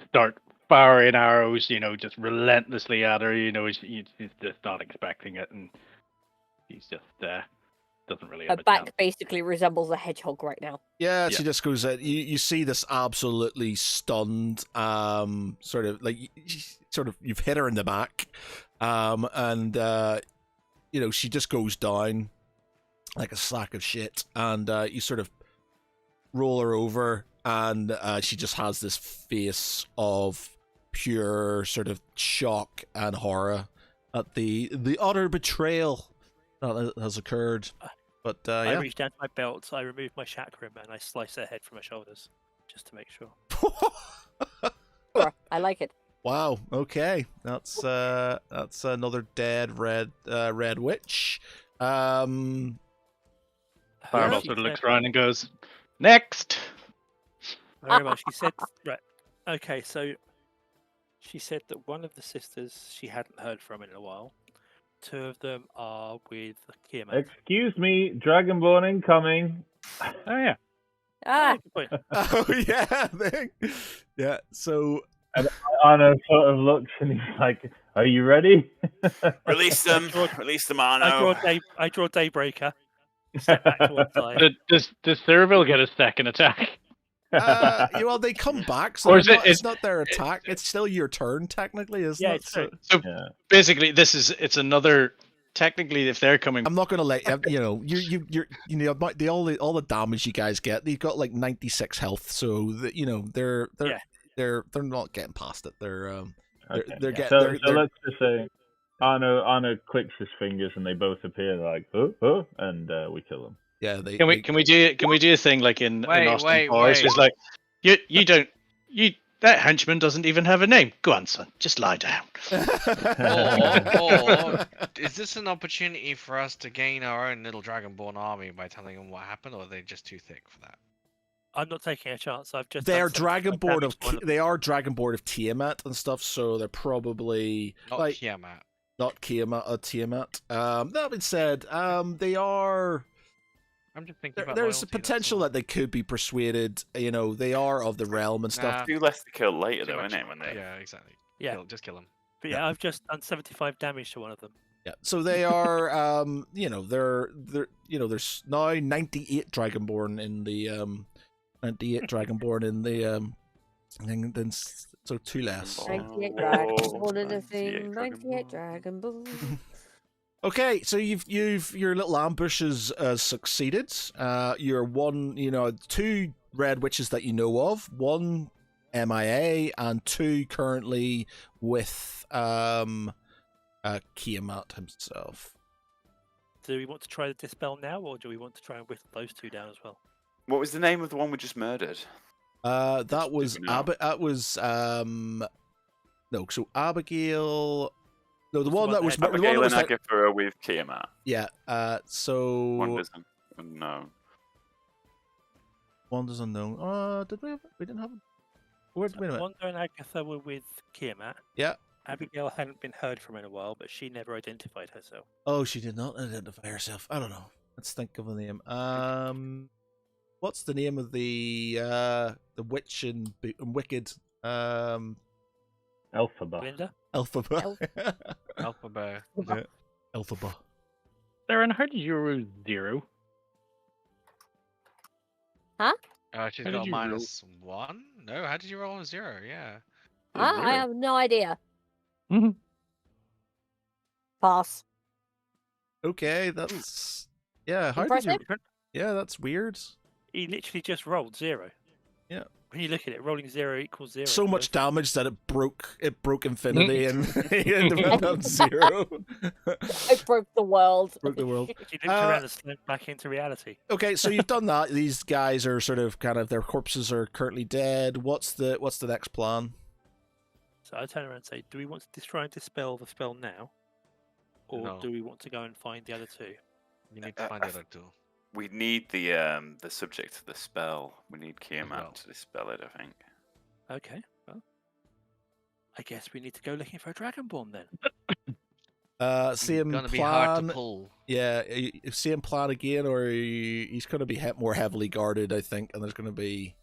Speaker 8: start firing arrows, just relentlessly at her. She's just not expecting it, and she's just doesn't really
Speaker 6: Her
Speaker 8: have a
Speaker 6: back
Speaker 8: chance.
Speaker 6: basically resembles a hedgehog right now.
Speaker 2: Yeah,
Speaker 8: Yeah.
Speaker 2: she just goes. You see this absolutely stunned, sort of like you've hit her in the back, and she just goes down like a sack of shit, and you sort of roll her over, and she just has this face of pure sort of shock and horror at the utter betrayal that has occurred. But
Speaker 3: I
Speaker 2: yeah.
Speaker 3: reached down to my belt, I removed my chakram, and I sliced her head from her shoulders, just to make sure.
Speaker 6: Sure, I like it.
Speaker 2: Wow. Okay. That's another dead red witch.
Speaker 8: Fireball
Speaker 3: Yeah,
Speaker 8: sort of
Speaker 3: she
Speaker 8: looks
Speaker 3: said-
Speaker 8: around and goes, "Next."
Speaker 3: Very well. She said, right. Okay, so she said that one of the sisters she hadn't heard from in a while. 2 of them are with Kiamat.
Speaker 7: Excuse me, Dragonborn incoming.
Speaker 8: Oh yeah.
Speaker 6: Ah,
Speaker 3: Good point.
Speaker 2: Oh yeah. Yeah. So
Speaker 7: Arno sort of looks and he's like, "Are you ready?"
Speaker 5: Release them. Release them, Arno.
Speaker 3: I draw Daybreaker. Step back to one side.
Speaker 8: Does Ceravel get a second attack?
Speaker 2: Well, they come back, so
Speaker 8: Or
Speaker 2: they're
Speaker 8: is it-
Speaker 2: not, it's not their attack. It's still your turn, technically, isn't
Speaker 3: Yeah,
Speaker 2: it?
Speaker 3: it's true.
Speaker 8: So
Speaker 7: Yeah.
Speaker 8: basically, it's another. Technically, if they're coming,
Speaker 2: I'm not gonna let you know. All the damage you guys get. They've got like 96 health, so they're
Speaker 3: Yeah.
Speaker 2: they're not getting past it. They're
Speaker 7: Okay.
Speaker 2: they're getting
Speaker 7: So,
Speaker 2: they're,
Speaker 7: so
Speaker 2: they're
Speaker 7: let's just say Arno clicks his fingers and they both appear like, and we kill them.
Speaker 2: yeah they
Speaker 8: can we do a thing like in
Speaker 4: Wait,
Speaker 8: Austin
Speaker 4: wait,
Speaker 8: Powers?
Speaker 4: wait.
Speaker 8: It's like you that henchman doesn't even have a name. Go on, son, just lie down.
Speaker 4: Or is this an opportunity for us to gain our own little Dragonborn army by telling them what happened, or are they just too thick for that?
Speaker 3: I'm not taking a chance. I've just.
Speaker 2: They
Speaker 3: done
Speaker 2: are
Speaker 3: 75
Speaker 2: Dragonborn
Speaker 3: damage
Speaker 2: of
Speaker 3: to one them.
Speaker 2: they are Dragonborn of Tiamat and stuff, so they're probably
Speaker 4: Not
Speaker 2: like
Speaker 4: Tiamat.
Speaker 2: not Tiamat. That being said, they are.
Speaker 4: I'm just thinking about
Speaker 2: There's a
Speaker 4: loyalty, that's
Speaker 2: potential
Speaker 4: all.
Speaker 2: that they could be persuaded. They are of the realm and stuff.
Speaker 4: Nah,
Speaker 5: Do less to kill later,
Speaker 4: too
Speaker 5: though,
Speaker 4: much.
Speaker 5: isn't it? When they...
Speaker 4: Yeah, exactly.
Speaker 3: Yeah,
Speaker 4: Just kill them.
Speaker 3: but yeah, I've just done 75 damage to one of them.
Speaker 2: Yeah, so they are. There's now 98 Dragonborn in the 98 Dragonborn in the thing, then so two less.
Speaker 6: 98
Speaker 5: Whoa,
Speaker 6: Dragonborn in a
Speaker 5: 98
Speaker 6: thing. 98
Speaker 5: Dragonborn.
Speaker 6: Dragonborn.
Speaker 2: Okay, so you've your little ambush has succeeded. You're two red witches that you know of, one MIA and two currently with Kiamat himself.
Speaker 3: Do we want to try to dispel now, or do we want to try and whittle those two down as well?
Speaker 5: What was the name of the one we just murdered?
Speaker 2: That was
Speaker 5: we know?
Speaker 2: no, so Abigail. No, the
Speaker 3: What's the
Speaker 2: one
Speaker 3: one
Speaker 2: that was
Speaker 3: that-
Speaker 2: the one
Speaker 5: Abigail
Speaker 2: that was
Speaker 5: and
Speaker 2: like,
Speaker 5: Agatha are with Tiamat.
Speaker 2: yeah.
Speaker 5: One
Speaker 2: So
Speaker 5: doesn't. No.
Speaker 2: Wanda's unknown. Did we didn't have. Wait a minute.
Speaker 3: Wanda and Agatha were with Kiamat.
Speaker 2: Yeah.
Speaker 3: Abigail hadn't been heard from in a while, but she never identified herself.
Speaker 2: Oh, she did not identify herself. I don't know. Let's think of a name. What's the name of the witch and wicked
Speaker 7: Elphaba.
Speaker 3: Glinda?
Speaker 2: Alphaba?
Speaker 4: Alphabet.
Speaker 2: Yeah. Alphaba.
Speaker 8: Darren, how did you roll 0?
Speaker 4: She's
Speaker 8: How did
Speaker 4: got
Speaker 8: you
Speaker 4: -1? No, how did you roll a 0? Yeah.
Speaker 6: I have no idea.
Speaker 8: Mhm.
Speaker 6: Pass.
Speaker 2: Okay, that's yeah. How did
Speaker 6: Impressive.
Speaker 2: you? Yeah, that's weird.
Speaker 3: He literally just rolled 0.
Speaker 2: Yeah.
Speaker 3: When you look at it, rolling 0 equals 0.
Speaker 2: So much
Speaker 3: Goes-
Speaker 2: damage that it broke infinity and he ended up on 0.
Speaker 6: I broke the world.
Speaker 2: Broke the world.
Speaker 3: She looked around and slipped back into reality.
Speaker 2: Okay, so you've done that. These guys are sort of their corpses are currently dead. What's the next plan?
Speaker 3: So I turn around and say, do we want to try and dispel the spell now? Or
Speaker 4: No.
Speaker 3: do we want to go and find the other two?
Speaker 4: You need to find the other two.
Speaker 5: We need the subject of the spell. We need Kiamat
Speaker 4: well.
Speaker 5: to dispel it, I think.
Speaker 3: Okay, well. I guess we need to go looking for a Dragonborn then.
Speaker 2: Same
Speaker 4: Gonna be hard
Speaker 2: plan.
Speaker 4: to pull.
Speaker 2: Yeah, same plan again, or he's going to be more heavily guarded, I think, and there's going to be.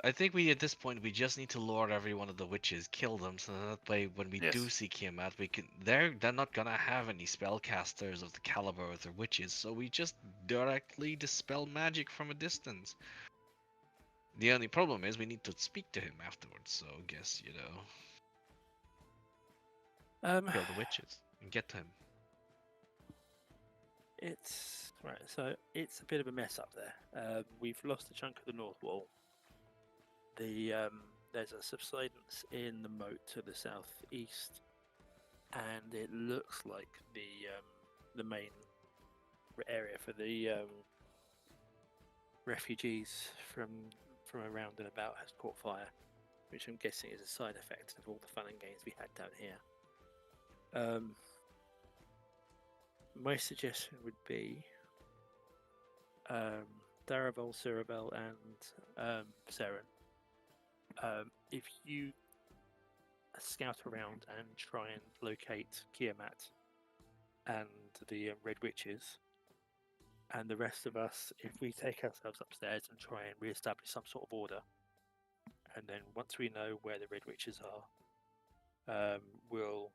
Speaker 4: I think at this point we just need to lure every one of the witches, kill them, so that way when we do
Speaker 5: Yes.
Speaker 4: see Kiamat, they're not gonna have any spellcasters of the caliber of the witches, so we just directly dispel magic from a distance. The only problem is we need to speak to him afterwards, so I guess kill the witches and get to him.
Speaker 3: It's right. So it's a bit of a mess up there. We've lost a chunk of the north wall. There's a subsidence in the moat to the southeast, and it looks like the main area for the refugees from around and about has caught fire, which I'm guessing is a side effect of all the fun and games we had down here. My suggestion would be Daravel, Cyrabel, and Seren. If you scout around and try and locate Kiamat and the Red Witches, and the rest of us, if we take ourselves upstairs and try and re-establish some sort of order, and then once we know where the Red Witches are, we'll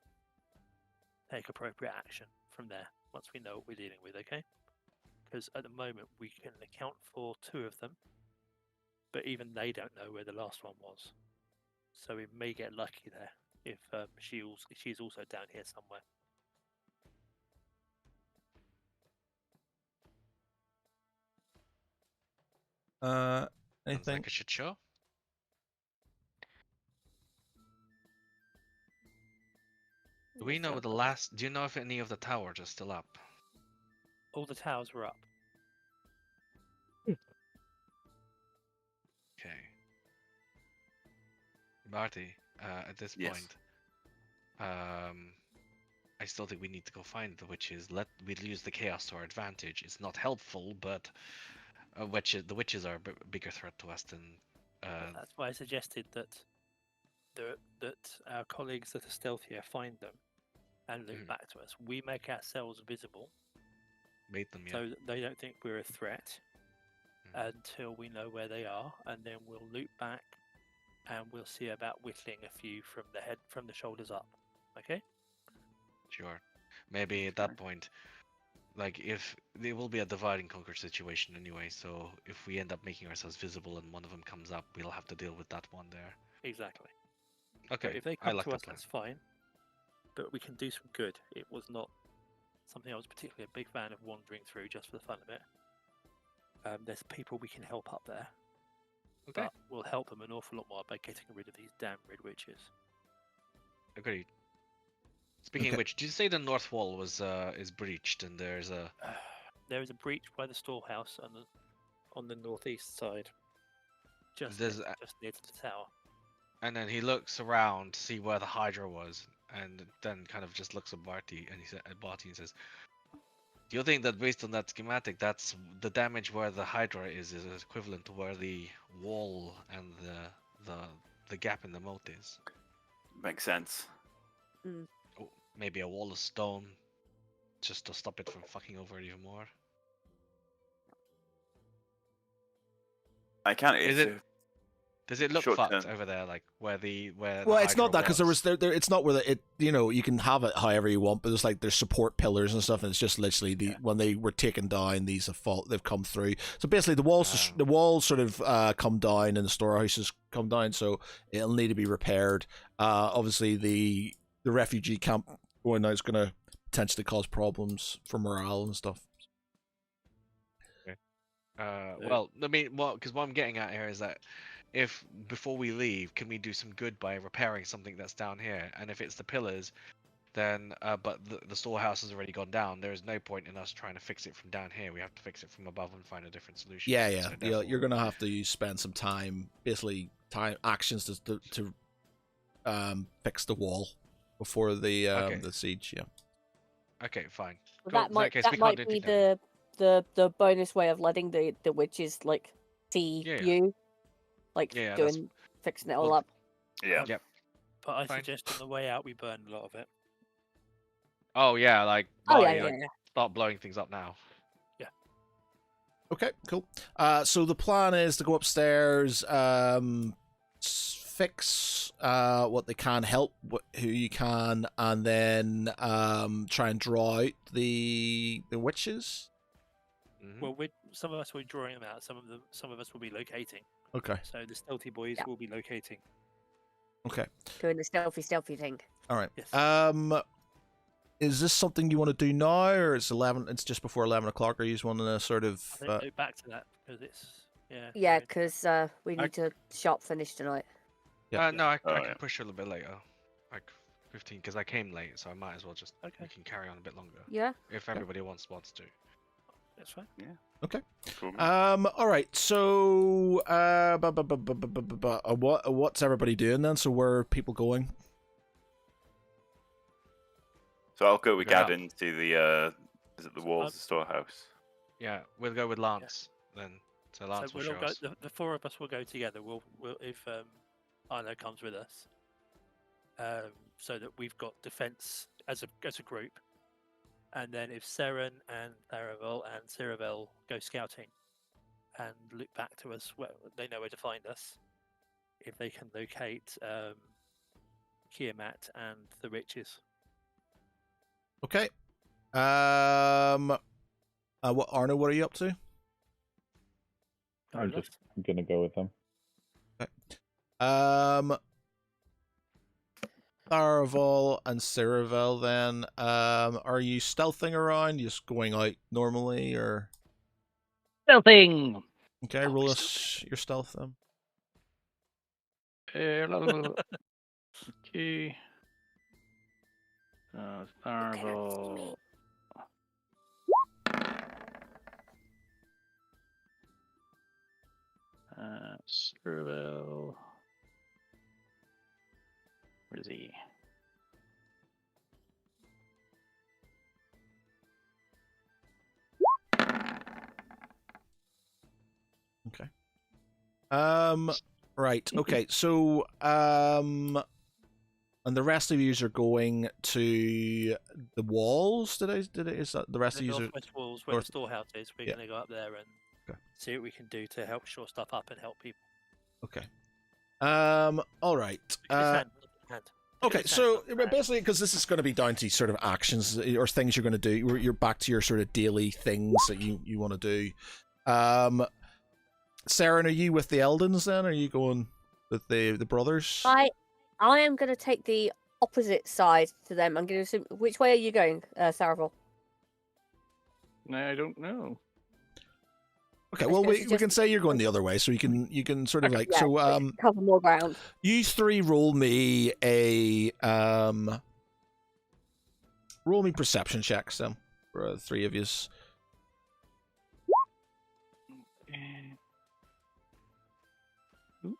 Speaker 3: take appropriate action from there once we know what we're dealing with, okay? Because at the moment we can account for 2 of them, but even they don't know where the last one was. So we may get lucky there if she's also down here somewhere.
Speaker 4: Sounds
Speaker 2: Anything?
Speaker 4: like a shit show. Do we know do you know if any of the towers are still up?
Speaker 3: All the towers were up.
Speaker 4: Okay. Marty, at this
Speaker 5: Yes.
Speaker 4: point, I still think we need to go find the witches. We'll use the chaos to our advantage. It's not helpful, but the witches are a bigger threat to us than.
Speaker 3: That's why I suggested that our colleagues that are stealthier find them and loop back to us. We make ourselves visible,
Speaker 4: Bait them, yeah.
Speaker 3: so that they don't think we're a threat until we know where they are, and then we'll loop back and we'll see about whittling a few from the shoulders up. Okay?
Speaker 4: Sure. Maybe at that point, like if there will be a divide and conquer situation anyway, so if we end up making ourselves visible and one of them comes up, we'll have to deal with that one there.
Speaker 3: Exactly. So
Speaker 4: Okay.
Speaker 3: if they
Speaker 4: I
Speaker 3: come
Speaker 4: like
Speaker 3: to
Speaker 4: that
Speaker 3: us,
Speaker 4: plan.
Speaker 3: that's fine. But we can do some good. It was not something I was particularly a big fan of wandering through just for the fun of it. There's people we can help up there.
Speaker 4: Okay.
Speaker 3: But we'll help them an awful lot more by getting rid of these damn red witches.
Speaker 4: Agreed. Speaking of which, did you say the north wall is breached and there's a
Speaker 3: There is a breach by the storehouse on the northeast side, just
Speaker 4: There's
Speaker 3: near to the tower.
Speaker 4: and then he looks around to see where the Hydra was, and then kind of just looks at Barty and he says, "Do you think that based on that schematic, that's the damage where the Hydra is equivalent to where the wall and the gap in the moat is?
Speaker 5: Makes sense.
Speaker 4: Oh, maybe a wall of stone, just to stop it from fucking over it even more."
Speaker 5: I can't.
Speaker 4: Is
Speaker 5: It's
Speaker 4: it- Does it look
Speaker 5: Short
Speaker 4: fucked
Speaker 5: term.
Speaker 4: over there, like where the
Speaker 2: Well, it's
Speaker 4: Hydra
Speaker 2: not that because
Speaker 4: was?
Speaker 2: it's not where it you can have it however you want, but there's support pillars and stuff, and it's just literally when they were taken down, they've come through. So basically, the walls sort of come down and the storehouses come down, so it'll need to be repaired. Obviously, the refugee camp going now is going to potentially cause problems for morale and stuff.
Speaker 4: Well, I mean, because what I'm getting at here is that if before we leave, can we do some good by repairing something that's down here? And if it's the pillars, then but the storehouse has already gone down. There is no point in us trying to fix it from down here. We have to fix it from above and find a different solution.
Speaker 2: Yeah,
Speaker 4: So
Speaker 2: yeah.
Speaker 4: therefore-
Speaker 2: You're going to have to spend some time, basically actions to fix the wall before the the siege. Yeah.
Speaker 4: Okay, fine.
Speaker 6: Well,
Speaker 4: Cool.
Speaker 6: that
Speaker 4: In
Speaker 6: might
Speaker 4: case,
Speaker 6: that
Speaker 4: we
Speaker 6: might
Speaker 4: can't do
Speaker 6: be
Speaker 4: anything then.
Speaker 6: the bonus way of letting the witches like see
Speaker 4: Yeah, yeah.
Speaker 6: you, like
Speaker 4: Yeah, that's-
Speaker 6: fixing it all
Speaker 4: well,
Speaker 6: up.
Speaker 5: yeah.
Speaker 4: Yep.
Speaker 3: But I
Speaker 4: Fine.
Speaker 3: suggest on the way out we burn a lot of it.
Speaker 4: Oh yeah, like
Speaker 6: Oh yeah,
Speaker 4: Barty,
Speaker 6: yeah,
Speaker 4: like,
Speaker 6: yeah.
Speaker 4: start blowing things up now.
Speaker 2: Okay, cool. So the plan is to go upstairs, fix what they can, help who you can, and then try and draw out the witches.
Speaker 4: Mhm.
Speaker 3: Well, some of us will be drawing them out. Some of us will be locating.
Speaker 2: Okay.
Speaker 3: So the stealthy boys
Speaker 6: Yeah.
Speaker 3: will be locating.
Speaker 2: Okay.
Speaker 6: Doing the stealthy thing.
Speaker 2: All right.
Speaker 3: Yes.
Speaker 2: Is this something you want to do now, or it's 11? It's just before 11 o'clock. Or you just want to sort of?
Speaker 3: I think go back to that because it's
Speaker 6: Yeah,
Speaker 3: there is-
Speaker 6: because we need to shop finish tonight.
Speaker 2: Yeah.
Speaker 4: No, I
Speaker 5: Oh,
Speaker 4: can
Speaker 5: yeah.
Speaker 4: push it a little bit later, like 15, because I came late, so I might as well just
Speaker 3: Okay.
Speaker 4: we can carry on a bit longer
Speaker 6: Yeah.
Speaker 4: if everybody wants to.
Speaker 3: that's fine.
Speaker 5: Cool.
Speaker 2: All right. So, what's everybody doing then? So, where are people going?
Speaker 5: So I'll go with
Speaker 4: Go out.
Speaker 5: Gavin to the is it the walls of the storehouse?
Speaker 4: Yeah, we'll go with Lance then. So Lance
Speaker 3: So
Speaker 4: will
Speaker 3: we'll
Speaker 4: show
Speaker 3: all go.
Speaker 4: us.
Speaker 3: The four of us will go together. We'll if Arlo comes with us, so that we've got defense as a group. And then if Seren and Tharavel and Ciravel go scouting and look back to us, well, they know where to find us. If they can locate Kiamat and the riches.
Speaker 2: Okay. What Arno? What are you up to?
Speaker 7: I'm just gonna go with them.
Speaker 2: Um, Tharaval and Ceravel, then, are you stealthing around? You just going out normally, or
Speaker 8: Stealthing!
Speaker 2: okay? Roll us your stealth then.
Speaker 8: Okay. Starvo. Serval. Where is he?
Speaker 2: Okay. Right. Okay. So, and the rest of yous are going to the walls. Is that the rest
Speaker 3: The
Speaker 2: of yous are?
Speaker 3: northwest walls where
Speaker 2: north-
Speaker 3: the storehouse is. We're
Speaker 2: yeah.
Speaker 3: going to go up there and
Speaker 2: Okay.
Speaker 3: see what we can do to help shore stuff up and help people.
Speaker 2: Okay. All right.
Speaker 3: Look at his hand. Look at his hand. Look at
Speaker 2: Okay,
Speaker 3: his hand,
Speaker 2: so
Speaker 3: look at that.
Speaker 2: basically, because this is going to be down to sort of actions or things you're going to do, you're back to your sort of daily things that you want to do. Saren, are you with the Eldons then? Are you going with the brothers?
Speaker 6: I am going to take the opposite side to them. I'm going to assume. Which way are you going, Saravel?
Speaker 8: I don't know.
Speaker 2: Okay,
Speaker 6: I
Speaker 2: well
Speaker 6: was
Speaker 2: we
Speaker 6: gonna
Speaker 2: can
Speaker 6: suggest-
Speaker 2: say you're going the other way, so you can sort of
Speaker 8: Okay,
Speaker 2: like
Speaker 6: Yeah,
Speaker 2: so
Speaker 6: we can cover more ground.
Speaker 2: you three roll me perception checks then for the three of yous.
Speaker 8: Ooh.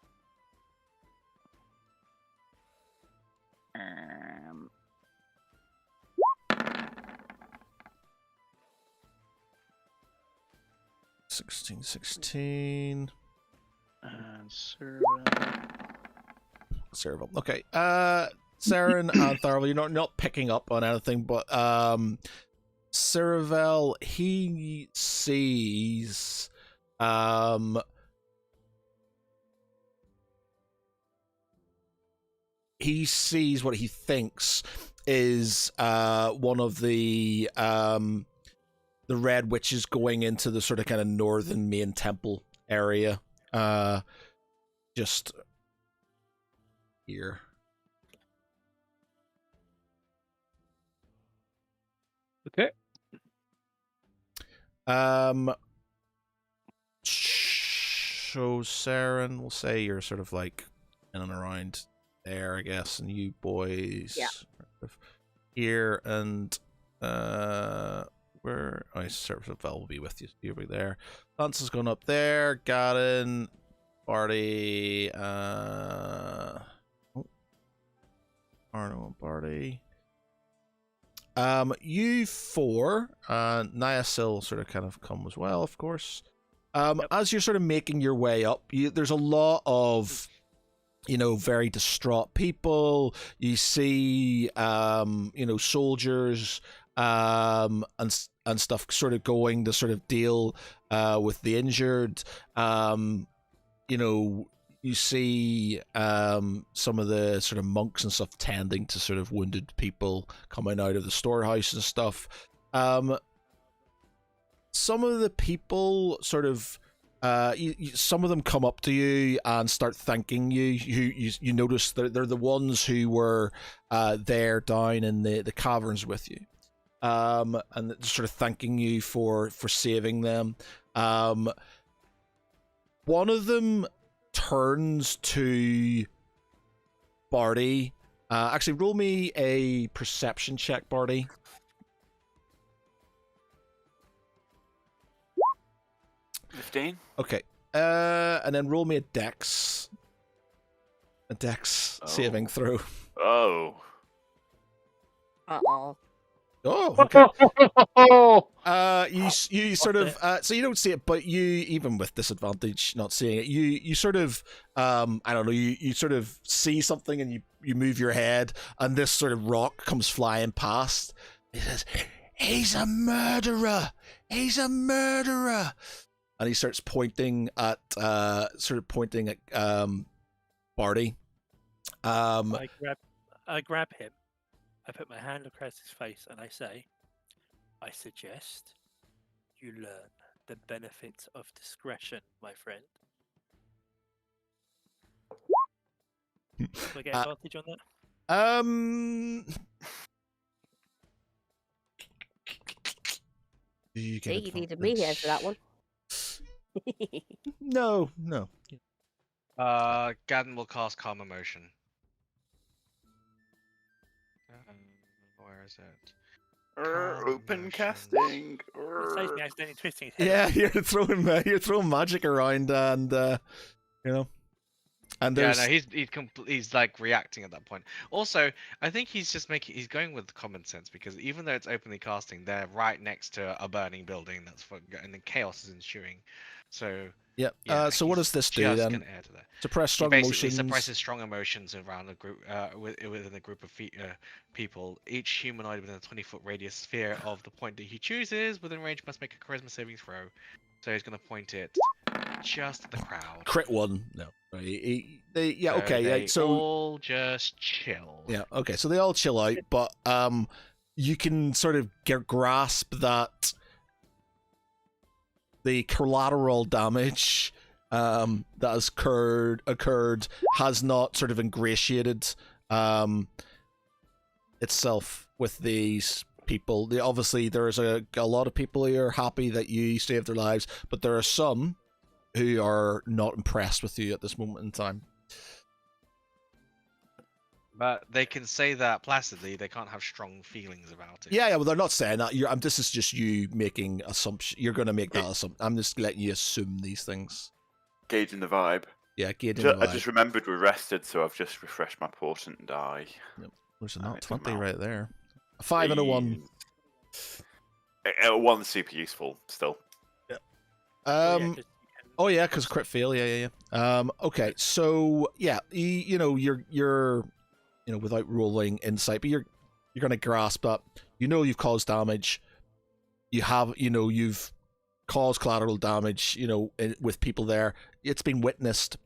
Speaker 2: 16.
Speaker 8: And
Speaker 2: Serval. Okay. Saren and Tharvel, you're not picking up on anything, but Ceravel, he sees what he thinks is one of the red witches going into the sort of kind of northern main temple area. Just here.
Speaker 8: Okay.
Speaker 2: So Saren, we'll say you're sort of like in and around there, I guess, and you boys are here, and where sort of will be with you. You'll be there. Lance has gone up there. Garin, Barty, Arno and Barty. You four, Nyasil sort of kind of come as well, of course. As you're sort of making your way up, there's a lot of, very distraught people. You see, soldiers, and stuff sort of going to sort of deal, with the injured. You see some of the sort of monks and stuff tending to sort of wounded people coming out of the storehouse and stuff. Some of the people sort of some of them come up to you and start thanking you. You notice they're the ones who were there down in the caverns with you, and sort of thanking you for saving them. One of them turns to Barty. Actually, roll me a perception check, Barty.
Speaker 5: 15.
Speaker 2: Okay. And then roll me a dex. Saving throw.
Speaker 5: Oh.
Speaker 6: Uh-oh.
Speaker 2: Oh, okay.
Speaker 8: Oh!
Speaker 2: You sort of so you don't see it, but you, even with disadvantage not seeing it, you sort of I don't know, you sort of see something and you move your head, and this sort of rock comes flying past. He says, "He's a murderer! He's a murderer!" And he starts pointing at Barty.
Speaker 3: I grab him. I put my hand across his face and I say, I suggest you learn the benefits of discretion, my friend. Do I get
Speaker 2: Uh,
Speaker 3: advantage on that?
Speaker 2: Do you
Speaker 6: See,
Speaker 2: get
Speaker 6: you needed me here for that one.
Speaker 2: No, no.
Speaker 4: Gadden will cast Calm Emotion. Where is it? Calm
Speaker 5: Open
Speaker 4: emotions.
Speaker 5: casting.
Speaker 3: It saves me accidentally twisting his head.
Speaker 2: Yeah,
Speaker 3: off.
Speaker 2: you're throwing magic around, and you know, and
Speaker 4: Yeah,
Speaker 2: there's
Speaker 4: no, he's like reacting at that point. Also, I think he's going with common sense because even though it's openly casting, they're right next to a burning building and the chaos is ensuing. So
Speaker 2: yeah.
Speaker 4: yeah,
Speaker 2: So what
Speaker 4: he's
Speaker 2: does this do
Speaker 4: just
Speaker 2: then?
Speaker 4: gonna add to that.
Speaker 2: Suppress
Speaker 4: He
Speaker 2: strong
Speaker 4: basically
Speaker 2: emotions.
Speaker 4: suppresses strong emotions around a group, within a group of people. Each humanoid within a 20-foot radius sphere of the point that he chooses within range must make a charisma saving throw. So he's gonna point it just at the crowd.
Speaker 2: Crit one. No. Right. Yeah.
Speaker 4: So
Speaker 2: Okay.
Speaker 4: they
Speaker 2: Yeah. So
Speaker 4: all just chill.
Speaker 2: yeah. Okay. So they all chill out, but you can sort of grasp that the collateral damage that has occurred has not sort of ingratiated itself with these people. Obviously, there's a lot of people who are happy that you saved their lives, but there are some who are not impressed with you at this moment in time.
Speaker 4: But they can say that placidly. They can't have strong feelings about it.
Speaker 2: Yeah, well, they're not saying that. This is just you making assumption. You're going to make that assumption. I'm just letting you assume these things.
Speaker 5: Gauging the vibe.
Speaker 2: Yeah, gauging the
Speaker 5: I
Speaker 2: vibe.
Speaker 5: just remembered we're rested, so I've just refreshed my portent die.
Speaker 2: There's a
Speaker 5: And
Speaker 2: not
Speaker 5: it's a
Speaker 2: 20
Speaker 5: mount.
Speaker 2: right there. A 5 and a 1.
Speaker 5: One's super useful still.
Speaker 2: Oh yeah, because crit fail. Yeah. Okay, so yeah, you're without rolling insight, but you're gonna grasp that. You've caused damage. You've caused collateral damage. With people there, it's been witnessed.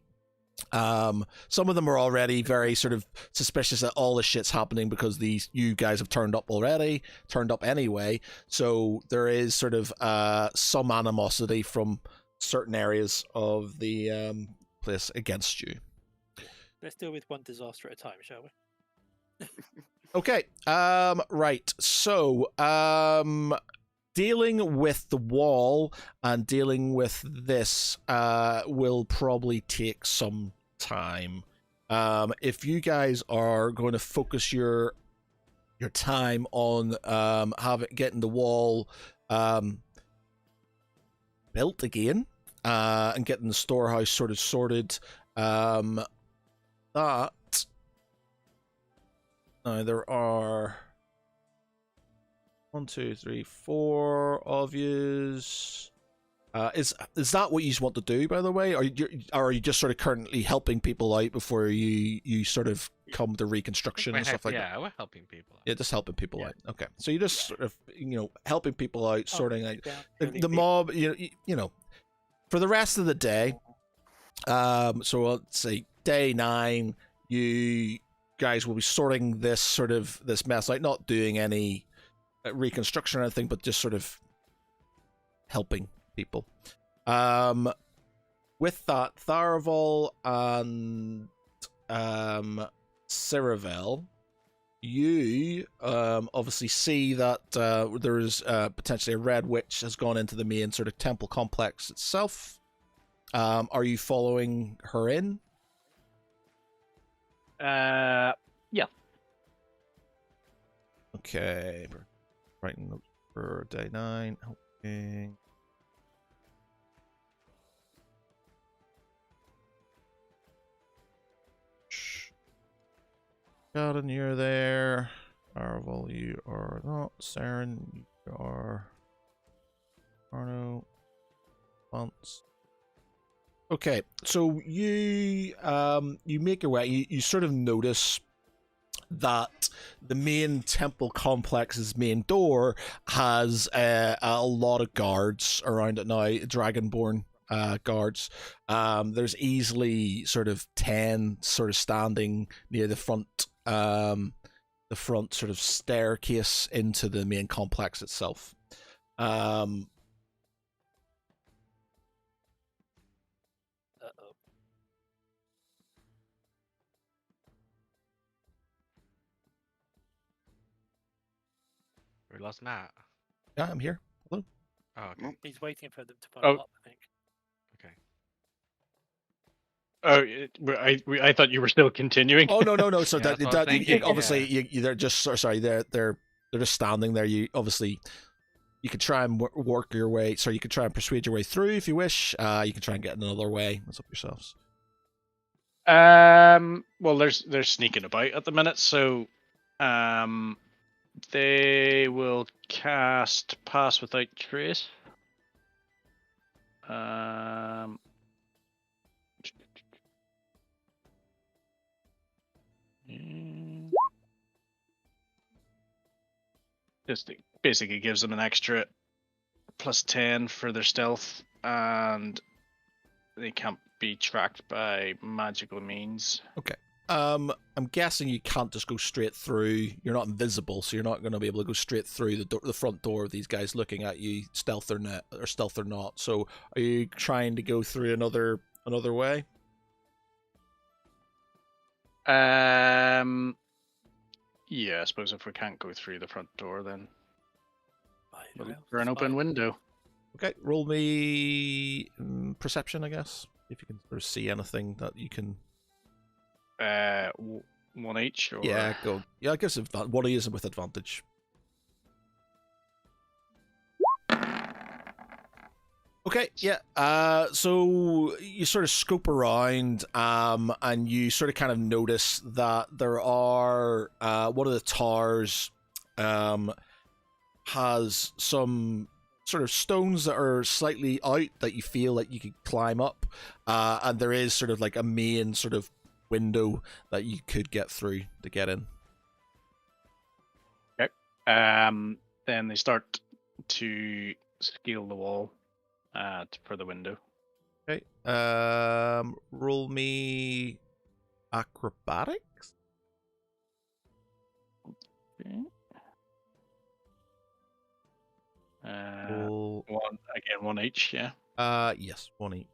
Speaker 2: Some of them are already very sort of suspicious that all this shit's happening because you guys have turned up anyway. So there is sort of some animosity from certain areas of the place against you.
Speaker 3: Let's deal with one disaster at a time, shall we?
Speaker 2: Okay. Right. So, dealing with the wall and dealing with this will probably take some time. If you guys are going to focus your time on getting the wall built again and getting the storehouse sort of sorted, there are 1, 2, 3, 4 of yous. Is that what you want to do, by the way? Or are you just sort of currently helping people out before you sort of come to reconstruction and stuff like that?
Speaker 4: Yeah, we're helping people out.
Speaker 2: Yeah, just helping people out. Okay, so you're just sort of helping people out, sorting out
Speaker 3: down,
Speaker 2: the mob. For the rest of the day. So let's say day 9, you guys will be sorting this mess out, not doing any reconstruction or anything, but just sort of helping people. With that, Tharaval and Ciravel, you obviously see that there's potentially a red witch has gone into the main sort of temple complex itself. Are you following her in?
Speaker 8: Yeah.
Speaker 2: Okay. Writing notes for day 9. Helping. Garden, you're there. Arval, you are not. Saren, you are. Arno. Fonts. Okay, so you make your way. You sort of notice that the main temple complex's main door has a lot of guards around it now, dragonborn guards. There's easily sort of 10 sort of standing near the front sort of staircase into the main complex itself.
Speaker 4: We lost Matt.
Speaker 2: Yeah, I'm here. Hello.
Speaker 4: Oh, okay.
Speaker 3: He's waiting for them to follow
Speaker 8: Oh.
Speaker 3: up, I think.
Speaker 4: Okay.
Speaker 8: I thought you were still continuing.
Speaker 2: Oh no. So
Speaker 4: Yeah,
Speaker 2: that,
Speaker 4: that's what I was thinking,
Speaker 2: obviously
Speaker 4: yeah.
Speaker 2: they're just sorry. They're just standing there. You obviously you could try and work your way. So you could try and persuade your way through if you wish. You can try and get another way. That's up yourselves.
Speaker 8: Well, they're sneaking about at the minute, so they will cast Pass Without Trace. Just basically gives them an extra +10 for their stealth, and they can't be tracked by magical means.
Speaker 2: Okay. I'm guessing you can't just go straight through. You're not invisible, so you're not going to be able to go straight through the front door of these guys looking at you, stealth or not. So, are you trying to go through another way?
Speaker 8: Yeah, I suppose if we can't go through the front door, then
Speaker 3: Either
Speaker 8: we'll look
Speaker 3: else
Speaker 8: for an
Speaker 3: is
Speaker 8: open
Speaker 3: fine.
Speaker 8: window.
Speaker 2: Okay, roll me perception, I guess, if you can sort of see anything that you can.
Speaker 8: One each, or
Speaker 2: Yeah, go. Yeah, I guess one is with advantage. Okay, yeah. So you sort of scope around, and you sort of kind of notice that there are one of the towers, has some sort of stones that are slightly out that you feel like you could climb up, and there is sort of like a main sort of window that you could get through to get in.
Speaker 8: Then they start to scale the wall for the window.
Speaker 2: Okay. Roll me acrobatics.
Speaker 8: Okay.
Speaker 2: Roll.
Speaker 8: One each, yeah.
Speaker 2: Yes, one each.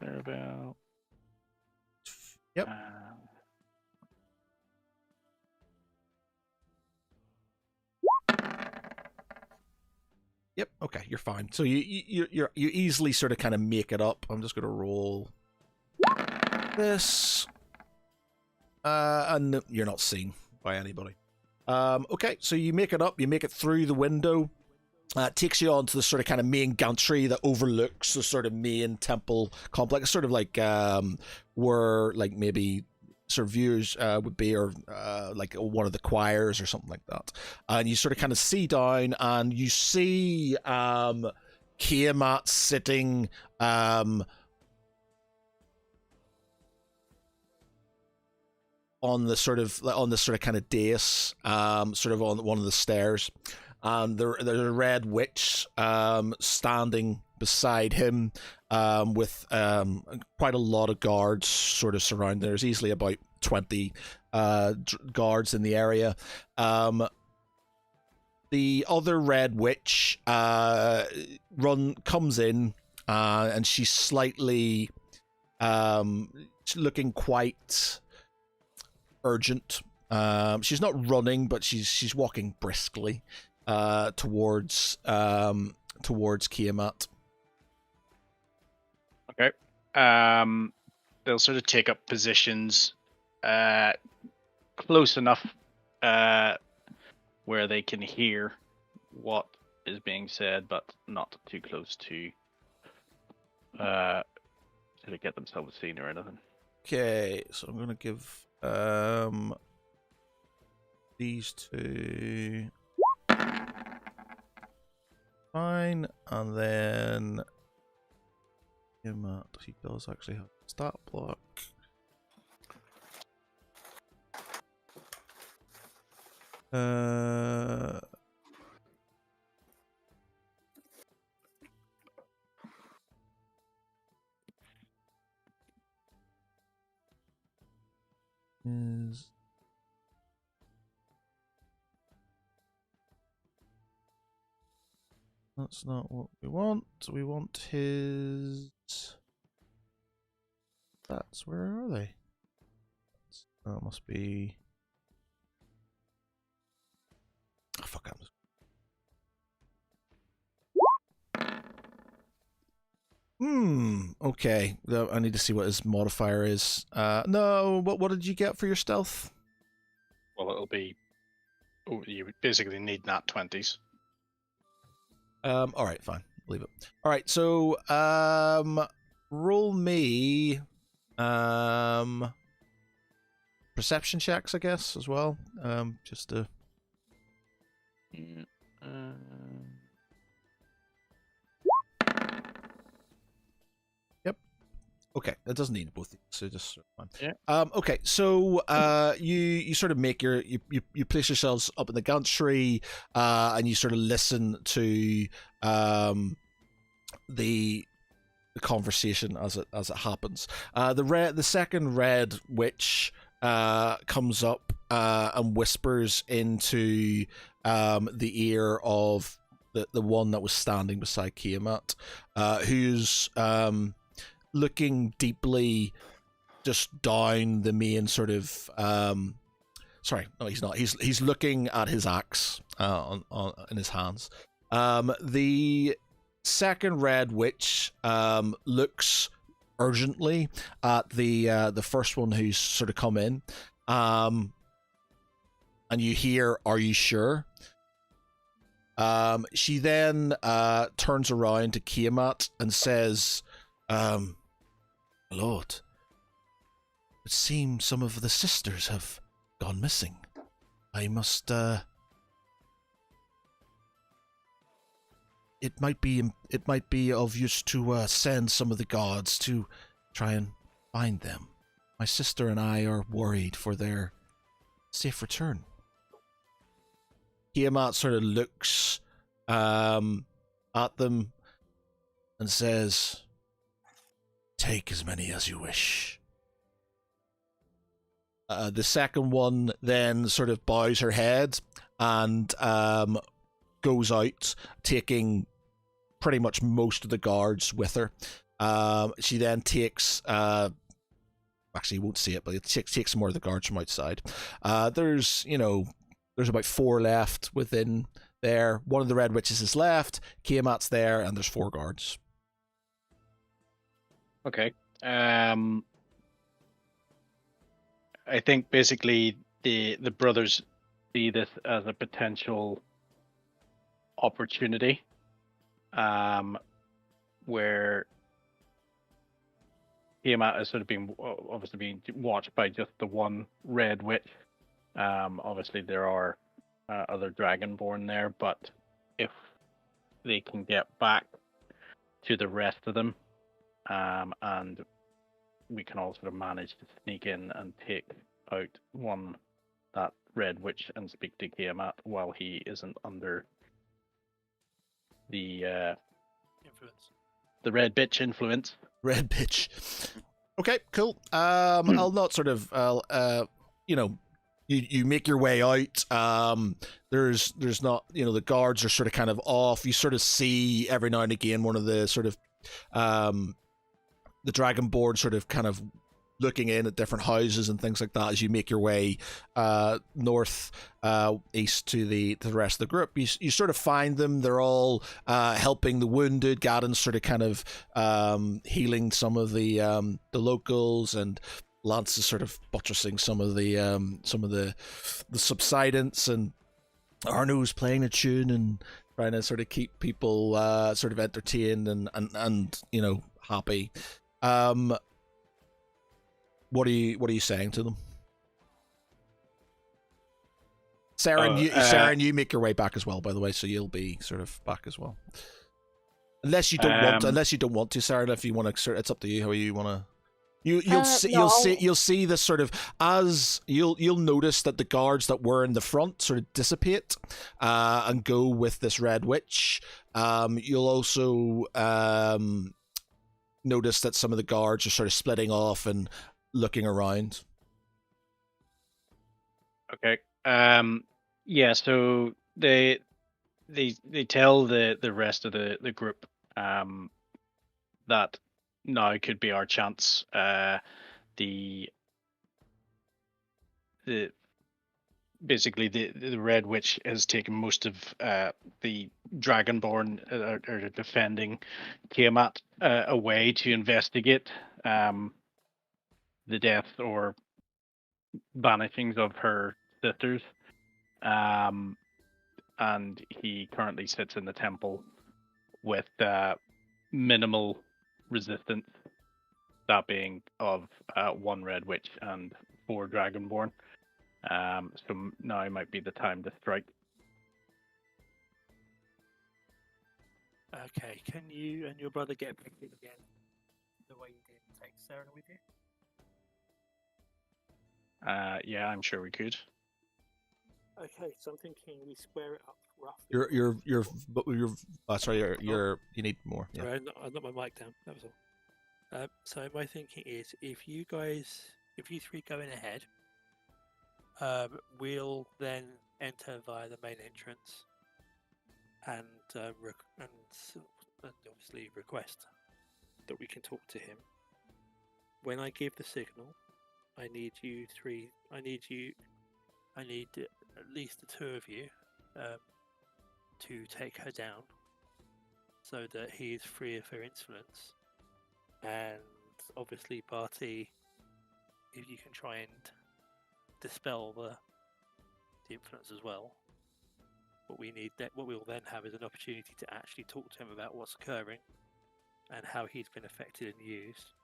Speaker 8: They're about.
Speaker 2: Yep. Yep. Okay, you're fine. So you easily sort of kind of make it up. I'm just gonna roll this, and you're not seen by anybody. Okay, so you make it up. You make it through the window. It takes you on to the sort of kind of main gantry that overlooks the sort of main temple complex, sort of like where like maybe sort of viewers would be, or like one of the choirs or something like that. And you sort of kind of see down, and you see Kiamat sitting on the sort of kind of dais, sort of on one of the stairs. And there's a red witch standing beside him, with quite a lot of guards sort of surrounding. There's easily about 20 guards in the area. The other red witch comes in, and she's slightly looking quite urgent. She's not running, but she's walking briskly towards Kiamat.
Speaker 8: Okay. They'll sort of take up positions close enough where they can hear what is being said, but not too close to get themselves seen or anything.
Speaker 2: Okay, so I'm gonna give these two fine, and then Kiamat, he does actually have a stat block. Is that's not what we want. We want his. That's where are they? That must be. fuck happens? Okay. I need to see what his modifier is. No. What did you get for your stealth?
Speaker 9: Well, it'll be. Oh, you would basically need nat 20s.
Speaker 2: All right, fine. Leave it. All right, so roll me perception checks, I guess, as well. Just to.
Speaker 8: Yeah.
Speaker 2: Okay, that doesn't need both. So just fine.
Speaker 8: Yeah.
Speaker 2: Okay, so you sort of make you place yourselves up in the gantry, and you sort of listen to the conversation as it happens. The second red witch comes up and whispers into the ear of the one that was standing beside Kiamat, who's looking deeply just down the main sort of sorry, no, he's not. He's looking at his axe on in his hands. The second red witch looks urgently at the first one who's sort of come in, and you hear, "Are you sure?" She then turns around to Kiamat and says, "Lord, it seems some of the sisters have gone missing. I must, it might be of use to send some of the guards to try and find them. My sister and I are worried for their safe return." Tiamat sort of looks at them and says, "Take as many as you wish." The second one then sort of bows her head and goes out, taking pretty much most of the guards with her. She then takes, actually, you won't see it, but it takes some more of the guards from outside. There's about 4 left within there. One of the red witches is left. Kiamat's there, and there's 4 guards.
Speaker 9: Okay. I think basically the brothers see this as a potential opportunity, where Tiamat is sort of being obviously being watched by just the one red witch. Obviously there are other dragonborn there, but if they can get back to the rest of them, and we can all sort of manage to sneak in and take out that red witch and speak to Kiamat while he isn't under the
Speaker 3: Influence.
Speaker 9: the red bitch influence.
Speaker 2: Red bitch. Okay, cool. I'll not sort of, you make your way out. There's not, the guards are sort of kind of off. You sort of see every now and again one of the sort of, the dragonborn sort of kind of looking in at different houses and things like that as you make your way north east to the rest of the group. You sort of find them. They're all helping the wounded. Gadden's sort of kind of healing some of the locals, and Lance is sort of buttressing some of the subsidence, and Arno's playing a tune and trying to sort of keep people sort of entertained and happy. What are you saying to them? Sarah, you make your way back as well, by the way, so you'll be sort of back as well. Unless you don't want to, Sarah. If you want to, it's up to you how you want to. You'll see this sort of, as you'll notice that the guards that were in the front sort of dissipate and go with this red witch. You'll also notice that some of the guards are sort of splitting off and looking around.
Speaker 9: Okay. Yeah. So they tell the rest of the group that now could be our chance. The basically the Red Witch has taken most of the Dragonborn are defending Tiamat away to investigate the death or vanishings of her sisters. And he currently sits in the temple with minimal resistance, that being of 1 Red Witch and 4 Dragonborn. So now might be the time to strike.
Speaker 3: Okay, can you and your brother get back in again the way you did and take Sarah with you?
Speaker 9: Yeah, I'm sure we could.
Speaker 3: Okay, so I'm thinking we square it up roughly.
Speaker 2: Sorry, you need more. Yeah.
Speaker 3: Sorry, I knocked my mic down. That was all. So my thinking is, if you 3 go in ahead, we'll then enter via the main entrance, and obviously request that we can talk to him. When I give the signal, I need at least the 2 of you to take her down, so that he is free of her influence. And obviously, Barty, if you can try and dispel the influence as well. What we'll then have is an opportunity to actually talk to him about what's occurring and how he's been affected and used,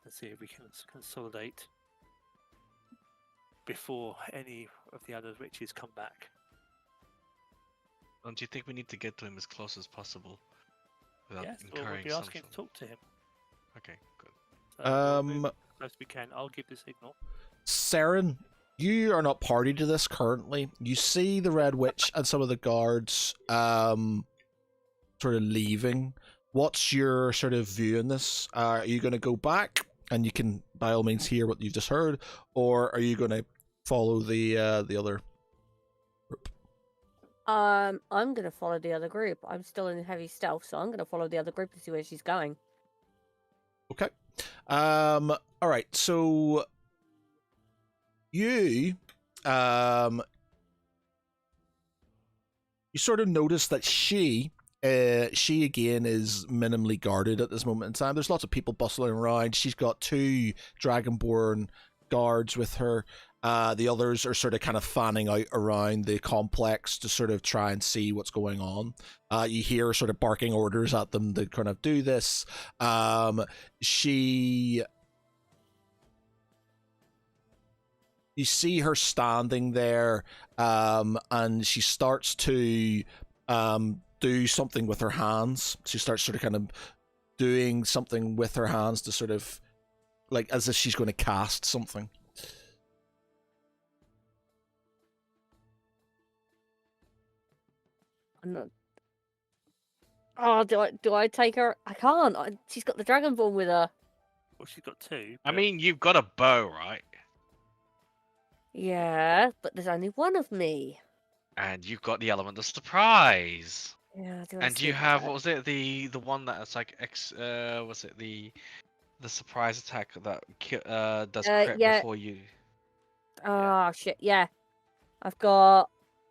Speaker 3: and see if we can consolidate before any of the other witches come back.
Speaker 4: Don't you think we need to get to him as close as possible without
Speaker 3: Yes, we'll
Speaker 4: incurring
Speaker 3: be
Speaker 4: some
Speaker 3: asking to talk to him.
Speaker 4: Okay, good.
Speaker 3: So we'll move as close as we can. I'll give the signal.
Speaker 2: Saren, you are not party to this currently. You see the Red Witch and some of the guards sort of leaving. What's your sort of view on this? Are you going to go back and you can by all means hear what you've just heard, or are you going to follow the other group?
Speaker 6: I'm gonna follow the other group. I'm still in heavy stealth, so I'm gonna follow the other group to see where she's going.
Speaker 2: Okay. All right. So you sort of notice that she again is minimally guarded at this moment in time. There's lots of people bustling around. She's got 2 Dragonborn guards with her. The others are sort of kind of fanning out around the complex to sort of try and see what's going on. You hear sort of barking orders at them to kind of do this. You see her standing there, and she starts to do something with her hands. She starts sort of kind of doing something with her hands to sort of, like, as if she's going to cast something.
Speaker 6: I'm not... Oh, do I take her? I can't. She's got the Dragonborn with her.
Speaker 3: Well, she's got 2.
Speaker 4: I mean, you've got a bow, right?
Speaker 6: Yeah, but there's only one of me.
Speaker 4: And you've got the element of surprise.
Speaker 6: Yeah, do I
Speaker 4: And you
Speaker 6: see
Speaker 4: have,
Speaker 6: that?
Speaker 4: what was it, the one that's like was it the surprise attack that does crit
Speaker 6: yeah.
Speaker 4: before you?
Speaker 6: Oh shit! Yeah, I've got.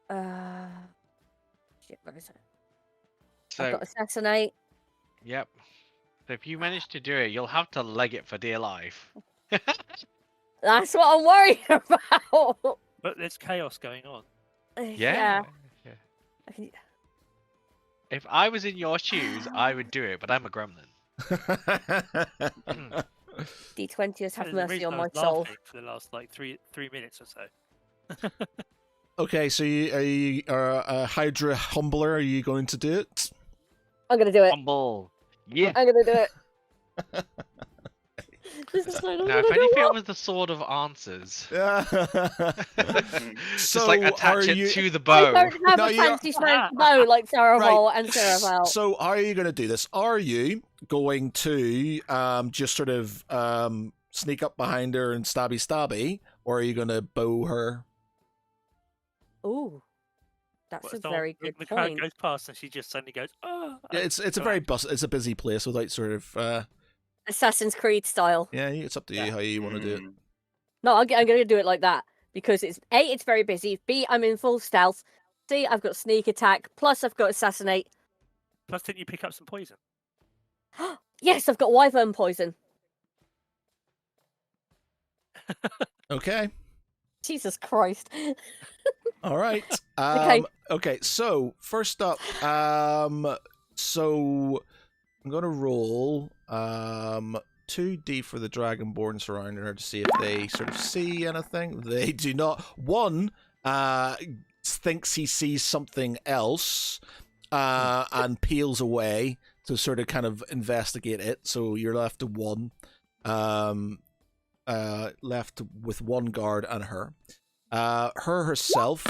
Speaker 6: Shit, where is it? I've
Speaker 4: So
Speaker 6: got assassinate.
Speaker 4: yep. So if you manage to do it, you'll have to leg it for dear life.
Speaker 6: That's what I'm worried about.
Speaker 3: But there's chaos going on.
Speaker 6: Yeah. I can...
Speaker 4: If I was in your shoes, I would do it, but I'm a gremlin.
Speaker 6: D20 has have
Speaker 3: The
Speaker 6: mercy
Speaker 3: reason
Speaker 6: on
Speaker 3: I
Speaker 6: my
Speaker 3: was
Speaker 6: soul.
Speaker 3: laughing for the last like three minutes or so.
Speaker 2: Okay, so you are a Hydra Humbler. Are you going to do it?
Speaker 6: I'm gonna do it.
Speaker 4: Humble. Yeah.
Speaker 6: I'm gonna do it. This is like,
Speaker 4: Now, if anything, it was the sword of answers. Just
Speaker 2: So
Speaker 4: like attach it
Speaker 2: you...
Speaker 4: to the
Speaker 6: I
Speaker 4: bow.
Speaker 6: don't have
Speaker 2: No,
Speaker 6: a
Speaker 2: you're-
Speaker 6: fancy strength bow like Saraval and Saraval.
Speaker 2: So how are you going to do this? Are you going to just sort of sneak up behind her and stabby, or are you going to bow her?
Speaker 6: Ooh, that's
Speaker 3: Well,
Speaker 6: a
Speaker 3: someone-
Speaker 6: very good
Speaker 3: the crowd
Speaker 6: point.
Speaker 3: goes past and she just suddenly goes, "Oh!"
Speaker 2: Yeah, it's a very it's a busy place without sort of
Speaker 6: Assassin's Creed style.
Speaker 2: yeah. It's up to you how you want to do it.
Speaker 5: Mm.
Speaker 6: No, I'm gonna do it like that because it's A, it's very busy. B, I'm in full stealth. C, I've got sneak attack. Plus, I've got assassinate.
Speaker 3: Plus, didn't you pick up some poison?
Speaker 6: Yes, I've got wyvern poison.
Speaker 2: Okay.
Speaker 6: Jesus Christ.
Speaker 2: All right.
Speaker 6: Okay.
Speaker 2: Okay. So first up, so I'm gonna roll 2d for the dragonborn surrounding her to see if they sort of see anything. They do not. One thinks he sees something else and peels away to sort of kind of investigate it. So you're left to one. Left with one guard and her. Her herself,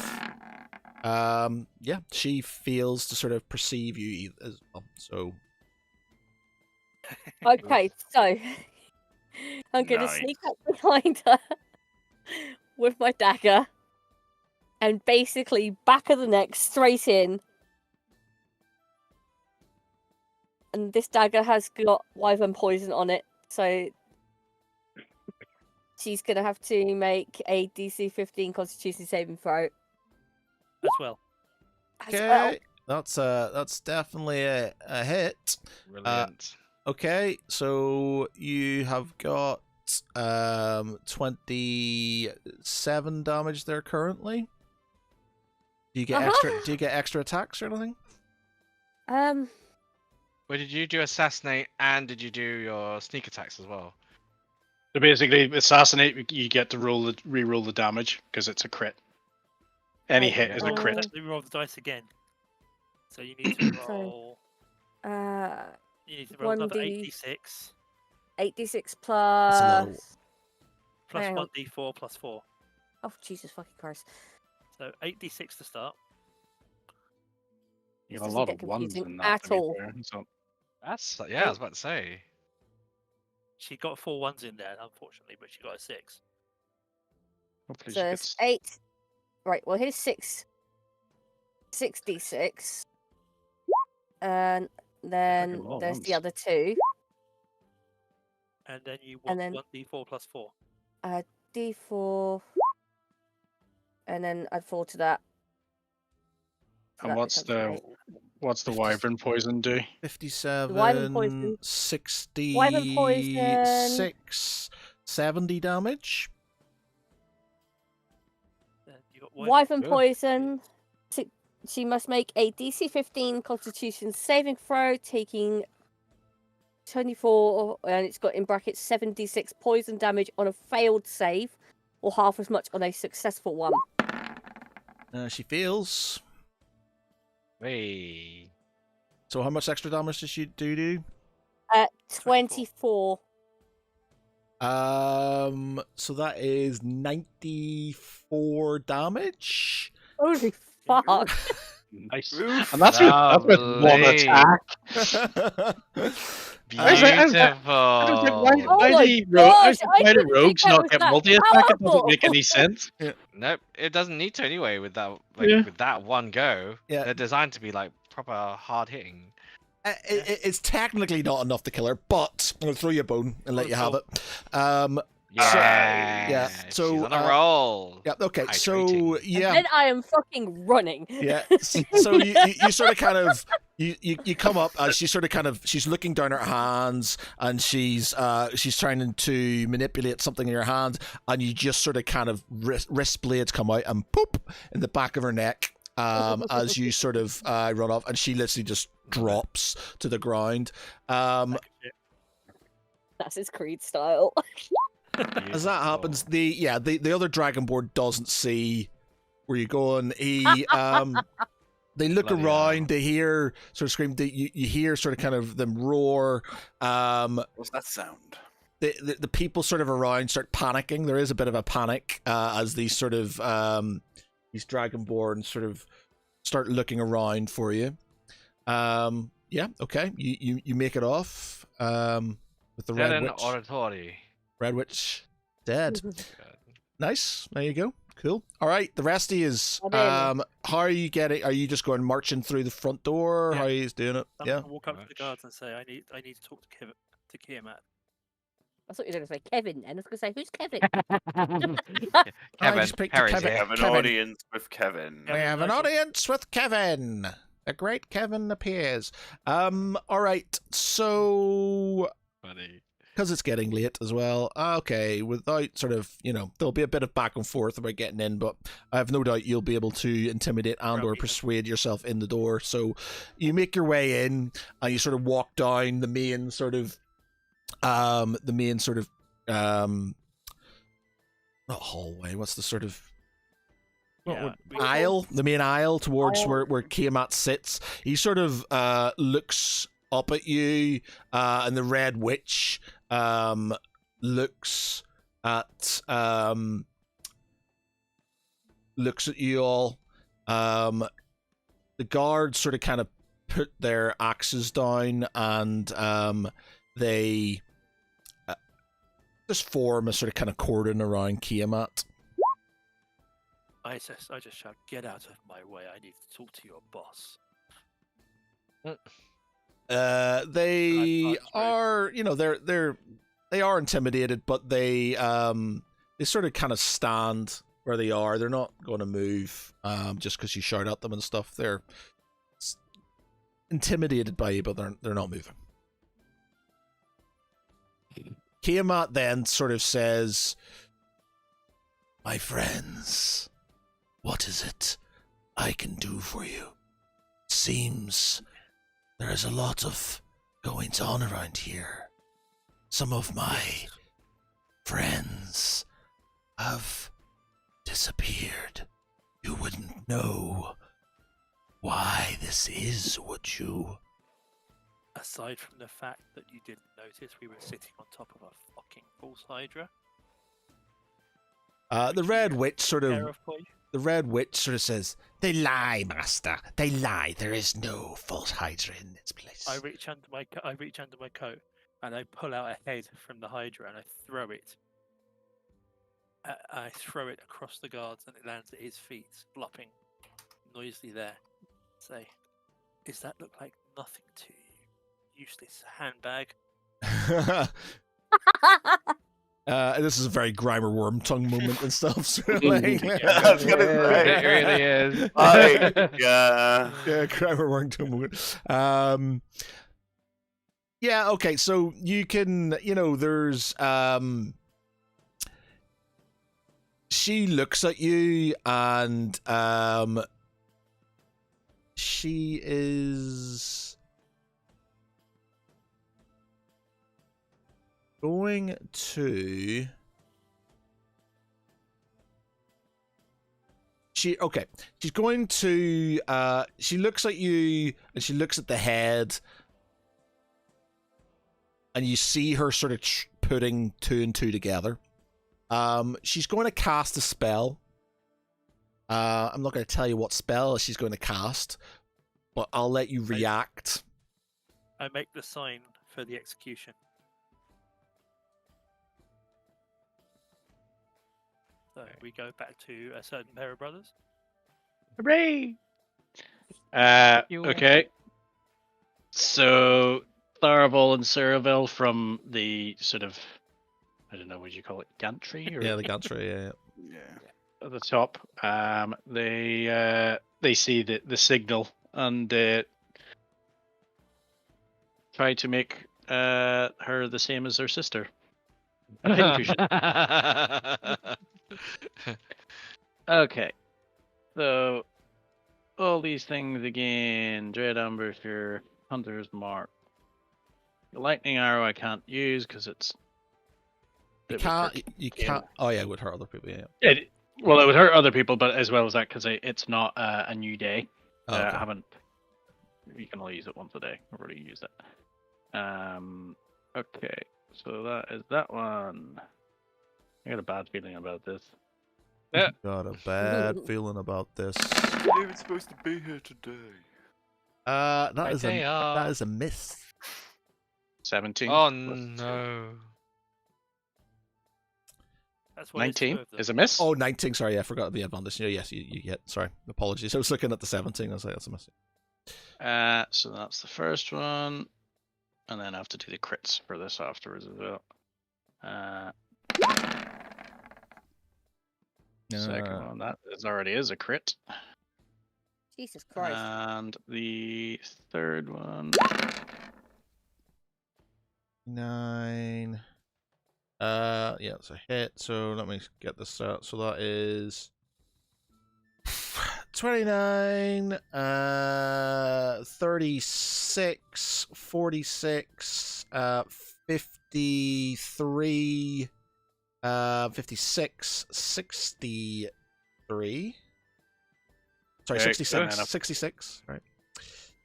Speaker 2: yeah, she feels to sort of perceive you as well. So,
Speaker 6: Okay, so I'm going to
Speaker 5: Nice.
Speaker 6: sneak up behind her with my dagger and basically back of the neck straight in. And this dagger has got wyvern poison on it, so she's going to have to make a DC 15 Constitution saving throw
Speaker 3: As well.
Speaker 6: as well.
Speaker 2: okay, that's definitely a hit.
Speaker 4: Brilliant.
Speaker 2: Okay, so you have got 27 damage there currently. Do you get extra? Do you get extra attacks or anything?
Speaker 4: Well, did you do assassinate and did you do your sneak attacks as well?
Speaker 9: So basically, assassinate, you get to re-roll the damage because it's a crit. Any hit is a crit.
Speaker 3: Let me roll the dice again. So you need to
Speaker 6: So,
Speaker 3: roll.
Speaker 6: Uh,
Speaker 3: You need to roll another
Speaker 6: 1d
Speaker 3: 8d6
Speaker 6: 8d6
Speaker 2: That's a
Speaker 6: plus.
Speaker 2: little-
Speaker 3: plus
Speaker 6: Hang on.
Speaker 3: 1d4 plus 4.
Speaker 6: Oh, Jesus fucking Christ.
Speaker 3: So 8d6 to start.
Speaker 9: You
Speaker 6: This
Speaker 9: have a
Speaker 6: doesn't
Speaker 9: lot
Speaker 6: get
Speaker 9: of ones
Speaker 6: confusing
Speaker 9: in that.
Speaker 6: at
Speaker 9: to be
Speaker 6: all.
Speaker 9: fair, so-
Speaker 4: That's yeah, I was about to say.
Speaker 3: She got 4 ones in there, unfortunately, but she got a 6.
Speaker 9: Hopefully
Speaker 6: So
Speaker 9: she
Speaker 6: it's
Speaker 9: gets
Speaker 6: 8. Right, well, here's 6d6. And then
Speaker 9: lot of
Speaker 6: there's the
Speaker 9: ones.
Speaker 6: other 2.
Speaker 3: And then you
Speaker 6: And
Speaker 3: want
Speaker 6: then-
Speaker 3: 1d4 plus 4.
Speaker 6: d4. And then add 4 to that. So
Speaker 9: And
Speaker 6: that
Speaker 9: what's
Speaker 6: becomes
Speaker 9: the
Speaker 6: 8.
Speaker 9: what's the wyvern poison do?
Speaker 2: 57,
Speaker 6: wyvern poison-
Speaker 2: 66, 70 damage.
Speaker 3: Then you got
Speaker 6: Wyvern
Speaker 4: Good.
Speaker 6: poison. She must make a DC 15 Constitution saving throw, taking 24, and it's got in brackets 76 poison damage on a failed save, or half as much on a successful one.
Speaker 2: She feels.
Speaker 4: Hey.
Speaker 2: So how much extra damage does she do?
Speaker 6: 24.
Speaker 2: So that is 94 damage.
Speaker 6: Holy fuck.
Speaker 9: Nice.
Speaker 5: Oof.
Speaker 9: And that's with one
Speaker 4: Lovely.
Speaker 9: attack. I was like,
Speaker 4: Beautiful.
Speaker 6: Oh
Speaker 9: why
Speaker 6: my
Speaker 9: do
Speaker 6: gosh, I
Speaker 9: why do
Speaker 6: didn't think
Speaker 9: rogues
Speaker 6: that
Speaker 9: not
Speaker 6: was
Speaker 9: get
Speaker 6: that
Speaker 9: multi-attack? It doesn't
Speaker 6: powerful.
Speaker 9: make any sense.
Speaker 4: Nope, it doesn't need to anyway with that
Speaker 9: Yeah.
Speaker 4: with that one go.
Speaker 2: Yeah.
Speaker 4: They're designed to be like proper hard hitting.
Speaker 2: It's technically not enough to kill her, but I'm gonna throw you a bone and let you have it.
Speaker 4: Yeah.
Speaker 2: so,
Speaker 4: she's on a roll.
Speaker 2: Yeah. Okay. So
Speaker 4: Hydrating.
Speaker 2: yeah.
Speaker 6: And then I am fucking running.
Speaker 2: Yeah. So you sort of kind of you come up as she sort of kind of she's looking down her hands and she's trying to manipulate something in her hand and you just sort of kind of wrist blades come out and poop in the back of her neck as you sort of run off and she literally just drops to the ground.
Speaker 6: That's Creed style.
Speaker 2: As that happens, the other dragonborn doesn't see where you're going. He they look
Speaker 4: Bloody
Speaker 2: around,
Speaker 4: hell.
Speaker 2: they hear sort of scream. You hear sort of kind of them roar.
Speaker 5: What's that sound?
Speaker 2: The people sort of around start panicking. There is a bit of a panic as these sort of these dragonborn sort of start looking around for you. Yeah, okay. You make it off with the
Speaker 4: Dead
Speaker 2: red
Speaker 4: in
Speaker 2: witch.
Speaker 4: oratory.
Speaker 2: Red witch dead. Nice. There you go. Cool. All right. The rest of you is how are you getting? Are you just going marching through the front door?
Speaker 3: Yeah.
Speaker 2: How are you doing it?
Speaker 3: I'm
Speaker 2: Yeah.
Speaker 3: gonna walk up to the guards and say, I need to talk to Kiamat.
Speaker 6: I thought you were going to say Kevin then. I was going to say, who's Kevin?
Speaker 4: Kevin,
Speaker 2: just picked
Speaker 4: Harry's
Speaker 2: Kevin.
Speaker 4: here.
Speaker 5: Have an
Speaker 2: Kevin.
Speaker 5: audience with Kevin.
Speaker 2: We have an audience with Kevin. The great Kevin appears. All right. So,
Speaker 4: Funny.
Speaker 2: because it's getting late as well. Okay, without sort of, there'll be a bit of back and forth about getting in, but I have no doubt you'll be able to intimidate and or
Speaker 3: Probably.
Speaker 2: persuade yourself in the door. So you make your way in and you sort of walk down the main sort of, not hallway. What's the sort of
Speaker 3: Yeah,
Speaker 2: aisle? The main aisle towards where Kiamat sits. He sort of looks up at you, and the Red Witch looks at you all. The guards sort of kind of put their axes down, and they just form a sort of kind of cordon around Kiamat.
Speaker 3: I just shout, "Get out of my way! I need to talk to your boss."
Speaker 2: They
Speaker 3: That's
Speaker 2: are, they are intimidated, but they sort of kind of stand where they are. They're not going to move just because you shout at them and stuff. They're intimidated by you, but they're not moving. Kiamat then sort of says, "My friends, what is it I can do for you? Seems there is a lot of goings on around here. Some of my friends have disappeared. You wouldn't know why this is, would you?"
Speaker 3: Aside from the fact that you didn't notice we were sitting on top of a fucking false Hydra.
Speaker 2: The Red Witch sort of
Speaker 3: Terrifying.
Speaker 2: The Red Witch sort of says, "They lie, Master. They lie. There is no false Hydra in this place."
Speaker 3: I reach under my coat and I pull out a head from the Hydra and I throw it. I throw it across the guards and it lands at his feet, flopping noisily there. Say, "Does that look like nothing to you? Useless handbag."
Speaker 2: This is a very Grimer Wormtongue moment and stuff. Sort of like,
Speaker 5: I was gonna say.
Speaker 9: It really is.
Speaker 5: Yeah.
Speaker 2: yeah, Grimer Wormtongue moment. Yeah, okay, so you can, there's, she looks at you and, she is going to... She's going to, she looks at you and she looks at the head and you see her sort of putting two and two together. She's going to cast a spell. I'm not going to tell you what spell she's going to cast, but I'll let you react.
Speaker 3: I make the sign for the execution. So we go back to a certain pair of brothers.
Speaker 9: Hooray!
Speaker 8: You-
Speaker 9: Okay. So Tharaval and Ceraville from the sort of, I don't know, what you call it, gantry? Or
Speaker 2: Yeah, the gantry, yeah.
Speaker 5: Yeah.
Speaker 9: at the top. They see the signal and try to make her the same as her sister. A pincushion. Okay, so all these things again: Dread Ambusher, Hunter's Mark, the Lightning Arrow. I can't use because it's.
Speaker 2: You
Speaker 9: it would hurt-
Speaker 2: can't, you can't, oh yeah, it would hurt other people, yeah.
Speaker 9: It, well, it would hurt other people, but as well as that, because it's not a new day.
Speaker 2: Oh, okay.
Speaker 9: I haven't. You can only use it once a day. I've already used it. Okay, so that is that one. I got a bad feeling about this.
Speaker 2: Got a bad feeling about this.
Speaker 5: You're even supposed to be here today.
Speaker 2: That is a miss.
Speaker 9: 17.
Speaker 4: Oh
Speaker 9: plus
Speaker 4: no.
Speaker 3: That's why there's two
Speaker 9: 19
Speaker 3: of them.
Speaker 9: is a miss.
Speaker 2: Oh, 19, sorry, I forgot the advantage. Yes, you get, sorry, apologies. I was looking at the 17, I was like, that's a miss.
Speaker 9: So that's the first one, and then I have to do the crits for this afterwards as well.
Speaker 8: Second one, that already is a crit.
Speaker 6: Jesus Christ.
Speaker 8: And the third one.
Speaker 2: 9. Yeah, it's a hit. So let me get this out. So that is 29, 36, 46, 53, 56, 63. Sorry,
Speaker 8: Okay,
Speaker 2: 66.
Speaker 8: and then
Speaker 2: 66. Right.
Speaker 8: I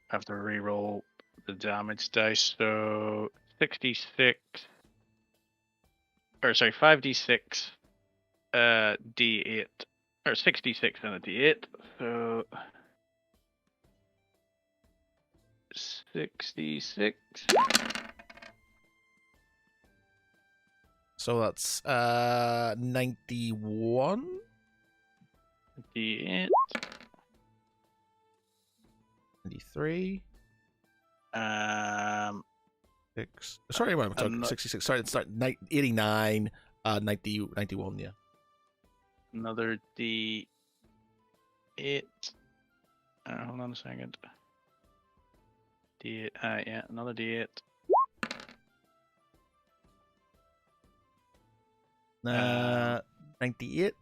Speaker 8: have to re-roll the damage dice. So 66. Or sorry, 5d6, d8, or 66 and a d8. So 66.
Speaker 2: So that's 91.
Speaker 8: D8.
Speaker 2: 93. 6. Sorry, I'm talking
Speaker 8: Ano-
Speaker 2: 66. Sorry, it's 89, 90, 91, yeah.
Speaker 8: Another d8. Hold on a second. D8. Yeah, another d8.
Speaker 2: 98.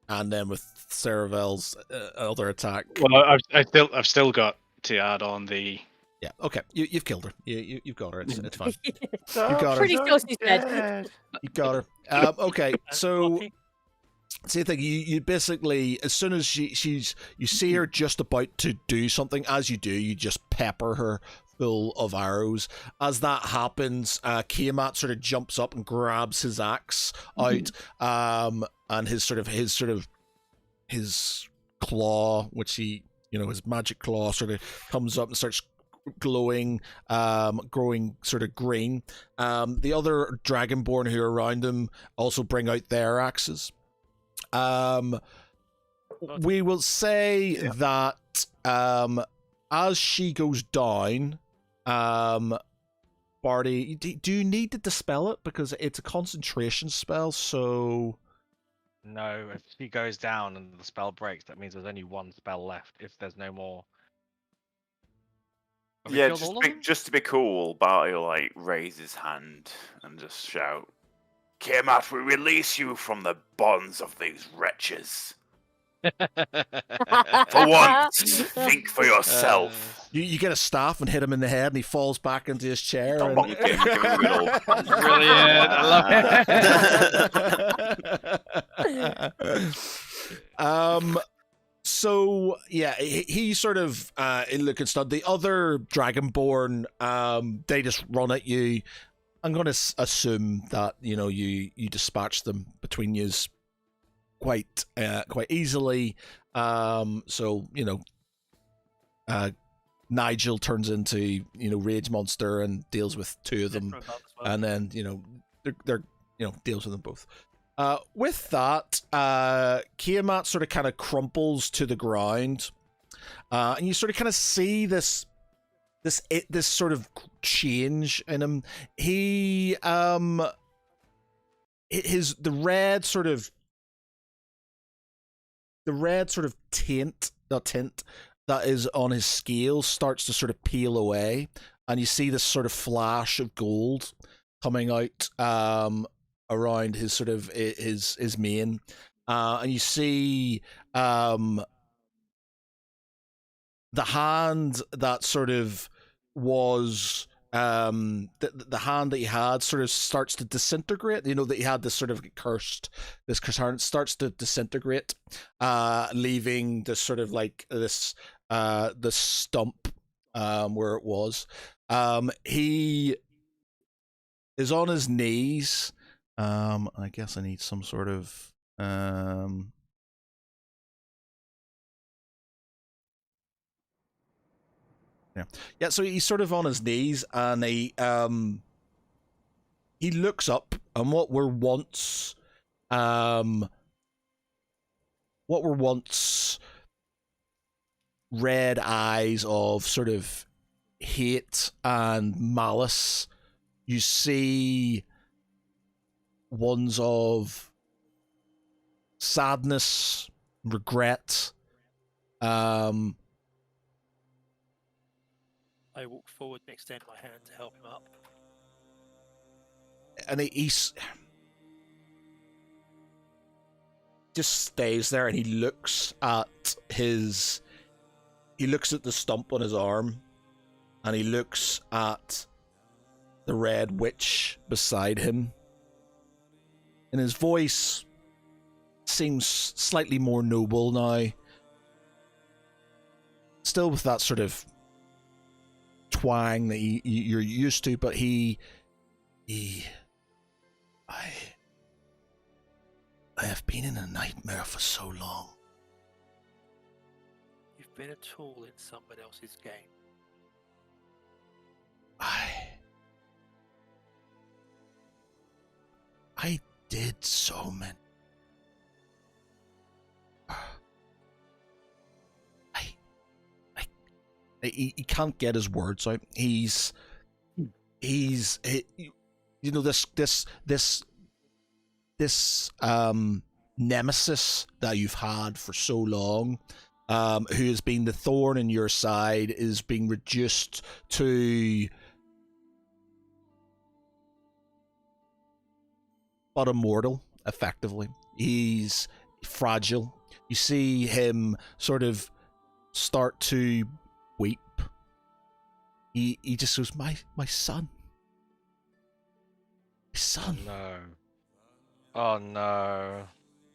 Speaker 2: And then with Cerevel's other attack.
Speaker 8: Well, I've still got to add on the.
Speaker 2: Yeah, okay. You've killed her. You've got her. It's fine. You
Speaker 5: Stop,
Speaker 2: got her.
Speaker 6: Pretty sure she's dead.
Speaker 5: dead.
Speaker 2: You got her. Okay,
Speaker 3: And
Speaker 2: so
Speaker 3: Floppy,
Speaker 2: same thing. You basically, as soon as you see her just about to do something, as you do, you just pepper her full of arrows. As that happens, Kiamat sort of jumps up and grabs his axe out, and his claw, which he, his magic claw sort of comes up and starts glowing, growing sort of green. The other Dragonborn who are around him also bring out their axes. We will say that as she goes down, Barty, do you need to dispel it? Because it's a concentration spell, so...
Speaker 4: No, if she goes down and the spell breaks, that means there's only one spell left. If there's no more. Have we
Speaker 5: Yeah,
Speaker 4: killed all of them?
Speaker 5: just to be cool, Barty will raise his hand and just shout, "Kiamat, we release you from the bonds of these wretches. For once, think for yourself."
Speaker 2: You get a staff and hit him in the head, and he falls back into his chair.
Speaker 5: Don't bonk him, give him a good old
Speaker 8: Brilliant. I love it.
Speaker 2: So yeah, he sort of look and stuff. The other Dragonborn, they just run at you. I'm going to assume that you dispatch them between yous quite easily. So Nigel turns into Rage Monster and deals with two of them,
Speaker 3: Death Row as well.
Speaker 2: and then they're deals with them both. With that, Kiamat sort of kind of crumples to the ground, and you sort of kind of see this sort of change in him. He the red sort of tint that is on his scales starts to sort of peel away, and you see this sort of flash of gold coming out around his sort of his mane, and you see the hand that sort of was the hand that he had sort of starts to disintegrate. That he had this sort of cursed hand starts to disintegrate, leaving this sort of this stump where it was. He is on his knees. I guess I need some sort of yeah. So he's sort of on his knees, and he looks up, and what were once red eyes of sort of hate and malice. You see ones of sadness, regret.
Speaker 3: I walk forward and extend my hand to help him up.
Speaker 2: And he's just stays there, and he looks at the stump on his arm, and he looks at the red witch beside him, and his voice seems slightly more noble now, still with that sort of twang that you're used to, but I have been in a nightmare for so long.
Speaker 3: You've been a tool in somebody else's game.
Speaker 2: I did so many. He can't get his words out. He's you know, this nemesis that you've had for so long, who has been the thorn in your side, is being reduced to but a mortal, effectively. He's fragile. You see him sort of start to weep. He just goes, my son. My son.
Speaker 4: No. Oh no.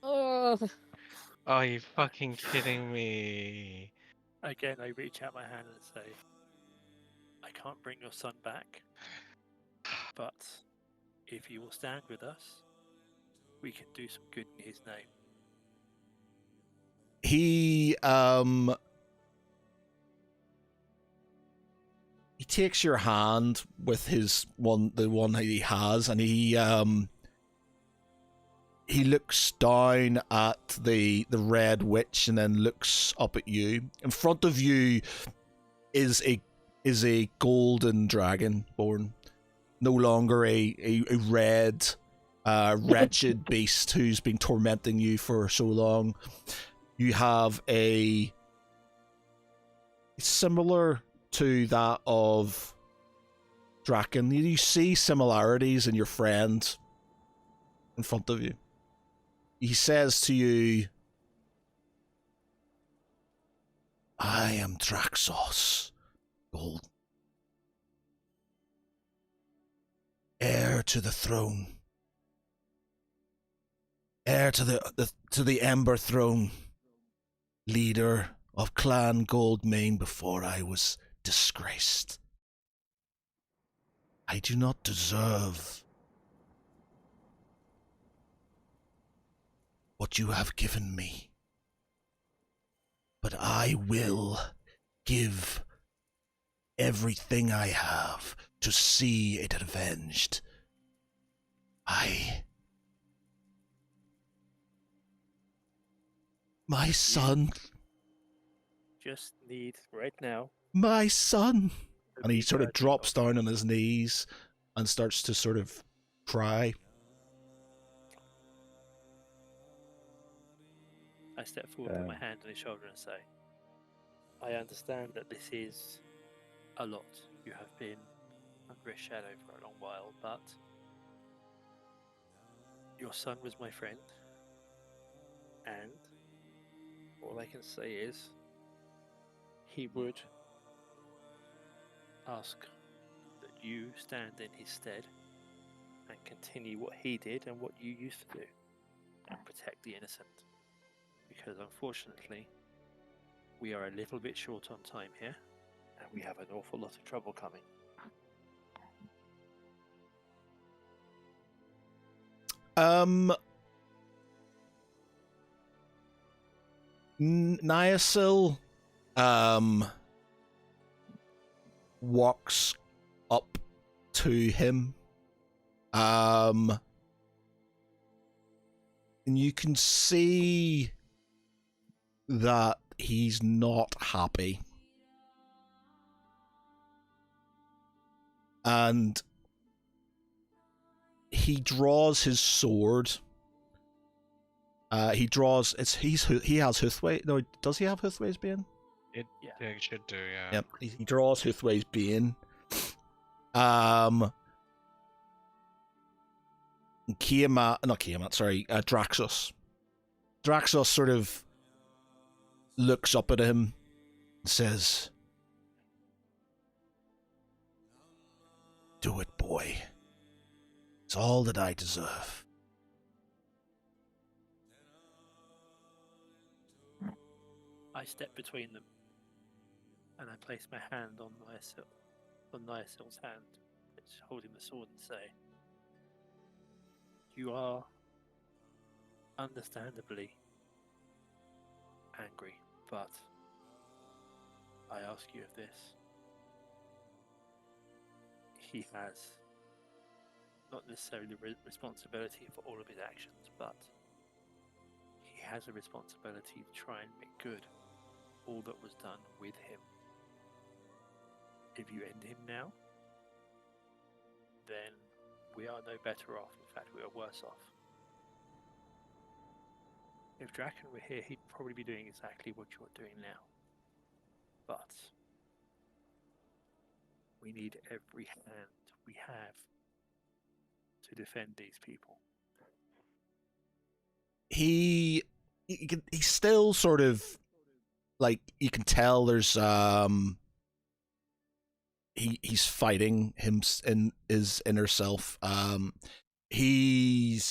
Speaker 6: Oh,
Speaker 4: Are you fucking kidding me?
Speaker 3: Again, I reach out my hand and say, I can't bring your son back, but if you will stand with us, we can do some good in his name.
Speaker 2: He takes your hand with the one that he has, and he looks down at the red witch and then looks up at you. In front of you is a golden dragon born, no longer a red wretched beast who's been tormenting you for so long. You have a similar to that of Draken. You see similarities in your friend in front of you. He says to you, I am Draxos, Gold, heir to the throne, heir to the Ember Throne, leader of Clan Goldmane before I was disgraced. I do not deserve what you have given me, but I will give everything I have to see it avenged. My son.
Speaker 3: Just need right now.
Speaker 2: My son.
Speaker 3: to
Speaker 2: And he
Speaker 3: be
Speaker 2: sort of
Speaker 3: worthy
Speaker 2: drops
Speaker 3: of-
Speaker 2: down on his knees and starts to sort of cry.
Speaker 3: I step forward, put my hand on his shoulder, and say, I understand that this is a lot. You have been under a shadow for a long while, but your son was my friend, and all I can say is he would ask that you stand in his stead and continue what he did and what you used to do and protect the innocent. Because unfortunately, we are a little bit short on time here, and we have an awful lot of trouble coming.
Speaker 2: Niasil walks up to him, and you can see that he's not happy. and he draws his sword. He draws. He has Huthway. No, does he have Huthway's Bane?
Speaker 3: Yeah.
Speaker 4: It should do, yeah.
Speaker 2: Yep. He draws Huthway's Bane. Draxus. Draxus sort of looks up at him and says, "Do it, boy. It's all that I deserve."
Speaker 3: I step between them, and I place my hand on Nyasil's hand, it's holding the sword, and say, "You are understandably angry, but I ask you of this. He has not necessarily responsibility for all of his actions, but he has a responsibility to try and make good all that was done with him. If you end him now, then we are no better off. In fact, we are worse off. If Draken were here, he'd probably be doing exactly what you're doing now. But we need every hand we have to defend these people."
Speaker 2: He's still sort of like, you can tell there's he's fighting him in his inner self. He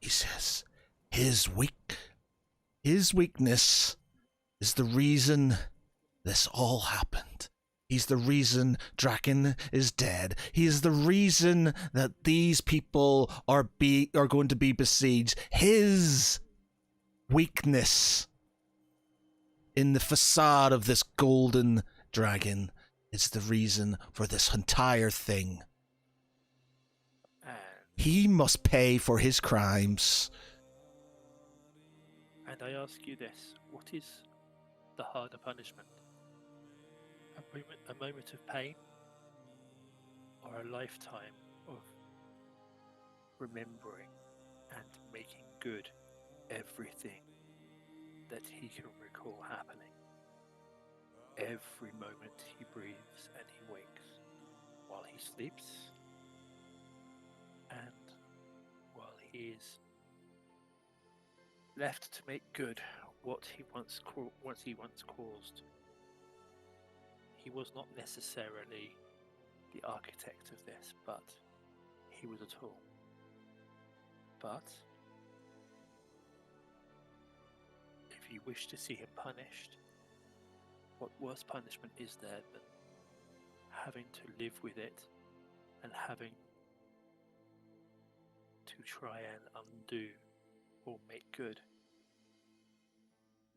Speaker 2: says his weakness is the reason this all happened. He's the reason Draken is dead. He is the reason that these people are going to be besieged. His weakness in the facade of this golden dragon is the reason for this entire thing. He must pay for his crimes.
Speaker 3: And I ask you this, what is the harder punishment? A moment of pain, or a lifetime of remembering and making good everything that he can recall happening? Every moment he breathes and he wakes, while he sleeps, and while he is left to make good what he once caused. He was not necessarily the architect of this, but he was a tool. But if you wish to see him punished, what worse punishment is there than having to live with it and having to try and undo or make good?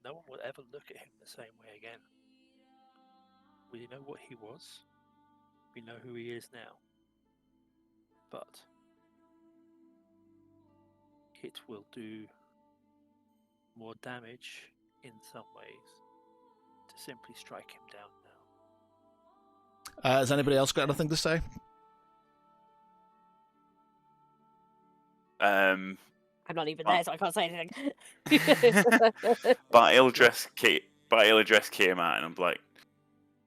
Speaker 3: No one will ever look at him the same way again. We know what he was. We know who he is now. But it will do more damage in some ways to simply strike him down now.
Speaker 2: Has anybody else got anything to say?
Speaker 6: I'm not even there, so I can't say anything.
Speaker 5: But he'll address came out and I'm like,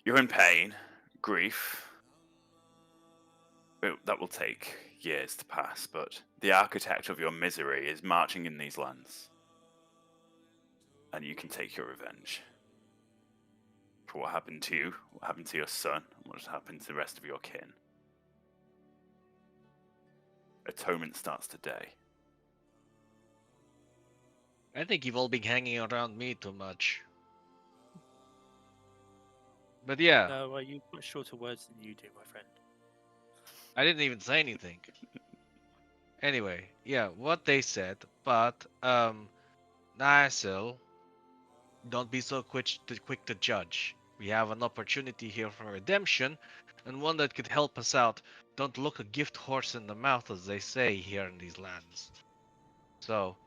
Speaker 5: "You're in pain, grief. That will take years to pass, but the architect of your misery is marching in these lands. And you can take your revenge for what happened to you, what happened to your son, and what has happened to the rest of your kin. Atonement starts today."
Speaker 4: I think you've all been hanging around me too much. But yeah,
Speaker 3: No, you've got shorter words than you do, my friend.
Speaker 4: I didn't even say anything. Anyway, yeah, what they said, but Nyasil, don't be so quick to judge. We have an opportunity here for redemption, and one that could help us out. Don't look a gift horse in the mouth, as they say here in these lands. So,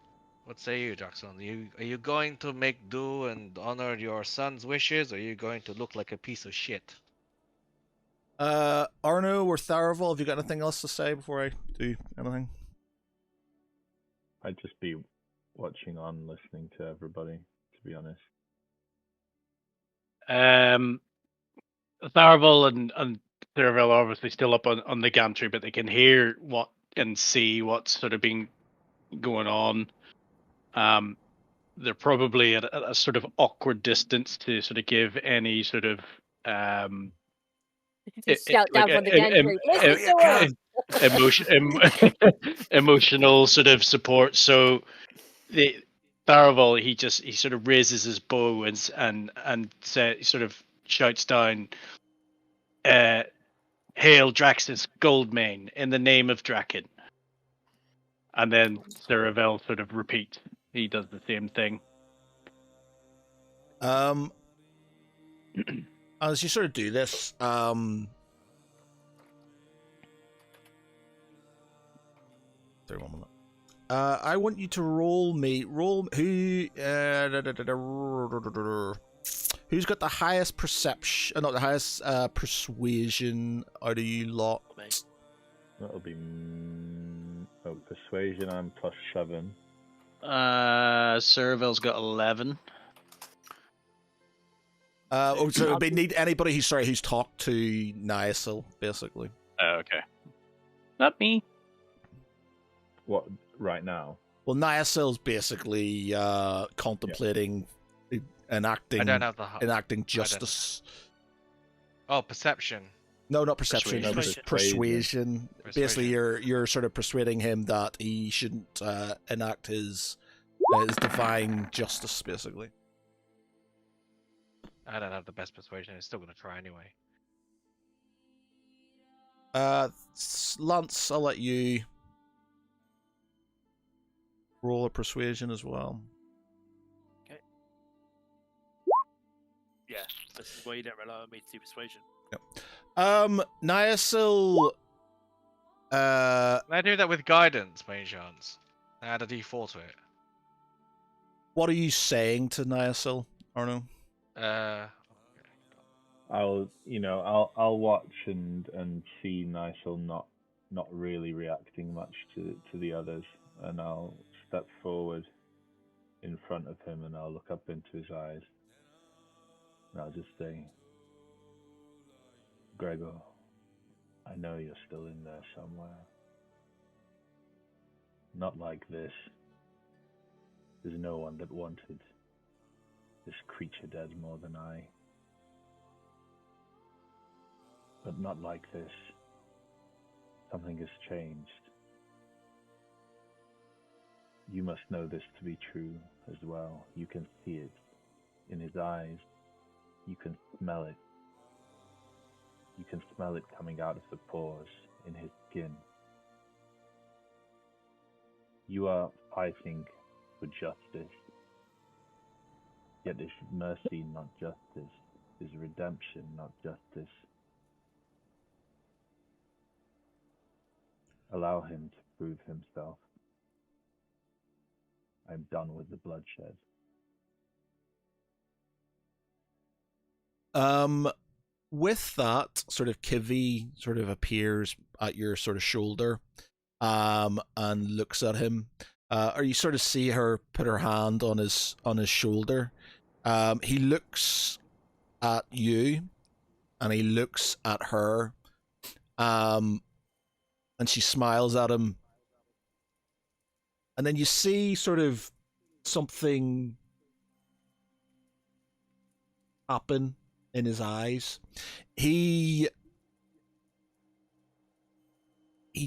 Speaker 4: What say you, Jackson? Are you going to make do and honor your son's wishes, or are you going to look like a piece of shit?
Speaker 2: Arno or Tharaval, have you got anything else to say before I do anything?
Speaker 7: I'd just be watching on, listening to everybody, to be honest.
Speaker 8: Tharavel and Theravel are obviously still up on the gantry, but they can hear what and see what's sort of been going on. They're probably at a sort of awkward distance to sort of give any sort of
Speaker 6: Just shout down from the gantry. Listen to us.
Speaker 8: emotional sort of support. So the Tharavel, he sort of raises his bow and sort of shouts down, "Hail Draxus Goldmane in the name of Draken." And then Seravel sort of repeats. He does the same thing.
Speaker 2: As you sort of do this, sorry, 1 minute. I want you to roll who who's got the highest perception, not the highest persuasion out of you lot.
Speaker 7: That'll be persuasion. I'm +7.
Speaker 8: Seravel's got 11.
Speaker 2: So it would be need anybody who's talked to Niasil, basically.
Speaker 8: Okay. Not me.
Speaker 7: What, right now?
Speaker 2: Well, Niasil's basically contemplating enacting
Speaker 4: I don't have the
Speaker 2: enacting justice.
Speaker 4: Oh, perception.
Speaker 2: No, not perception.
Speaker 3: Persuasion.
Speaker 2: Persuasion. Basically,
Speaker 4: Persuasion.
Speaker 2: you're sort of persuading him that he shouldn't enact his divine justice, basically.
Speaker 4: I don't have the best persuasion. I'm still gonna try anyway.
Speaker 2: Lance, I'll let you roll a persuasion as well.
Speaker 3: Yeah, this is why you don't rely on me to do persuasion.
Speaker 2: Niasil.
Speaker 4: Can I do that with guidance, by any chance? I add a D4 to it.
Speaker 2: What are you saying to Niasil, Arno?
Speaker 7: I'll watch and see Nisil not really reacting much to the others, and I'll step forward in front of him and I'll look up into his eyes and I'll just say, Gregor, I know you're still in there somewhere. Not like this. There's no one that wanted this creature dead more than I. But not like this. Something has changed. You must know this to be true as well. You can see it in his eyes. You can smell it. You can smell it coming out of the pores in his skin. You are fighting for justice. Yet is mercy not justice? Is redemption not justice? Allow him to prove himself. I'm done with the bloodshed.
Speaker 2: With that, sort of Kivi sort of appears at your sort of shoulder, and looks at him. Or you sort of see her put her hand on his shoulder. He looks at you, and he looks at her, and she smiles at him. And then you see sort of something happen in his eyes. He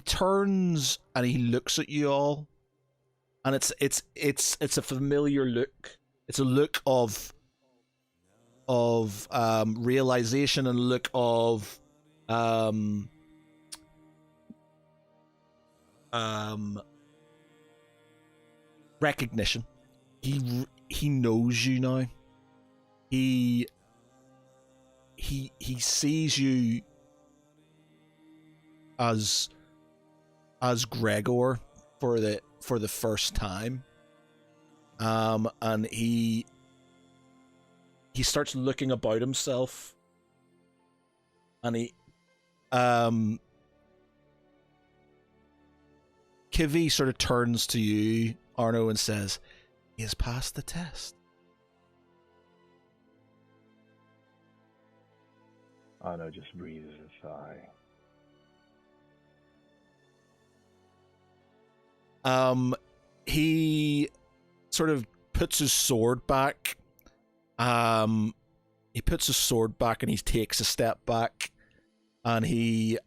Speaker 2: turns and he looks at you all, and it's a familiar look. It's a look of realization and a look of recognition. He knows you now. He sees you as Gregor for the first time. and he starts looking about himself, and Kivi sort of turns to you, Arno, and says, "He has passed the test."
Speaker 7: Arno just breathes a sigh.
Speaker 2: He sort of puts his sword back. He puts his sword back and he takes a step back, and he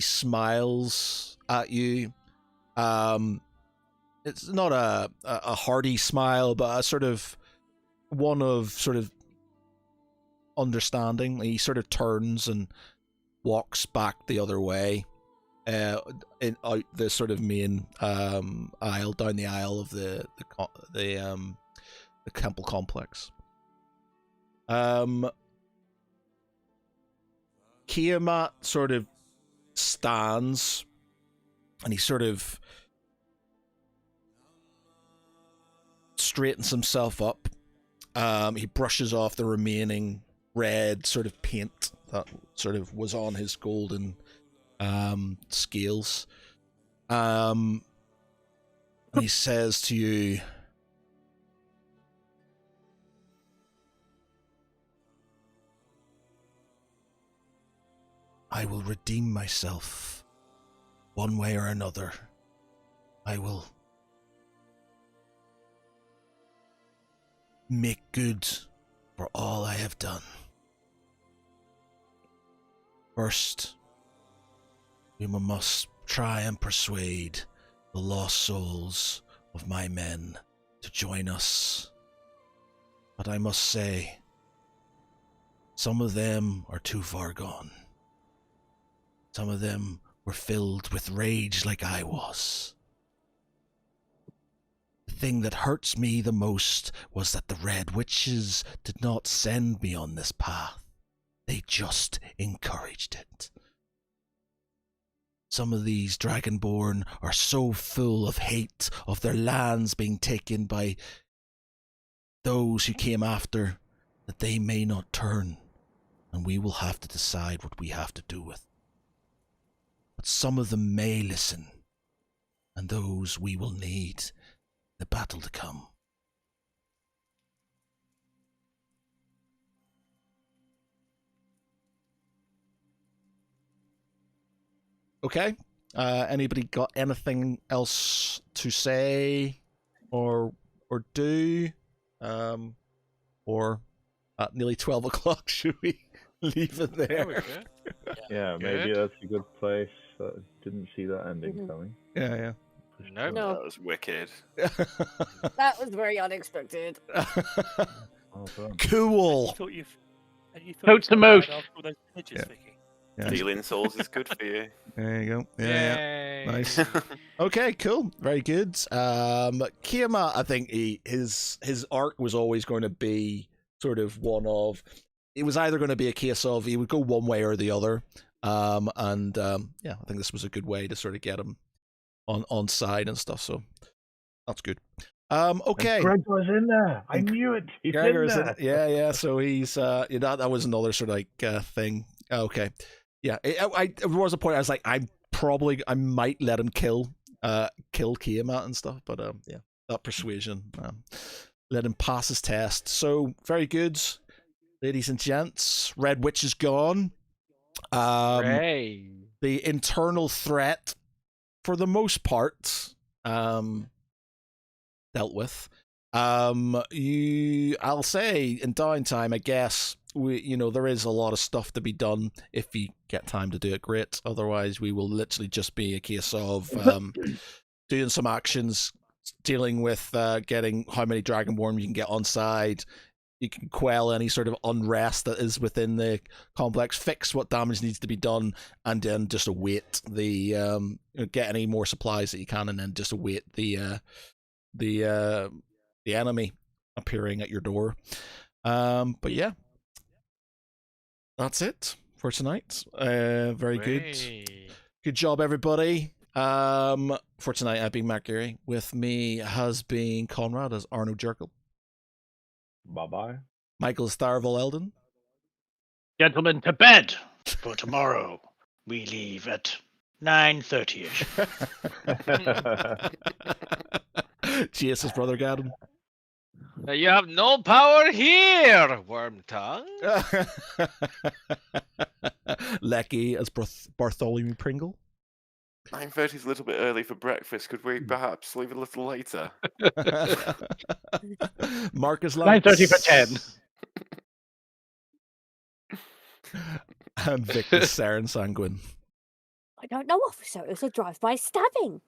Speaker 2: smiles at you. It's not a hearty smile, but a sort of one of sort of understanding. He sort of turns and walks back the other way, in out the sort of main aisle, down the aisle of the temple complex. Kiamat sort of stands, and he sort of straightens himself up. He brushes off the remaining red sort of paint that sort of was on his golden scales. And he says to you, "I will redeem myself one way or another. I will make good for all I have done. First, we must try and persuade the lost souls of my men to join us. But I must say, some of them are too far gone. Some of them were filled with rage like I was. The thing that hurts me the most was that the Red Witches did not send me on this path. They just encouraged it. Some of these Dragonborn are so full of hate of their lands being taken by those who came after that they may not turn, and we will have to decide what we have to do with. But some of them may listen, and those we will need in the battle to come." Okay. Anybody got anything else to say or do? Or at nearly 12 o'clock, should we leave it
Speaker 4: There we
Speaker 2: there?
Speaker 4: go.
Speaker 7: Yeah, maybe
Speaker 4: Good.
Speaker 7: that's a good place. Didn't see that ending coming.
Speaker 2: Yeah,
Speaker 4: Nope.
Speaker 6: No.
Speaker 5: That was wicked.
Speaker 2: yeah.
Speaker 6: That was very unexpected.
Speaker 7: Well done.
Speaker 2: Cool.
Speaker 3: And you thought
Speaker 9: Totes
Speaker 3: you
Speaker 9: the
Speaker 3: felt
Speaker 9: most.
Speaker 3: bad after all those images,
Speaker 2: Yeah.
Speaker 3: Vicky.
Speaker 2: Yeah.
Speaker 5: Dealing souls is good for you.
Speaker 2: There you go. Yeah.
Speaker 4: Yay.
Speaker 2: Nice. Okay, cool. Very good. Kiyama, I think his arc was always going to be sort of one of, it was either going to be a case of he would go one way or the other. Yeah, I think this was a good way to sort of get him on side and stuff. So that's good. Okay.
Speaker 7: And Greg was in there. I knew it. He's
Speaker 2: Gregor's
Speaker 7: in
Speaker 2: in
Speaker 7: there.
Speaker 2: it. Yeah. So he's that was another sort of like thing. Okay. Yeah. It was a point I was like, I might let him kill Kiamat and stuff, but yeah, that persuasion, let him pass his test. So very good, ladies and gents. Red Witch is gone.
Speaker 4: Hooray.
Speaker 2: The internal threat, for the most part, dealt with. I'll say in downtime, I guess there is a lot of stuff to be done. If you get time to do it, great. Otherwise, we will literally just be a case of doing some actions, dealing with getting how many Dragonborn you can get on side. You can quell any sort of unrest that is within the complex, fix what damage needs to be done, and then just await the get any more supplies that you can, and then just await the enemy appearing at your door. But yeah, that's it for tonight. Very good.
Speaker 4: Hooray.
Speaker 2: Good job, everybody. For tonight, I've been Mark Geary. With me has been Conrad as Arno Jerkel.
Speaker 7: Bye bye.
Speaker 2: Michael Starville Eldon.
Speaker 9: Gentlemen, to bed for tomorrow. We leave at 9:30ish.
Speaker 2: Jace's brother Gadden.
Speaker 4: You have no power here, worm tongue.
Speaker 2: Lecky as Bartholomew Pringle.
Speaker 5: 9:30 is a little bit early for breakfast. Could we perhaps leave a little later?
Speaker 2: Marcus Lance.
Speaker 9: 9:30 for 10.
Speaker 2: And Victor Saren Sanguine.
Speaker 6: I don't know, officer. It was a drive-by stabbing.